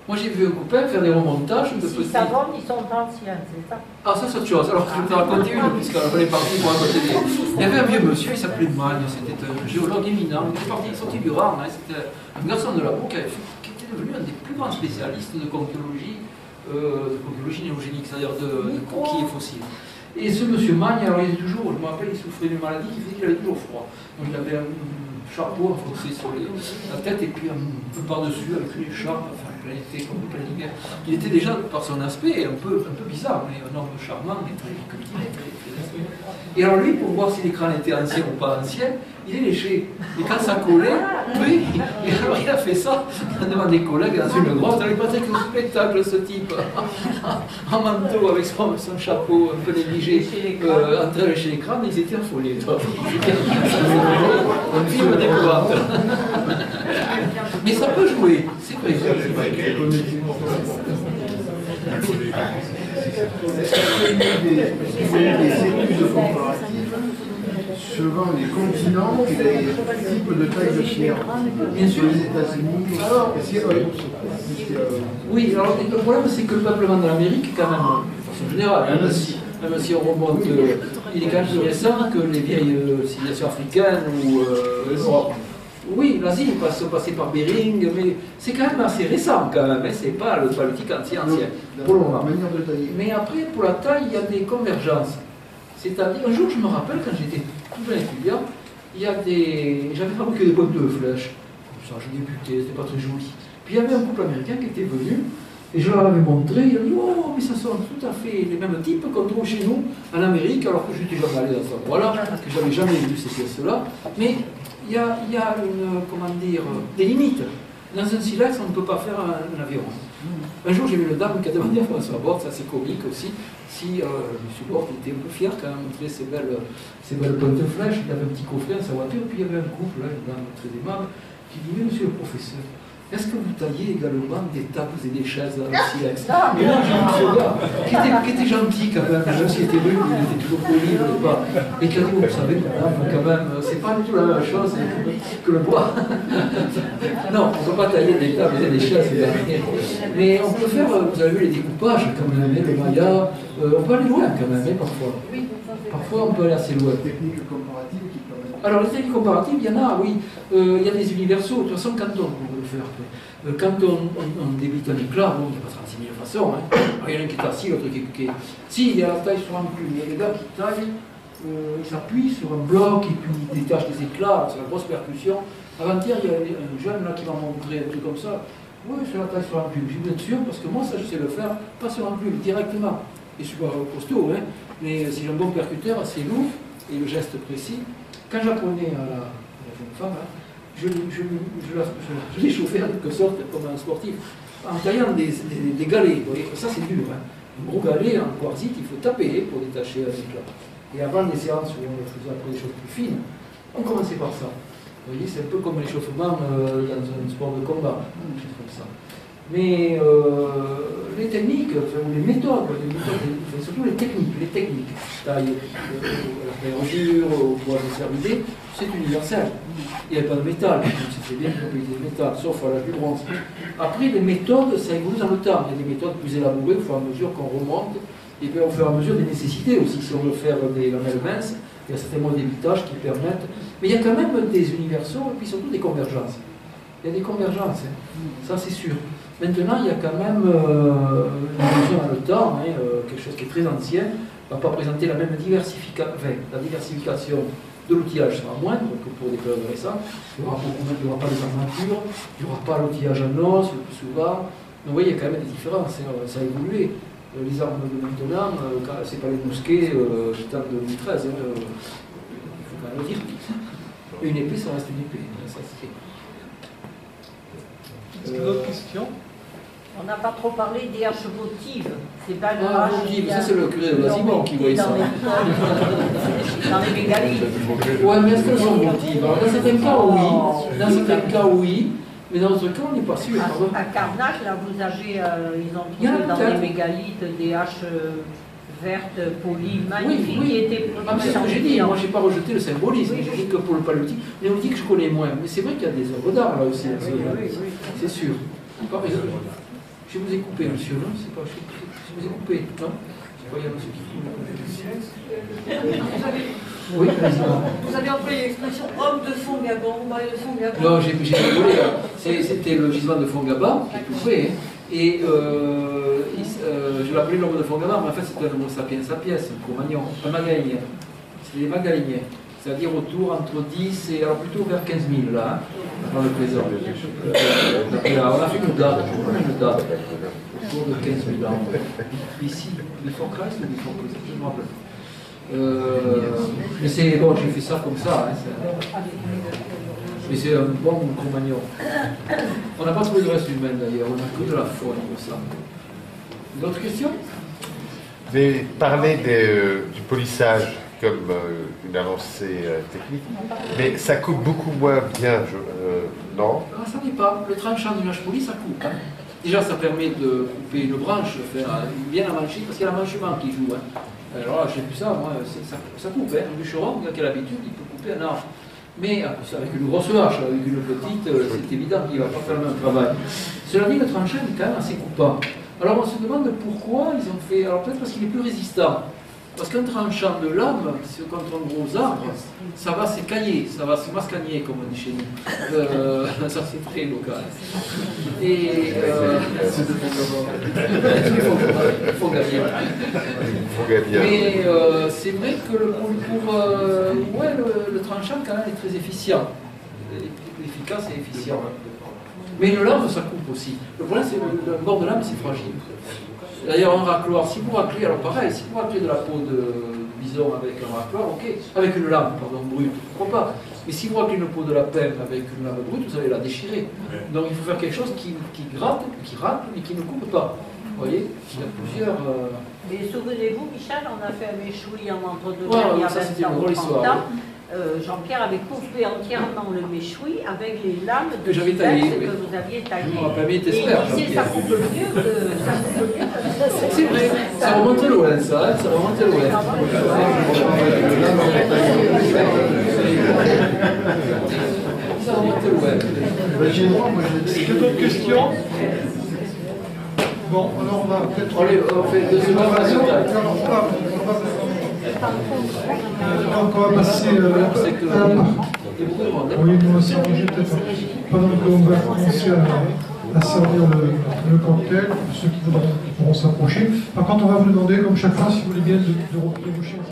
Moi j'ai vu un copain faire des remontages de petits... Si ça vend, ils sont anciens, c'est ça? Ah, ça c'est autre chose. Alors je vais te raconter une, puisqu'on est parti pour raconter des... Il y avait un vieux monsieur, il s'appelait Magne, c'était un géologue éminent, il est sorti du rang, hein. C'était un garçon de la peau qui était devenu un des plus grands spécialistes de conchiologie néogénique, c'est-à-dire de coquilles fossiles. Et ce monsieur Magne, alors il est toujours, je me rappelle, il souffrait d'une maladie qui faisait qu'il avait toujours froid. Donc il avait un chapeau enfoncé sur la tête et puis un peu par-dessus avec une écharpe, enfin plein été, comme plein hiver. Il était déjà, par son aspect, un peu bizarre, mais un homme charmant et très cultivé, très. Et alors lui, pour voir si l'écran était ancien ou pas ancien, il est léché. Et quand ça collait, oui, et alors il a fait ça devant des collègues dans une grotte. Alors il pensait que le spectacle, ce type, en manteau, avec son chapeau un peu négligé, en train de lécher l'écran, mais ils étaient affolés. Un film d'épouvante. Mais ça peut jouer, c'est vrai. Des études comparatives selon les continents et les types de taille de chien. Bien sûr. Les États-Unis. Oui, alors le problème c'est que le peuplement de l'Amérique, quand même, de façon générale, même si on remonte, il est quand même plus récent que les vieilles civilisations africaines ou l'Europe. Oui, l'Asie est passée par Bering, mais c'est quand même assez récent quand même, hein, c'est pas le paléolithique ancien, pour le moment. Mais après, pour la taille, il y a des convergences. C'est-à-dire, un jour, je me rappelle, quand j'étais tout jeune étudiant, j'avais fabriqué des boîtes de flèches, comme ça, je débutais, c'était pas très joli. Puis il y avait un couple américain qui était venu, et je leur avais montré, il a dit, oh, mais ça sont tout à fait les mêmes types qu'on trouve chez nous, en Amérique, alors que je n'étais jamais allé dans cet endroit-là, que j'avais jamais vu ces pièces-là. Mais il y a des limites. Dans un silex, on ne peut pas faire un avion. Un jour, j'ai vu une dame qui a demandé à François Bordes, ça c'est comique aussi, si M. Bordes était un peu fier quand même de montrer ses belles pointes de flèches. Il avait un petit coffret dans sa voiture, puis il y avait un couple, là, une dame très aimable, qui disait, monsieur le professeur, est-ce que vous taillez également des tables et des chaises à la silex? Et là, j'ai un gars qui était gentil quand même, même s'il était rude, il était toujours poli, et qui a dit, vous savez, madame, quand même, c'est pas du tout la même chose que le bois. Non, on ne peut pas tailler des tables et des chaises, mais on peut faire, vous avez vu les découpages quand même, le maya, on peut aller loin quand même, parfois. Parfois, on peut aller assez loin. Techniques comparatives qui permettent. Alors, les techniques comparatives, il y en a, oui. Il y a des universaux. De toute façon, quand on peut le faire, quand on débite un éclat, bon, il n'y a pas 36 000 façons. Hein. Alors, il y en a un qui est assis, l'autre qui est. Si, il y a la taille sur un plume. Il y a des gars qui taillent, ils s'appuient sur un bloc et puis ils détachent des éclats. C'est la grosse percussion. Avant-hier, il y a un jeune là qui m'a montré un truc comme ça. Oui, c'est la taille sur un plume. Je suis bien sûr, parce que moi, ça, je sais le faire, pas sur un plume, directement. Et je suis pas costaud, hein. Mais si j'ai un bon percuteur, assez lourd, et le geste précis, quand j'apprenais à la jeune femme, hein, je l'ai chauffé en quelque sorte comme un sportif, en taillant des galets. Vous voyez, ça c'est dur. Hein. Un gros galet en quartzite, il faut taper pour détacher un éclat. Et avant des séances où on faisait après des choses plus fines, on commençait par ça. Vous voyez, c'est un peu comme l'échauffement dans un sport de combat, des choses comme ça. Mais les techniques, ou les méthodes, surtout les techniques, taille, la fermeture, au bois de cervidé, c'est universel. Il n'y a pas de métal, c'est bien qu'on utilise le métal, sauf à l'âge du bronze. Après, les méthodes, ça évolue dans le temps. Il y a des méthodes plus élaborées au fur et à mesure qu'on remonte, et puis au fur et à mesure des nécessités aussi. Si on veut faire des lamelles minces, il y a certainement des bitages qui permettent. Mais il y a quand même des universaux et puis surtout des convergences. Il y a des convergences, hein. Ça c'est sûr. Maintenant, il y a quand même une évolution dans le temps, hein, quelque chose qui est très ancien, ne va pas présenter la même diversification, enfin, la diversification de l'outillage sera moindre que pour des périodes récentes. Il n'y aura pas les armatures, il n'y aura pas l'outillage en os le plus souvent. Donc, vous voyez, il y a quand même des différences, hein, ça a évolué. Les armes de maintenant, ce n'est pas les mousquets du temps de 2013, hein, il faut quand même le dire. Une épée, ça reste une épée, ça c'est. Est-ce qu'il y a d'autres questions? On n'a pas trop parlé des haches votives. C'est pas le Ah, votive, ça c'est le curé de Basimon qui voit ça. Dans les mégalithes. Ouais, mais est-ce qu'elles sont votives? Dans certains cas, oui. Dans certains cas, oui. Mais dans d'autres cas, on n'est pas sûr. À Carnac, là, vous avez, ils ont trouvé dans les mégalithes des haches vertes, polies, magnifiques, qui étaient ah, c'est ce que j'ai dit, moi j'ai pas rejeté le symbolisme, j'ai dit que pour le paléolithique, néolithique je connais moins, mais c'est vrai qu'il y a des œuvres d'art là aussi, c'est sûr. Je vous ai coupé, monsieur, non? C'est pas, je vous ai coupé, non? C'est pas, il y a monsieur qui coupe. Oui, vous avez employé l'expression homme de Fongaban, vous parlez de Fongaban. Non, j'ai rigolé, c'était le gisement de Fongaban, qui est tout près, hein. Et je l'appelais l'homme de Fongaban, mais en fait c'était un homo sapiens sapiens, un Cro-Magnon, un Magaïnien. C'est des Magaïniens, c'est-à-dire autour entre 10 et alors plutôt vers 15 000 là, hein, dans le présent. On a fait une date, autour de 15 000 ans. Ici, before Christ ou before Christ, je me rappelle. Mais c'est bon, j'ai fait ça comme ça. Hein, mais c'est un bon Cro-Magnon. On n'a pas trouvé de reste humain d'ailleurs, on n'a que de la faune pour ça. D'autres questions? Vous avez parlé du polissage comme une avancée technique, mais ça coupe beaucoup moins bien, non? Ah, ça n'est pas. Le tranchant d'une hache polie, ça coupe. Hein. Déjà, ça permet de couper une branche, faire bien amancher, parce qu'il y a l'amanchement qui joue. Hein. Alors là, j'ai vu ça, moi, ça coupe. Hein. Un bûcheron, il a quelle habitude, il peut couper un arbre. Mais avec une grosse hache, avec une petite, c'est évident qu'il ne va pas faire le même travail. Cela dit, le tranchant est quand même assez coupant. Alors on se demande pourquoi ils ont fait. Alors peut-être parce qu'il est plus résistant. Parce qu'un tranchant de lame, quand on gros arbre, ça va s'écailler, ça va se mascagner, comme on dit chez nous. Ça c'est très local. Et. Mais c'est vrai que le tranchant, quand même, est très efficient. Efficace et efficient. Mais le lame, ça coupe aussi. Le problème, c'est que le bord de lame, c'est fragile. D'ailleurs, un racloir, si vous raclez, alors pareil, si vous raclez de la peau de bison avec un racloir, ok, avec une lame, pardon, brute, pourquoi pas. Mais si vous raclez une peau de lapin avec une lame brute, vous allez la déchirer. Donc il faut faire quelque chose qui gratte, qui racle, mais qui ne coupe pas. Vous voyez, il y a plusieurs... Mais souvenez-vous, Michel, on a fait un méchoui en entre-deux Ouais, il y a ça, 20 c'était ans, une drôle 30 histoire, ans. Jean-Pierre avait coupé entièrement le méchoui avec les lames de Que j'avais silex taillé, que oui. vous aviez taillées. Je me rappelle, il était Et super, il disait, ça coupe mieux que ça. C'est vrai, ça remonte loin, ça remonte loin. Ça remonte loin. J'ai le droit, moi je Est-ce qu'il y a d'autres questions? Bon, alors on va peut-être... Allez, on fait deux secondes. Donc on va passer à la part. Oui, nous on s'est arrangé peut-être pendant qu'on va commencer à servir le cocktail, ceux qui pourront s'approcher. Par contre, on va vous demander, comme chaque fois, si vous voulez bien, de replier vos chaises.